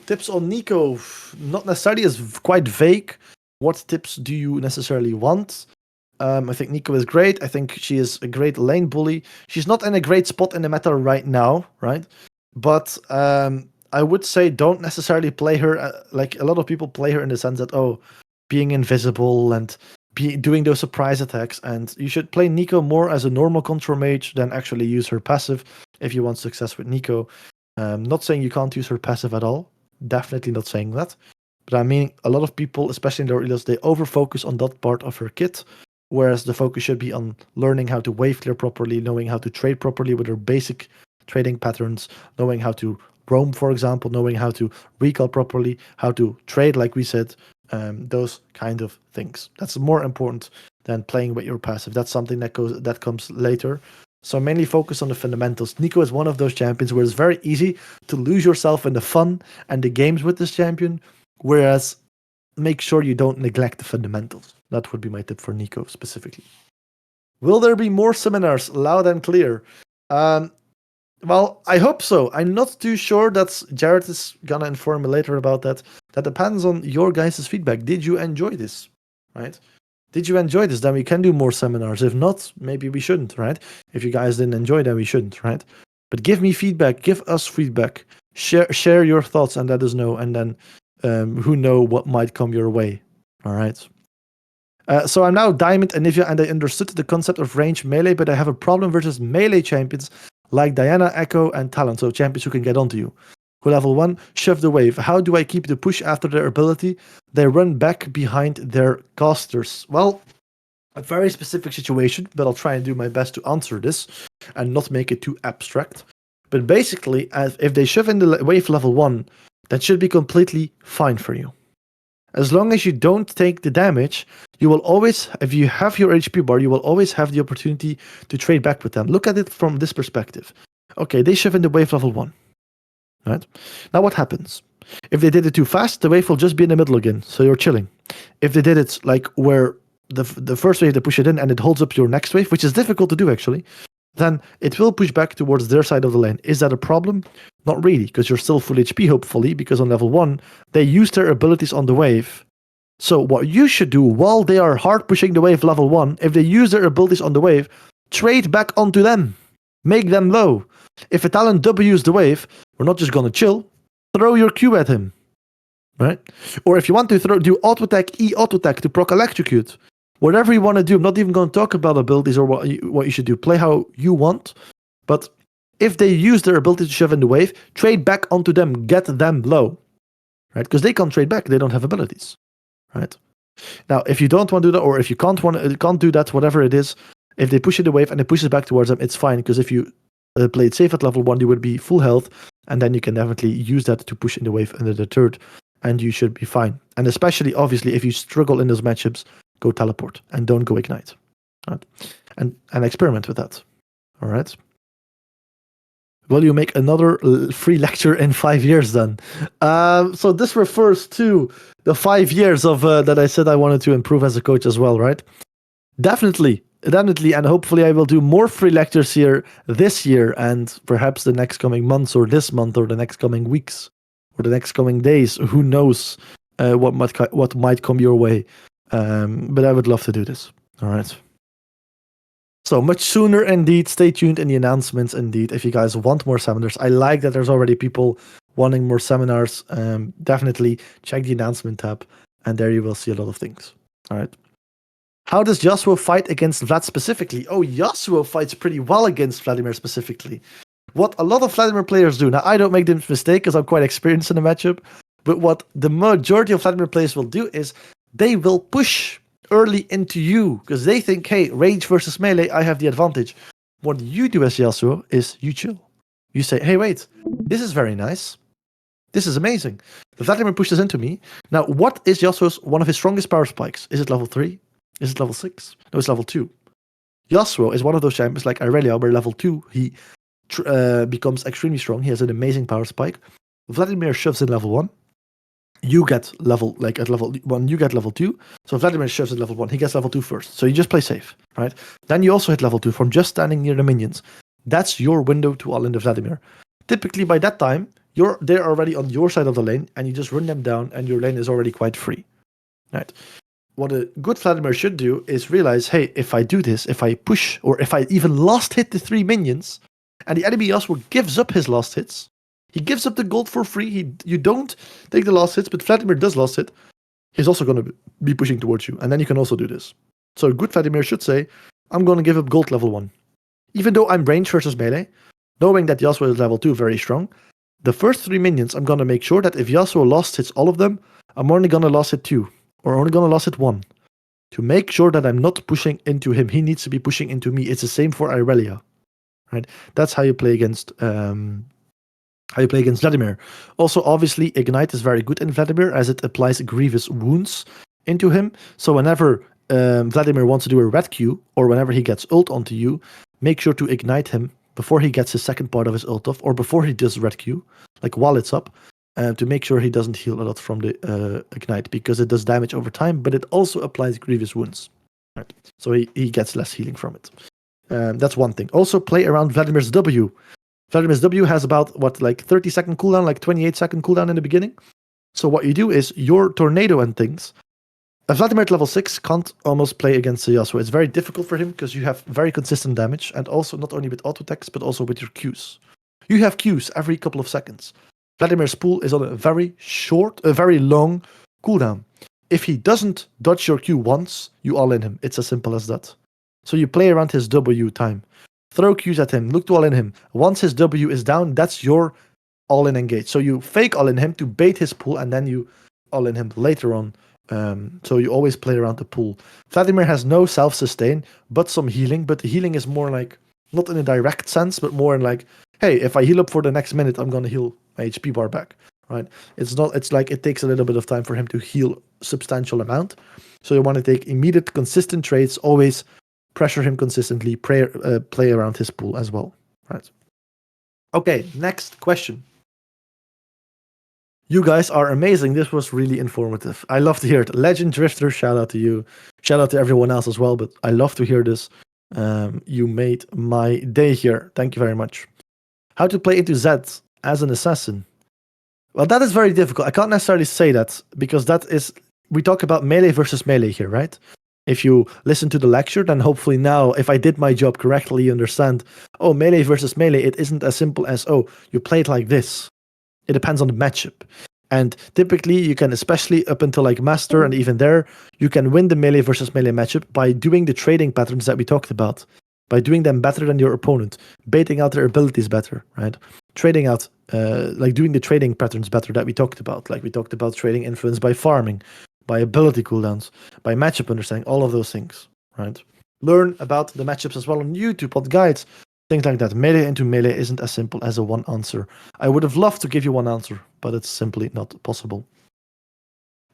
Not necessarily, is quite vague. What tips do you necessarily want? I think Nico is great. I think she is a great lane bully. She's not in a great spot in the meta right now, right? But I would say don't necessarily play her like a lot of people play her in the sense that, being invisible and be doing those surprise attacks, and you should play Nico more as a normal control mage than actually use her passive if you want success with Nico. Not saying you can't use her passive at all. Definitely not saying that. But I mean, a lot of people, especially in their ELOs, they over-focus on that part of her kit, whereas the focus should be on learning how to wave clear properly, knowing how to trade properly with her basic trading patterns, knowing how to roam, for example, knowing how to recall properly, how to trade, like we said, those kind of things. That's more important than playing with your passive. That's something that comes later. So mainly focus on the fundamentals. Nico is one of those champions where it's very easy to lose yourself in the fun and the games with this champion, whereas make sure you don't neglect the fundamentals. That would be my tip for Nico specifically. Will there be more seminars? Loud and clear. Well, I hope so. I'm not too sure. Jared is gonna inform me later about that. That depends on your guys' feedback. Did you enjoy this? Right? Did you enjoy this? Then we can do more seminars. If not, maybe we shouldn't, right? If you guys didn't enjoy, then we shouldn't, right? But give me feedback. Give us feedback. Share your thoughts and let us know. And then who know what might come your way. All right. So I'm now Diamond Anivia, and I understood the concept of range melee, but I have a problem versus melee champions like Diana, Echo, and Talon. So champions who can get onto you. Who level 1, shove the wave. How do I keep the push after their ability? They run back behind their casters. Well, a very specific situation, but I'll try and do my best to answer this and not make it too abstract. But basically, if they shove in the wave level 1, that should be completely fine for you. As long as you don't take the damage, you will always, if you have your HP bar, you will always have the opportunity to trade back with them. Look at it from this perspective. Okay, they shove in the wave level 1. Right? Now what happens? If they did it too fast, the wave will just be in the middle again, so you're chilling. If they did it like where the first wave they push it in and it holds up your next wave, which is difficult to do actually, then it will push back towards their side of the lane. Is that a problem? Not really, because you're still full HP hopefully, because on level 1, they use their abilities on the wave. So what you should do while they are hard pushing the wave level 1, if they use their abilities on the wave, trade back onto them. Make them low. If a talent W's the wave, we're not just gonna chill. Throw your Q at him, right? Or if you want to do auto attack, auto attack to proc electrocute. Whatever you want to do. I'm not even going to talk about abilities or what you should do. Play how you want. But if they use their ability to shove in the wave, trade back onto them, get them low, right? Because they can't trade back. They don't have abilities, right? Now, if you don't want to do that, or if you can't do that, whatever it is, if they push in the wave and it pushes back towards them, it's fine. Because if you play it safe at level 1, you would be full health, and then you can definitely use that to push in the wave under the third, and you should be fine. And especially, obviously, if you struggle in those matchups, go teleport and don't go ignite, right? And experiment with that. All right. Will you make another free lecture in 5 years then? So this refers to the 5 years of that I said I wanted to improve as a coach as well, right? Definitely, and hopefully I will do more free lectures here this year, and perhaps the next coming months, or this month, or the next coming weeks, or the next coming days. Who knows what might come your way? But I would love to do this. All right. So much sooner indeed. Stay tuned in the announcements indeed. If you guys want more seminars, I like that there's already people wanting more seminars. Definitely check the announcement tab, and there you will see a lot of things. All right. How does Yasuo fight against Vlad specifically? Oh, Yasuo fights pretty well against Vladimir specifically. What a lot of Vladimir players do. Now, I don't make this mistake because I'm quite experienced in the matchup. But what the majority of Vladimir players will do is they will push early into you because they think, hey, range versus melee, I have the advantage. What you do as Yasuo is you chill. You say, hey, wait, this is very nice. This is amazing. The Vladimir pushes into me. Now, what is Yasuo's one of his strongest power spikes? Is it level 3? Is it level 6? No, it's level 2. Yasuo is one of those champions like Irelia, where level 2 he becomes extremely strong. He has an amazing power spike. Vladimir shoves in level 1. You get level, like at level 1, you get level 2. So Vladimir shoves at level 1. He gets level 2 first. So you just play safe, right? Then you also hit level 2 from just standing near the minions. That's your window to all in the Vladimir. Typically by that time, they're already on your side of the lane, and you just run them down, and your lane is already quite free, right? What a good Vladimir should do is realize, hey, if I do this, if I push, or if I even last hit the 3 minions, and the enemy Yasuo gives up his last hits, he gives up the gold for free. You don't take the last hits, but Vladimir does last hit. he's also going to be pushing towards you. And then you can also do this. So good Vladimir should say, I'm going to give up gold level 1. Even though I'm range versus melee, knowing that Yasuo is level 2 very strong, the first 3 minions, I'm going to make sure that if Yasuo last hits all of them, I'm only going to last hit 2. Or only going to last hit 1. To make sure that I'm not pushing into him. He needs to be pushing into me. It's the same for Irelia. Right? That's how you play against Vladimir. Also, obviously, Ignite is very good in Vladimir as it applies grievous wounds into him. So whenever Vladimir wants to do a red Q, or whenever he gets ult onto you, make sure to ignite him before he gets his second part of his ult off, or before he does red Q, like while it's up, to make sure he doesn't heal a lot from the ignite, because it does damage over time, but it also applies grievous wounds. Right? So he gets less healing from it. That's one thing. Also, play around Vladimir's W. Vladimir's W has about, 30-second cooldown, like 28-second cooldown in the beginning. So what you do is, your tornado and things, Vladimir at level 6 can't almost play against Yasuo. It's very difficult for him because you have very consistent damage, and also not only with auto attacks, but also with your Qs. You have Qs every couple of seconds. Vladimir's pool is on a very long cooldown. If he doesn't dodge your Q once, you all in him. It's as simple as that. So you play around his W time. Throw Qs at him, look to all in him. Once his W is down, that's your all in engage. So you fake all in him to bait his pool, and then you all in him later on. So you always play around the pool. Vladimir has no self-sustain, but some healing. But the healing is more like, not in a direct sense, but more in like, hey, if I heal up for the next minute, I'm going to heal my HP bar back. Right? It's like it takes a little bit of time for him to heal a substantial amount. So you want to take immediate, consistent trades, always pressure him consistently, play around his pool as well. Right? Okay, next question. You guys are amazing. This was really informative. I love to hear it. Legend Drifter, shout out to you. Shout out to everyone else as well, but I love to hear this. You made my day here. Thank you very much. How to play into Zed as an assassin? Well, that is very difficult. I can't necessarily say that, because we talk about melee versus melee here, right? If you listen to the lecture, then hopefully now, if I did my job correctly, you understand, melee versus melee, it isn't as simple as, you play it like this. It depends on the matchup. And typically, you can, especially up until like Master, and even there, you can win the melee versus melee matchup by doing the trading patterns that we talked about. By doing them better than your opponent. Baiting out their abilities better, right? Trading out, doing the trading patterns better that we talked about. Like we talked about trading influence by farming, by ability cooldowns, by matchup understanding, all of those things, right? Learn about the matchups as well on YouTube, on guides, things like that. Melee into melee isn't as simple as a one answer. I would have loved to give you one answer, but it's simply not possible.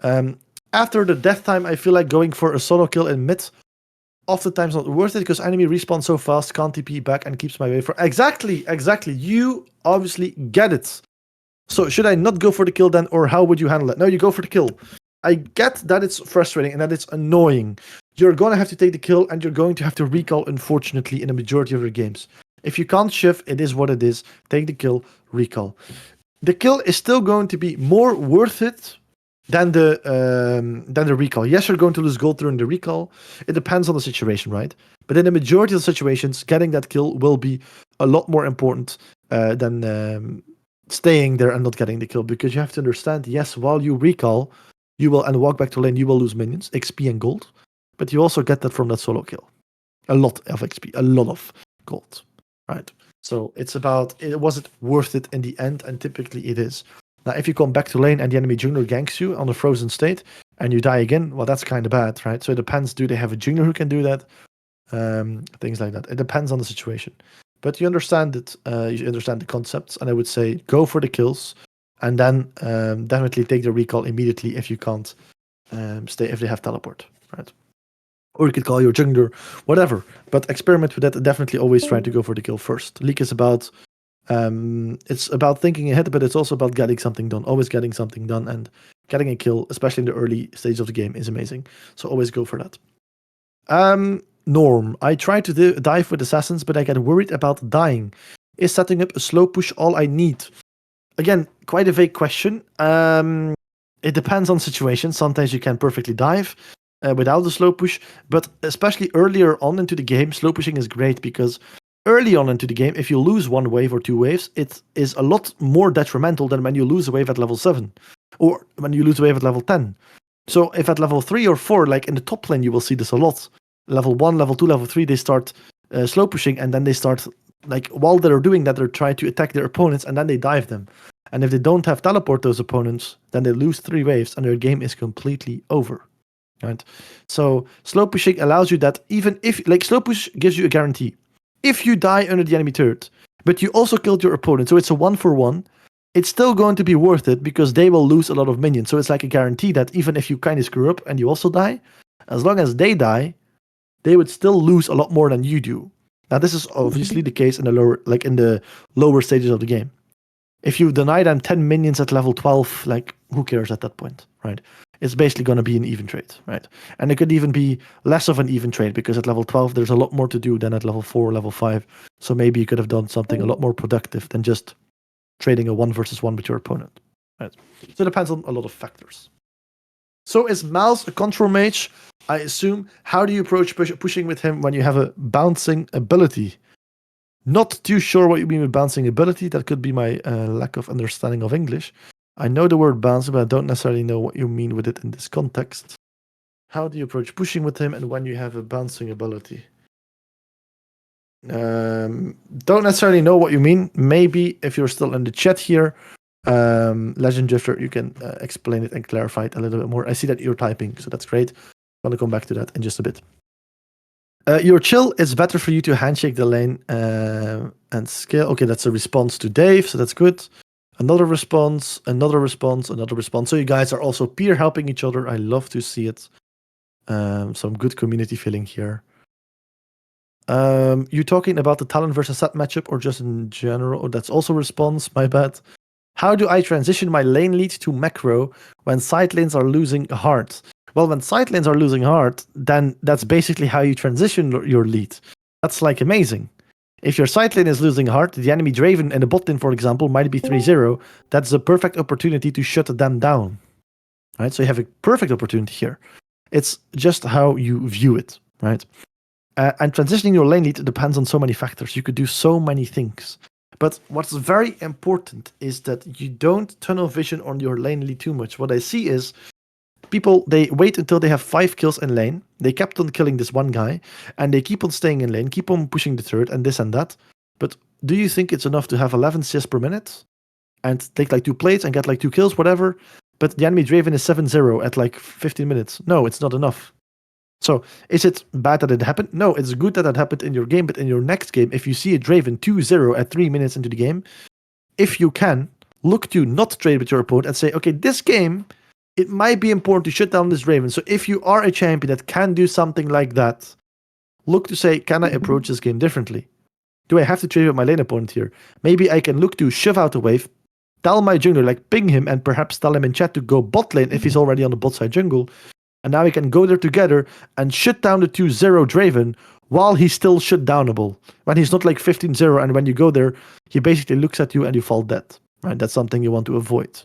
After the death time, I feel like going for a solo kill in mid oftentimes not worth it, because enemy respawns so fast, can't TP back, and keeps my way for... Exactly. You obviously get it. So should I not go for the kill then, or how would you handle it? No, you go for the kill. I get that it's frustrating and that it's annoying. You're going to have to take the kill, and you're going to have to recall, unfortunately, in a majority of your games. If you can't shift, it is what it is. Take the kill, recall. The kill is still going to be more worth it than the recall. Yes, you're going to lose gold during the recall. It depends on the situation, right? But in the majority of the situations, getting that kill will be a lot more important than staying there and not getting the kill, because you have to understand, yes, while you recall, you will, and walk back to lane, you will lose minions, XP and gold, but you also get that from that solo kill. A lot of XP, a lot of gold, right? So it's about, was it worth it in the end? And typically it is. Now, if you come back to lane and the enemy jungler ganks you on a frozen state and you die again, well, that's kind of bad, right? So it depends. Do they have a jungler who can do that? Things like that. It depends on the situation. But you understand it. You understand the concepts, and I would say go for the kills, and then definitely take the recall immediately if you can't stay, if they have teleport, right? Or you could call your jungler, whatever. But experiment with that. Definitely always try to go for the kill first. League is about... it's about thinking ahead, but it's also about getting something done. Always getting something done, and getting a kill, especially in the early stage of the game, is amazing. So always go for that. Norm, I try to dive with assassins, but I get worried about dying. Is setting up a slow push all I need? Again, quite a vague question. It depends on situation. Sometimes you can perfectly dive without the slow push, but especially earlier on into the game, slow pushing is great, because early on into the game, if you lose one wave or two waves, it is a lot more detrimental than when you lose a wave at level 7 or when you lose a wave at level 10. So if at level 3 or 4, like in the top lane, you will see this a lot. Level 1, level 2, level 3, they start slow pushing, and then they start, like, while they're doing that, they're trying to attack their opponents, and then they dive them. And if they don't have teleport those opponents, then they lose 3 waves, and their game is completely over. Right? So slow pushing allows you that even if, like, slow push gives you a guarantee. If you die under the enemy turret, but you also killed your opponent, so it's a 1-for-1, it's still going to be worth it because they will lose a lot of minions. So it's like a guarantee that even if you kind of screw up and you also die, as long as they die, they would still lose a lot more than you do. Now, this is obviously the case in the lower stages of the game. If you deny them 10 minions at level 12, like, who cares at that point, right? It's basically going to be an even trade, right? And it could even be less of an even trade because at level 12, there's a lot more to do than at level 4 or level 5. So maybe you could have done something a lot more productive than just trading a 1-versus-1 with your opponent, right? So it depends on a lot of factors. So is Miles a control mage? I assume. How do you approach pushing with him when you have a bouncing ability? Not too sure what you mean with bouncing ability. That could be my lack of understanding of English. I know the word bounce, but I don't necessarily know what you mean with it in this context. How do you approach pushing with him and when you have a bouncing ability? Don't necessarily know what you mean. Maybe if you're still in the chat here, Legend Drifter, you can explain it and clarify it a little bit more. I see that you're typing, so that's great. I'm going to come back to that in just a bit. Your chill, it's better for you to handshake the lane and scale. Okay, that's a response to Dave, so that's good. Another response, another response, another response. So you guys are also peer helping each other. I love to see it. Some good community feeling here. You talking about the talent versus set matchup or just in general? Oh, that's also a response, my bad. How do I transition my lane lead to macro when side lanes are losing heart? Well, when side lanes are losing heart, then that's basically how you transition your lead. That's like amazing. If your side lane is losing heart, the enemy Draven in the bot lane, for example, might be 3-0. That's a perfect opportunity to shut them down. Right? So you have a perfect opportunity here. It's just how you view it, right? And transitioning your lane lead depends on so many factors. You could do so many things. But what's very important is that you don't tunnel vision on your lane lead too much. What I see is people, they wait until they have 5 kills in lane. They kept on killing this one guy, and they keep on staying in lane, keep on pushing the turret and this and that. But do you think it's enough to have 11 CS per minute and take like 2 plates and get like 2 kills, whatever? But the enemy Draven is 7-0 at like 15 minutes. No, it's not enough. So, is it bad that it happened? No, it's good that happened in your game, but in your next game, if you see a Draven 2-0 at 3 minutes into the game, if you can, look to not trade with your opponent and say, okay, this game, it might be important to shut down this Draven. So if you are a champion that can do something like that, look to say, can I approach this game differently? Do I have to trade with my lane opponent here? Maybe I can look to shove out a wave, tell my jungler, like ping him and perhaps tell him in chat to go bot lane if he's already on the bot side jungle. And now we can go there together and shut down the 2-0 Draven while he's still shut downable. When he's not like 15-0 and when you go there, he basically looks at you and you fall dead. Right? That's something you want to avoid.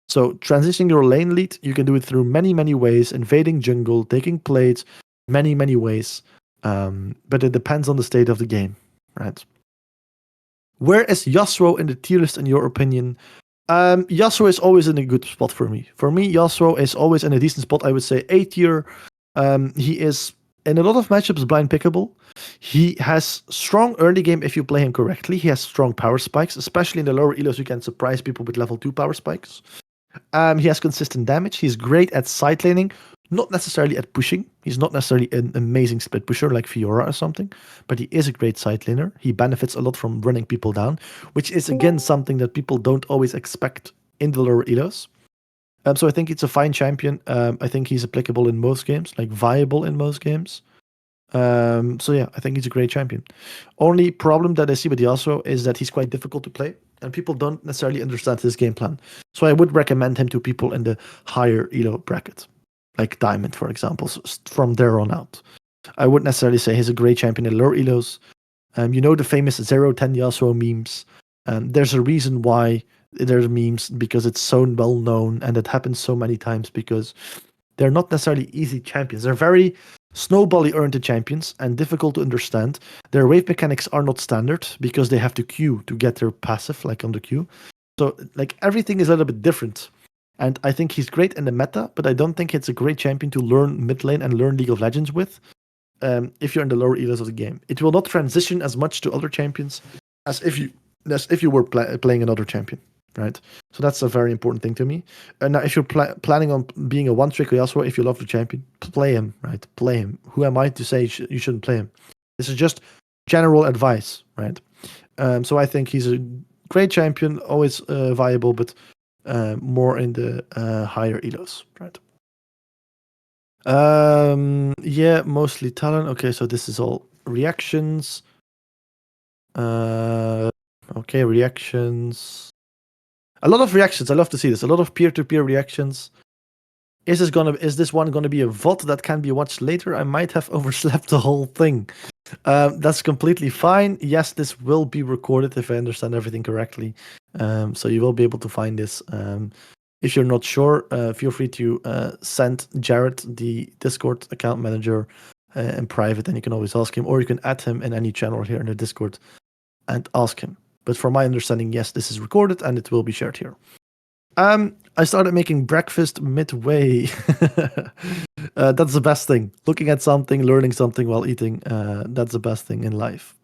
So transitioning your lane lead, you can do it through many, many ways. Invading jungle, taking plates, many, many ways. But it depends on the state of the game. Right? Where is Yasuo in the tier list in your opinion? Yasuo is always in a good spot for me. For me, Yasuo is always in a decent spot. I would say A tier. He is in a lot of matchups blind pickable. He has strong early game if you play him correctly. He has strong power spikes, especially in the lower elos. You can surprise people with level 2 power spikes. He has consistent damage. He's great at side laning, not necessarily at pushing. He's not necessarily an amazing split pusher like Fiora or something, but he is a great side laner. He benefits a lot from running people down, which is again something that people don't always expect in the lower elos. So I think it's a fine champion. I think he's applicable in most games, like viable in most games. So yeah, I think he's a great champion. Only problem that I see with Yasuo is that he's quite difficult to play, and people don't necessarily understand his game plan. So I would recommend him to people in the higher elo bracket, like Diamond, for example, from there on out. I wouldn't necessarily say he's a great champion in lower elos. You know the famous 0-10 Yasuo memes. There's a reason why there's memes, because it's so well known, and it happens so many times because they're not necessarily easy champions. They're very snowbally oriented champions and difficult to understand. Their wave mechanics are not standard because they have to queue to get their passive, like on the queue. So like everything is a little bit different. And I think he's great in the meta, but I don't think it's a great champion to learn mid lane and learn League of Legends with. If you're in the lower elos of the game, it will not transition as much to other champions as if you were playing another champion, right? So that's a very important thing to me. And now, if you're planning on being a one-trick Yasuo, if you love the champion, play him, right? Play him. Who am I to say you shouldn't play him? This is just general advice, right? So I think he's a great champion, always viable, but more in the higher elos, right? Yeah, mostly talent. Okay, so this is all reactions. Okay, reactions. A lot of reactions. I love to see this. A lot of peer-to-peer reactions. Is this one gonna be a VOD that can be watched later? I might have overslept the whole thing. That's completely fine. Yes, this will be recorded if I understand everything correctly. So you will be able to find this. If you're not sure, feel free to send Jared, the Discord account manager, in private, and you can always ask him, or you can add him in any channel here in the Discord and ask him. But from my understanding, yes, this is recorded and it will be shared here. I started making breakfast midway. That's the best thing. Looking at something, learning something while eating. That's the best thing in life.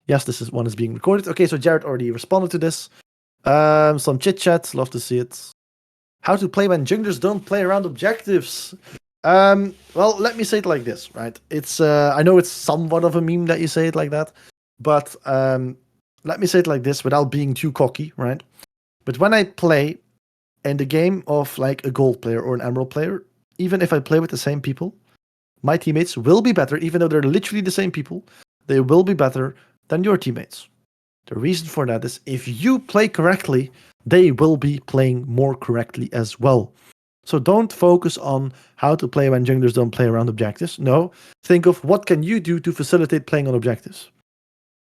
Yes, this one is being recorded. Okay, so Jared already responded to this. Some chit chat. Love to see it. How to play when junglers don't play around objectives. Well, let me say it like this, right? It's I know it's somewhat of a meme that you say it like that, but let me say it like this without being too cocky, right? But when I play in the game of like a gold player or an emerald player, even if I play with the same people, my teammates will be better, even though they're literally the same people. They will be better than your teammates. The reason for that is if you play correctly, they will be playing more correctly as well. So don't focus on how to play when junglers don't play around objectives. No, think of what can you do to facilitate playing on objectives,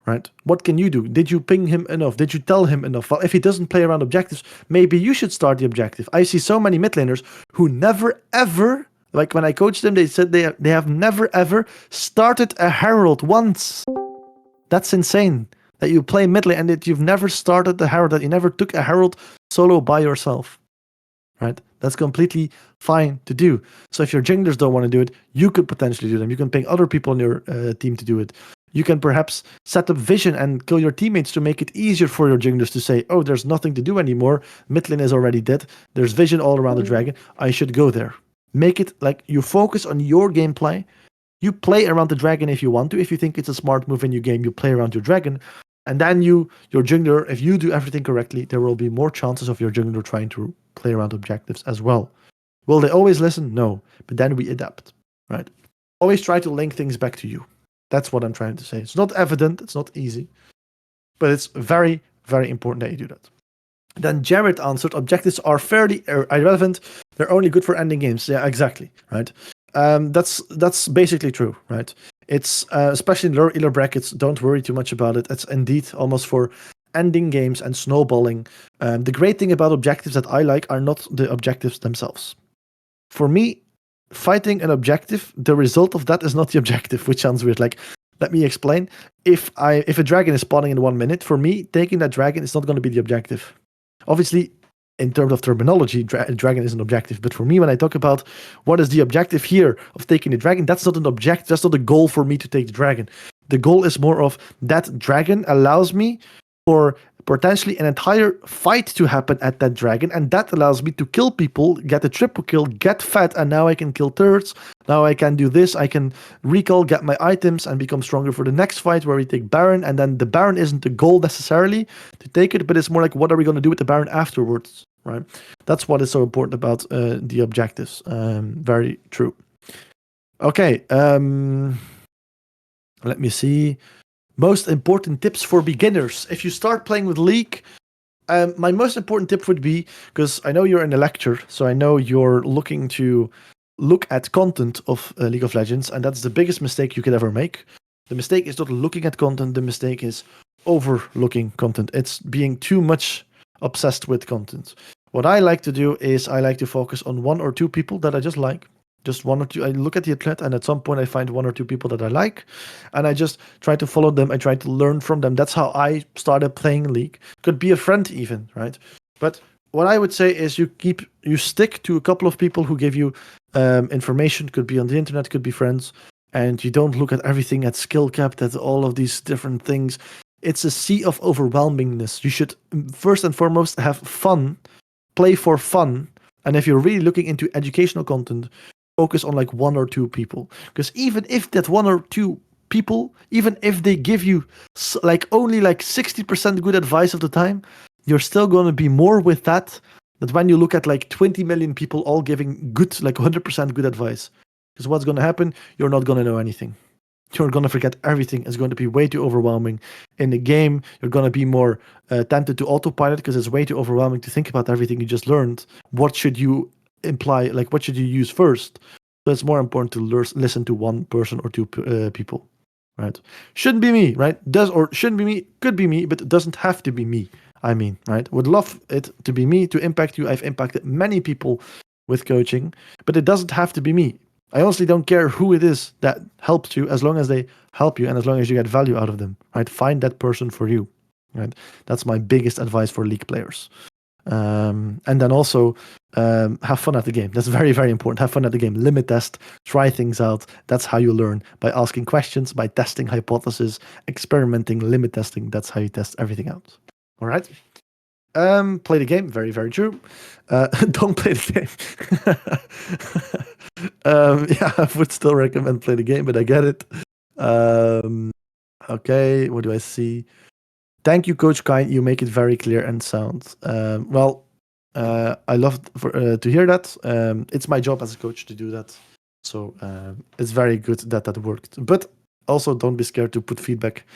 right? What can you do? Did you ping him enough? Did you tell him enough? Well, if he doesn't play around objectives, maybe you should start the objective. I see so many mid laners who never ever, like when I coached them, they said they have never ever started a herald once. That's insane. That you play mid lane and that you've never started the herald, that you never took a herald solo by yourself, right? That's completely fine to do. So if your junglers don't want to do it, you could potentially do them. You can ping other people on your team to do it. You can perhaps set up vision and kill your teammates to make it easier for your junglers to say, oh, there's nothing to do anymore. Mid lane is already dead. There's vision all around the dragon. I should go there. Make it like you focus on your gameplay. You play around the dragon if you want to. If you think it's a smart move in your game, you play around your dragon. And then your jungler, if you do everything correctly, there will be more chances of your jungler trying to play around objectives as well. Will they always listen? No. But then we adapt, right? Always try to link things back to you. That's what I'm trying to say. It's not evident. It's not easy. But it's very, very important that you do that. Then Jared answered, objectives are fairly irrelevant. They're only good for ending games. Yeah, exactly, right? That's basically true, right? It's especially in lower elo brackets, don't worry too much about it. It's indeed almost for ending games and snowballing. The great thing about objectives that I like are not the objectives themselves. For me, fighting an objective, the result of that is not the objective, which sounds weird. Like, let me explain. If a dragon is spawning in 1 minute, for me, taking that dragon is not going to be the objective. Obviously, in terms of terminology, dragon is an objective. But for me, when I talk about what is the objective here of taking the dragon, that's not an objective. That's not a goal for me to take the dragon. The goal is more of that dragon allows me for potentially an entire fight to happen at that dragon, and that allows me to kill people, get a triple kill, get fat, and now I can kill turrets. Now I can do this. I can recall, get my items, and become stronger for the next fight where we take Baron. And then the Baron isn't the goal necessarily to take it, but it's more like what are we going to do with the Baron afterwards, right? That's what is so important about the objectives. Very true. Okay. Let me see. Most important tips for beginners. If you start playing with League, my most important tip would be, because I know you're in a lecture, so I know you're looking to look at content of League of Legends, and that's the biggest mistake you could ever make. The mistake is not looking at content, the mistake is overlooking content. It's being too much obsessed with content. What I like to do is I like to focus on 1 or 2 people that I just like. Just 1 or 2. I look at the athlete, and at some point I find 1 or 2 people that I like, and I just try to follow them. I try to learn from them. That's how I started playing League. Could be a friend even, right? But what I would say is you stick to a couple of people who give you information. Could be on the internet, could be friends, and you don't look at everything at skill capped, at all of these different things. It's a sea of overwhelmingness. You should first and foremost have fun, play for fun, and if you're really looking into educational content, focus on like 1 or 2 people. Because even if that 1 or 2 people, even if they give you like only like 60% good advice of the time, you're still going to be more with that than when you look at like 20 million people all giving good, like 100% good advice. Because what's going to happen? You're not going to know anything. You're going to forget everything. It's going to be way too overwhelming. In the game, you're going to be more tempted to autopilot because it's way too overwhelming to think about everything you just learned. What should you imply? Like, what should you use first? So it's more important to listen to 1 person or 2 people, right? Shouldn't be me, right? Shouldn't be me, could be me, but it doesn't have to be me. I mean, right? Would love it to be me, to impact you. I've impacted many people with coaching, but it doesn't have to be me. I honestly don't care who it is that helps you, as long as they help you and as long as you get value out of them, right? Find that person for you, right? That's my biggest advice for League players. And then also have fun at the game. That's very, very important. Have fun at the game. Limit test, try things out. That's how you learn, by asking questions, by testing hypotheses, experimenting, limit testing. That's how you test everything out. All right. Play the game. Very, very true. Don't play the game. Yeah, I would still recommend play the game, but I get it. Okay, what do I see? Thank you, Coach Kind. You make it very clear and sound. Well, I love to hear that. It's my job as a coach to do that. So it's very good that worked. But also don't be scared to put feedback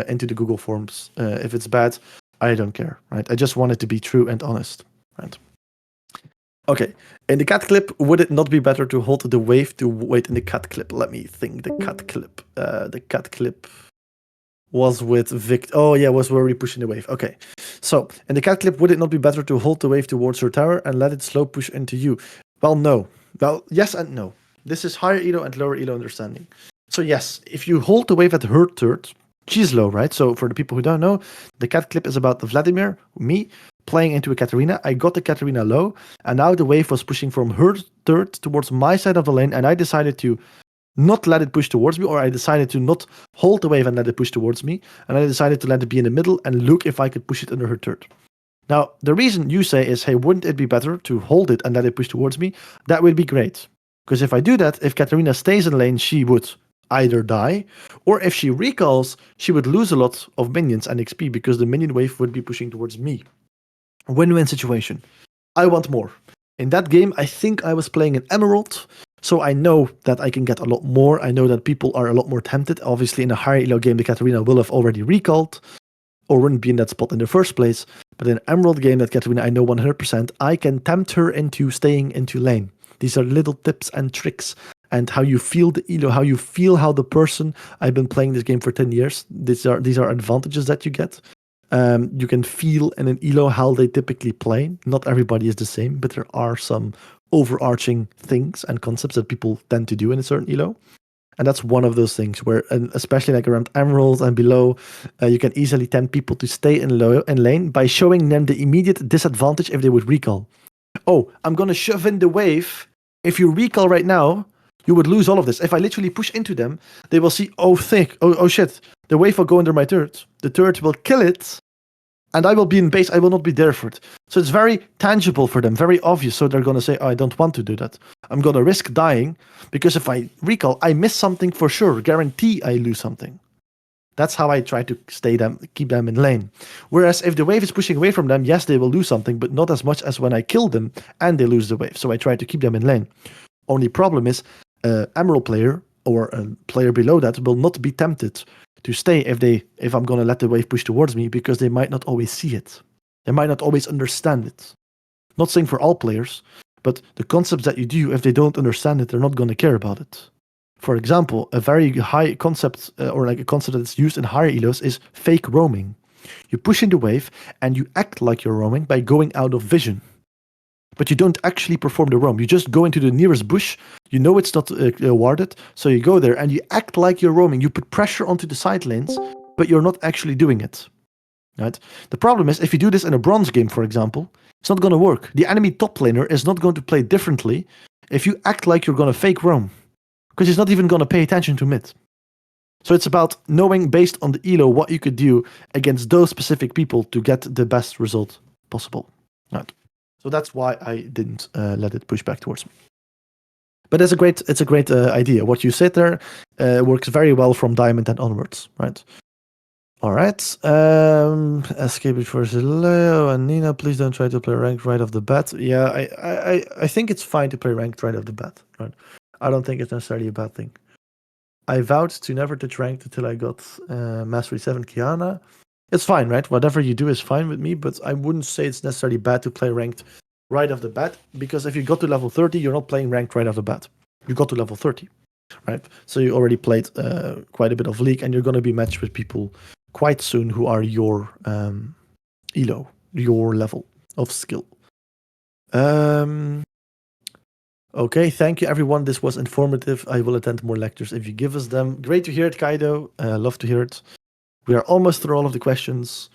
into the Google Forms. If it's bad, I don't care, right? I just want it to be true and honest, right? Okay, in the cat clip, would it not be better to hold the wave to wait in the cat clip? Let me think. The cat clip was with Vic. Oh yeah, was where we pushing the wave. Okay, so in the cat clip, would it not be better to hold the wave towards her tower and let it slow push into you? Well, no. Well, yes and no. This is higher elo and lower elo understanding. So yes, if you hold the wave at her third, she's low, right? So for the people who don't know, the cat clip is about the Vladimir, me, playing into a Katarina. I got the Katarina low, and now the wave was pushing from her third towards my side of the lane, and I decided to not let it push towards me, or I decided to not hold the wave and let it push towards me, and I decided to let it be in the middle and look if I could push it under her third. Now, the reason you say is, hey, wouldn't it be better to hold it and let it push towards me? That would be great. Because if I do that, if Katarina stays in lane, she would either die, or if she recalls, she would lose a lot of minions and XP because the minion wave would be pushing towards me. Win-win situation. I want more. In that game, I think I was playing an Emerald, so I know that I can get a lot more. I know that people are a lot more tempted. Obviously, in a higher elo game, the Katarina will have already recalled, or wouldn't be in that spot in the first place. But in an Emerald game, that Katarina, I know 100%, I can tempt her into staying into lane. These are little tips and tricks. And how you feel the elo, how you feel how the person. I've been playing this game for 10 years. These are advantages that you get. You can feel in an elo how they typically play. Not everybody is the same, but there are some overarching things and concepts that people tend to do in a certain elo. And that's one of those things where, and especially like around Emerald and below, you can easily tempt people to stay in lane by showing them the immediate disadvantage if they would recall. Oh, I'm going to shove in the wave. If you recall right now, you would lose all of this. If I literally push into them, they will see, oh shit, the wave will go under my turret. The turret will kill it, and I will be in base. I will not be there for it. So it's very tangible for them, very obvious. So they're going to say, oh, I don't want to do that. I'm going to risk dying, because if I recall, I miss something for sure. Guarantee I lose something. That's how I try to keep them in lane. Whereas if the wave is pushing away from them, yes, they will lose something, but not as much as when I kill them and they lose the wave. So I try to keep them in lane. Only problem is, Emerald player or a player below that will not be tempted to stay if I'm going to let the wave push towards me, because they might not always see it. They might not always understand it. Not saying for all players, but the concepts that you do, if they don't understand it, they're not going to care about it. For example, a very high concept, or like a concept that's used in higher elos, is fake roaming. You push in the wave and you act like you're roaming by going out of vision. But you don't actually perform the roam. You just go into the nearest bush. You know it's not warded, so you go there and you act like you're roaming. You put pressure onto the side lanes, but you're not actually doing it. right? The problem is, if you do this in a bronze game, for example, it's not going to work. The enemy top laner is not going to play differently if you act like you're going to fake roam, because he's not even going to pay attention to mid. So it's about knowing, based on the elo, what you could do against those specific people to get the best result possible. Right. So that's why I didn't let it push back towards me. But it's a great idea. What you said there works very well from Diamond and onwards, right? All right. Escape versus Leo and Nina. Please don't try to play ranked right off the bat. Yeah, I think it's fine to play ranked right off the bat. Right. I don't think it's necessarily a bad thing. I vowed to never touch ranked until I got Mastery 7 Kiana. It's fine, right? Whatever you do is fine with me, but I wouldn't say it's necessarily bad to play ranked right off the bat, because if you got to level 30, you're not playing ranked right off the bat. You got to level 30, right? So you already played quite a bit of League, and you're going to be matched with people quite soon who are your elo, your level of skill. Okay, thank you everyone. This was informative. I will attend more lectures if you give us them. Great to hear it, Kaido. Love to hear it. We are almost through all of the questions.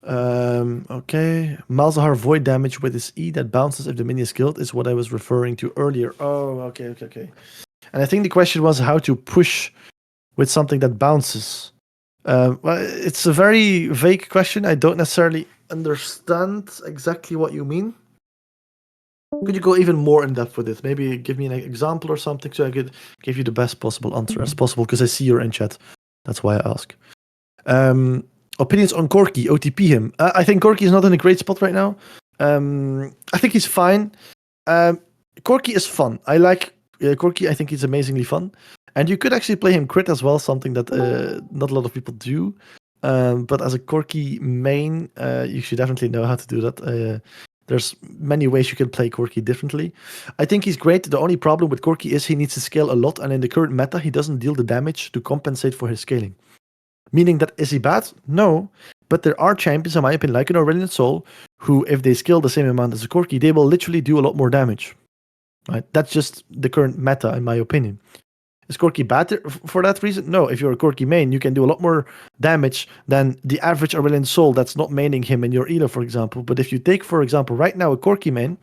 Okay. Malzahar void damage with his E that bounces if the minion is killed is what I was referring to earlier. Oh, okay. And I think the question was how to push with something that bounces. Well, it's a very vague question. I don't necessarily understand exactly what you mean. Could you go even more in depth with it? Maybe give me an example or something so I could give you the best possible answer as possible, because I see you're in chat. That's why I ask. Opinions on Corki, OTP him. I think Corki is not in a great spot right now. I think he's fine. Corki is fun. I like Corki. I think he's amazingly fun. And you could actually play him crit as well, something that not a lot of people do. But as a Corki main, you should definitely know how to do that. There's many ways you can play Corki differently. I think he's great. The only problem with Corki is he needs to scale a lot, and in the current meta, he doesn't deal the damage to compensate for his scaling. Meaning that, is he bad? No. But there are champions, in my opinion, like an Aurelion Sol, who, if they scale the same amount as a Corki, they will literally do a lot more damage. Right? That's just the current meta, in my opinion. Is Corki bad for that reason? No. If you're a Corki main, you can do a lot more damage than the average Aurelion Sol that's not maining him in your elo, for example. But if you take, for example, right now a Corki main,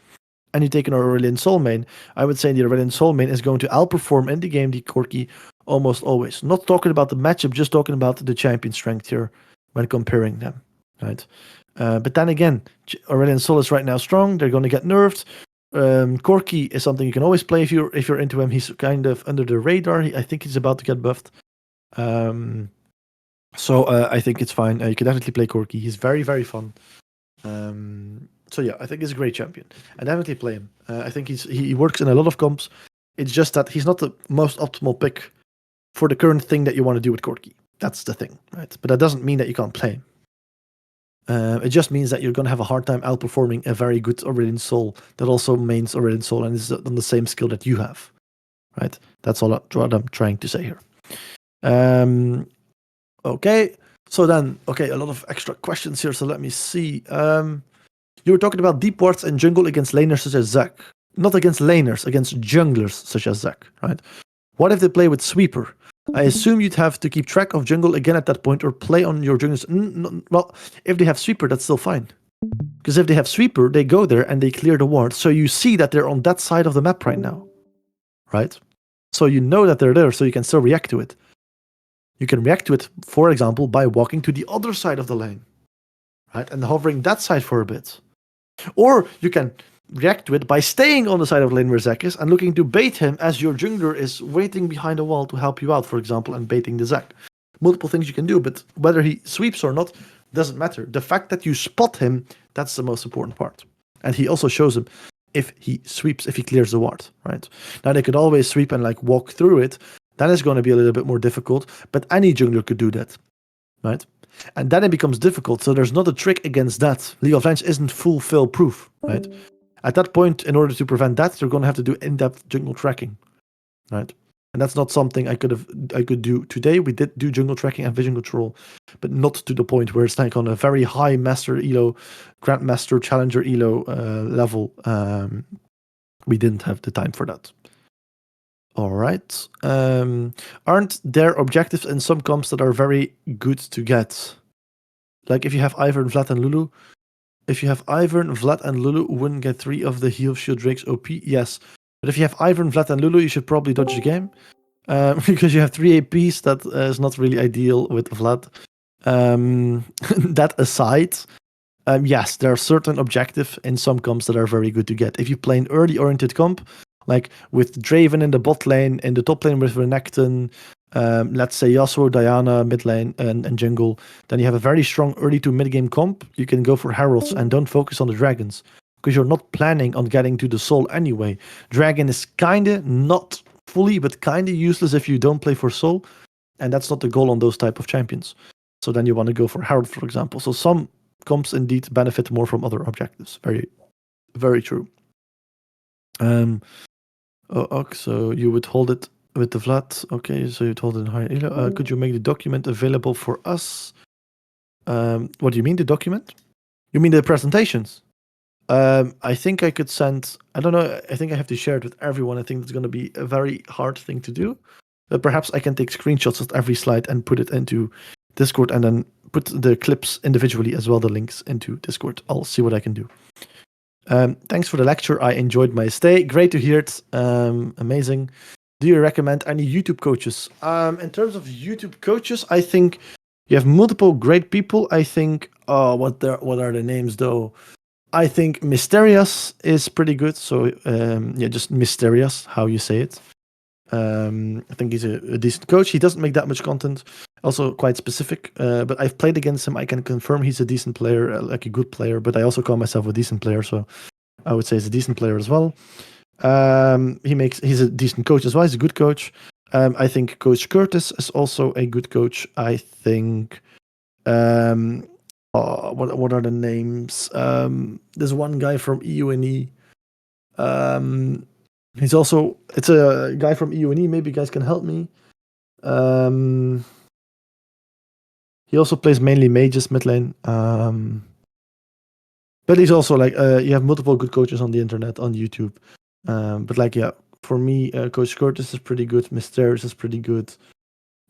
and you take an Aurelion Sol main, I would say the Aurelion Sol main is going to outperform in the game the Corki almost always. Not talking about the matchup, just talking about the champion strength here when comparing them, right? But then again, Aurelion Sol is right now strong. They're going to get nerfed. Corki is something you can always play if you're into him. He's kind of under the radar. I think he's about to get buffed. So I think it's fine. You can definitely play Corki. He's very, very fun. So yeah, I think he's a great champion. And definitely play him. I think he works in a lot of comps. It's just that he's not the most optimal pick for the current thing that you want to do with Corki. That's the thing, right? But that doesn't mean that you can't play him. It just means that you're going to have a hard time outperforming a very good Aurelion Sol that also mains Aurelion Sol and is on the same skill that you have, right? That's all what I'm trying to say here. Okay, so then, a lot of extra questions here, so let me see. You were talking about deep wards and jungle against laners such as Zac. Not against laners, against junglers such as Zac, right? What if they play with Sweeper? I assume you'd have to keep track of jungle again at that point, or play on your junglers. Well, if they have Sweeper, that's still fine. Because if they have Sweeper, they go there and they clear the ward. So you see that they're on that side of the map right now, right? So you know that they're there, so you can still react to it. You can react to it, for example, by walking to the other side of the lane, right? And hovering that side for a bit. Or you can react to it by staying on the side of the lane where Zac is and looking to bait him as your jungler is waiting behind a wall to help you out, for example, and baiting the Zac. Multiple things you can do, but whether he sweeps or not doesn't matter. The fact that you spot him, that's the most important part. And he also shows him if he sweeps, if he clears the ward, right? Now they could always sweep and like walk through it. That is going to be a little bit more difficult, but any jungler could do that, right? And then it becomes difficult, so there's not a trick against that. League of Legends isn't full fail proof, right? At that point, in order to prevent that, you're going to have to do in-depth jungle tracking, right? And that's not something I could do today. We did do jungle tracking and vision control, but not to the point where it's like on a very high master elo, grandmaster, challenger elo level. We didn't have the time for that. All right. Aren't there objectives in some comps that are very good to get? Like if you have Ivern, Vlad, and Lulu. If you have Ivern, Vlad, and Lulu, wouldn't get 3 of the heal shield Drake's OP. Yes. But if you have Ivern, Vlad, and Lulu, you should probably dodge the game. Because you have 3 APs, that is not really ideal with Vlad. That aside, yes, there are certain objectives in some comps that are very good to get. If you play an early oriented comp, like with Draven in the bot lane, in the top lane with Renekton, let's say Yasuo, Diana, mid lane, and jungle, then you have a very strong early to mid game comp. You can go for Heralds and don't focus on the dragons because you're not planning on getting to the soul anyway. Dragon is kinda not fully, but kinda useless if you don't play for soul, and that's not the goal on those type of champions. So then you want to go for Herald, for example. So some comps indeed benefit more from other objectives. Very, very true. So you would hold it with the Vlad. Okay, so you'd hold it in higher elo. Could you make the document available for us? What do you mean, the document? You mean the presentations? I think I could send. I don't know. I think I have to share it with everyone. I think it's going to be a very hard thing to do. But perhaps I can take screenshots of every slide and put it into Discord, and then put the clips individually as well, the links into Discord. I'll see what I can do. Thanks for the lecture. I enjoyed my stay. Great to hear it. Amazing. Do you recommend any YouTube coaches? In terms of YouTube coaches, I think you have multiple great people. I think, what are the names though? I think Mysterious is pretty good. So just Mysterious, how you say it. I think he's a decent coach. He doesn't make that much content, also quite specific. But I've played against him. I can confirm he's a decent player, like a good player. But I also call myself a decent player, so I would say he's a decent player as well. He's a decent coach as well. He's a good coach. I think Coach Curtis is also a good coach. I think. What are the names? There's one guy from EUNE. It's a guy from EUNE. Maybe you guys can help me. He also plays mainly mages mid lane. But he's also like, you have multiple good coaches on the internet, on YouTube. But like, yeah, for me, Coach Curtis is pretty good. Mysterious is pretty good.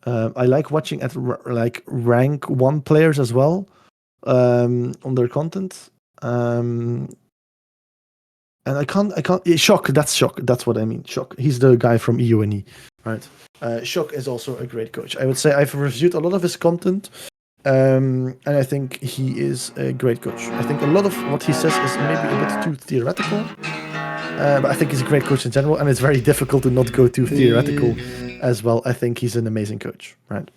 I like watching at like rank 1 players as well, on their content. And I can't. Shock. That's Shock. That's what I mean. Shock. He's the guy from EUNE, right? Shock is also a great coach. I would say I've reviewed a lot of his content, and I think he is a great coach. I think a lot of what he says is maybe a bit too theoretical, but I think he's a great coach in general, and it's very difficult to not go too theoretical as well. I think he's an amazing coach, right?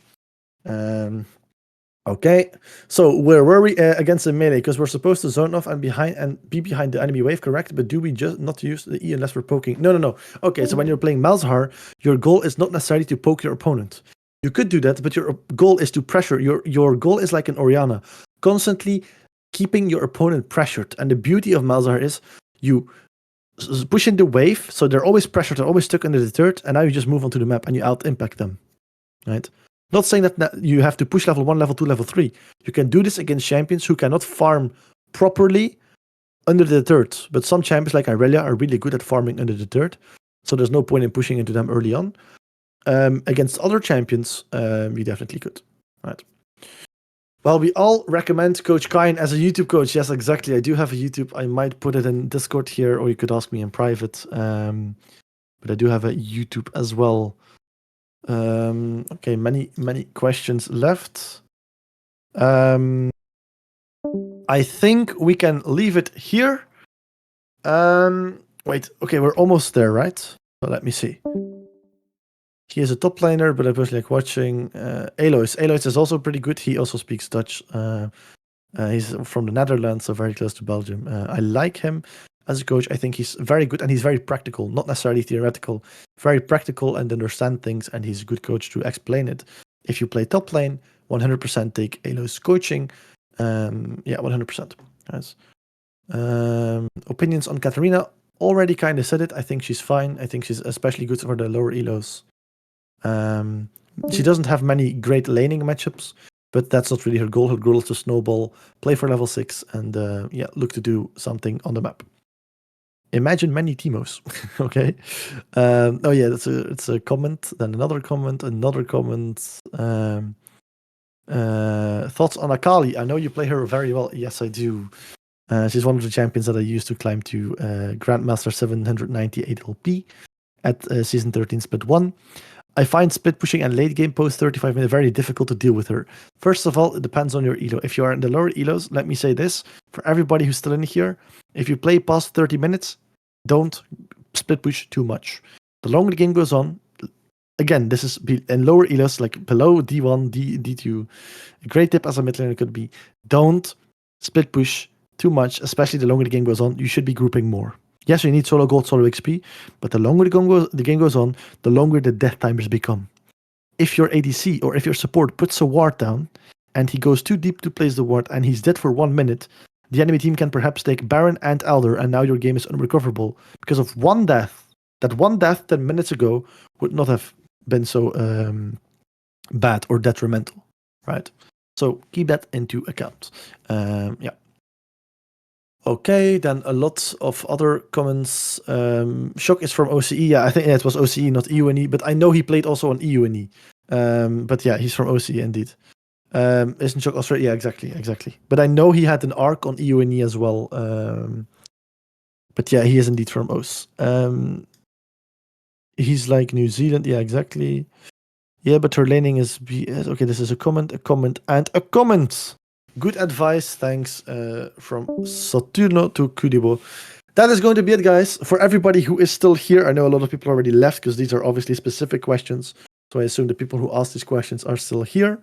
Okay, so where were we against the melee? Because we're supposed to zone off and be behind the enemy wave, correct? But do we just not use the E unless we're poking? No. Okay, so when you're playing Malzahar, your goal is not necessarily to poke your opponent. You could do that, but your goal is to pressure. Your goal is like an Orianna, constantly keeping your opponent pressured. And the beauty of Malzahar is you push in the wave, so they're always pressured, they're always stuck under the turret, and now you just move onto the map and you out-impact them, right? Not saying that you have to push level 1, level 2, level 3. You can do this against champions who cannot farm properly under the turret. But some champions like Irelia are really good at farming under the turret. So there's no point in pushing into them early on. Against other champions, we definitely could. Right. Well, we all recommend Coach Kine as a YouTube coach. Yes, exactly. I do have a YouTube. I might put it in Discord here, or you could ask me in private. But I do have a YouTube as well. Okay, many questions left. I think we can leave it here. Wait, okay, we're almost there, right? So let me see. He is a top laner, but I personally like watching Alois. Alois is also pretty good. He also speaks Dutch. He's from the Netherlands, so very close to Belgium. I like him as a coach. I think he's very good and he's very practical, not necessarily theoretical. Very practical and understand things, and he's a good coach to explain it. If you play top lane, 100% take Alo's coaching. 100%. Yes. Opinions on Katarina, already kind of said it. I think she's fine. I think she's especially good for the lower elos. She doesn't have many great laning matchups, but that's not really her goal. Her goal is to snowball, play for level 6, and look to do something on the map. Imagine many Teemos. Okay. It's a comment, then another comment, Thoughts on Akali? I know you play her very well. Yes, I do. She's one of the champions that I used to climb to Grandmaster 798 LP at Season 13 Split 1. I find split pushing and late game post 35 minutes very difficult to deal with her. First of all, it depends on your elo. If you are in the lower elos, let me say this. For everybody who's still in here, if you play past 30 minutes, don't split push too much. The longer the game goes on, again, this is in lower elos, like below D1, D2, a great tip as a mid laner could be, don't split push too much, especially the longer the game goes on. You should be grouping more. Yes, you need solo gold, solo XP, but the longer the game goes on, the longer the death timers become. If your ADC or if your support puts a ward down and he goes too deep to place the ward and he's dead for 1 minute, the enemy team can perhaps take Baron and Elder, and now your game is unrecoverable because of one death. That one death 10 minutes ago would not have been so bad or detrimental, right? So keep that into account. Yeah. Okay, then a lot of other comments. Shock is from OCE. Yeah, I think it was OCE, not EUNE, but I know he played also on EUNE. But yeah, he's from OCE indeed. Isn't Shock Australia? Yeah, exactly. But I know he had an arc on EUNE as well. But yeah, he is indeed from OS. He's like New Zealand. Yeah, exactly. Yeah, but her laning is BS. Okay, this is a comment, and a comment. Good advice. Thanks from Saturno to Kudibo. That is going to be it, guys. For everybody who is still here, I know a lot of people already left because these are obviously specific questions. So I assume the people who asked these questions are still here.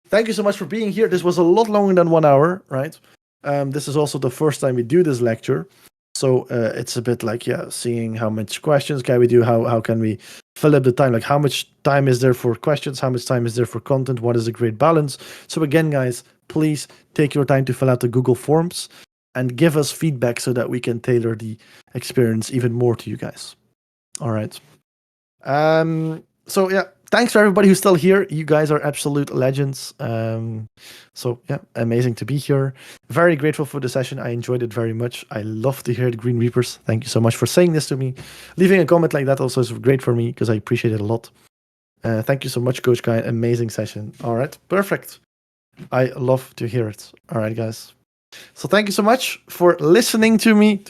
Thank you so much for being here. This was a lot longer than 1 hour, right? This is also the first time we do this lecture. So it's a bit like, seeing how much questions can we do, how can we fill up the time, like how much time is there for questions, how much time is there for content, what is a great balance. So again, guys, please take your time to fill out the Google Forms and give us feedback so that we can tailor the experience even more to you guys. All right. So yeah, thanks for everybody who's still here. You guys are absolute legends. So yeah, amazing to be here. Very grateful for the session. I enjoyed it very much. I love to hear the Green Reapers. Thank you so much for saying this to me. Leaving a comment like that also is great for me because I appreciate it a lot. Thank you so much, Coach Kai. Amazing session. All right, perfect. I love to hear it. All right, guys. So thank you so much for listening to me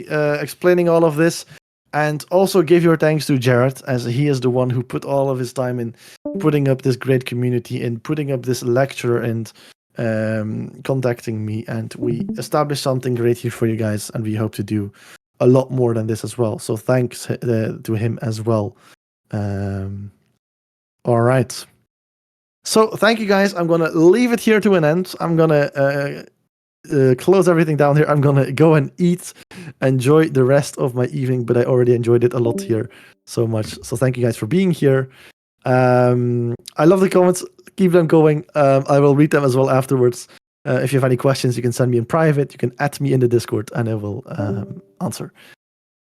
explaining all of this. And also give your thanks to Jared, as he is the one who put all of his time in putting up this great community and putting up this lecture and contacting me. And we established something great here for you guys. And we hope to do a lot more than this as well. So thanks to him as well. All right. So thank you, guys. I'm going to leave it here to an end. I'm going to close everything down here. I'm gonna go and eat, enjoy the rest of my evening, but I already enjoyed it a lot here, so much. So thank you guys for being here. I love the comments. Keep them going. I will read them as well afterwards. If you have any questions, you can send me in private. You can add me in the Discord, and I will answer.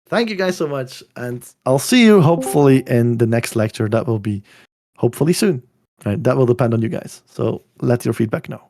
Thank you guys so much, and I'll see you hopefully in the next lecture. That will be hopefully soon. Right? That will depend on you guys. So let your feedback know.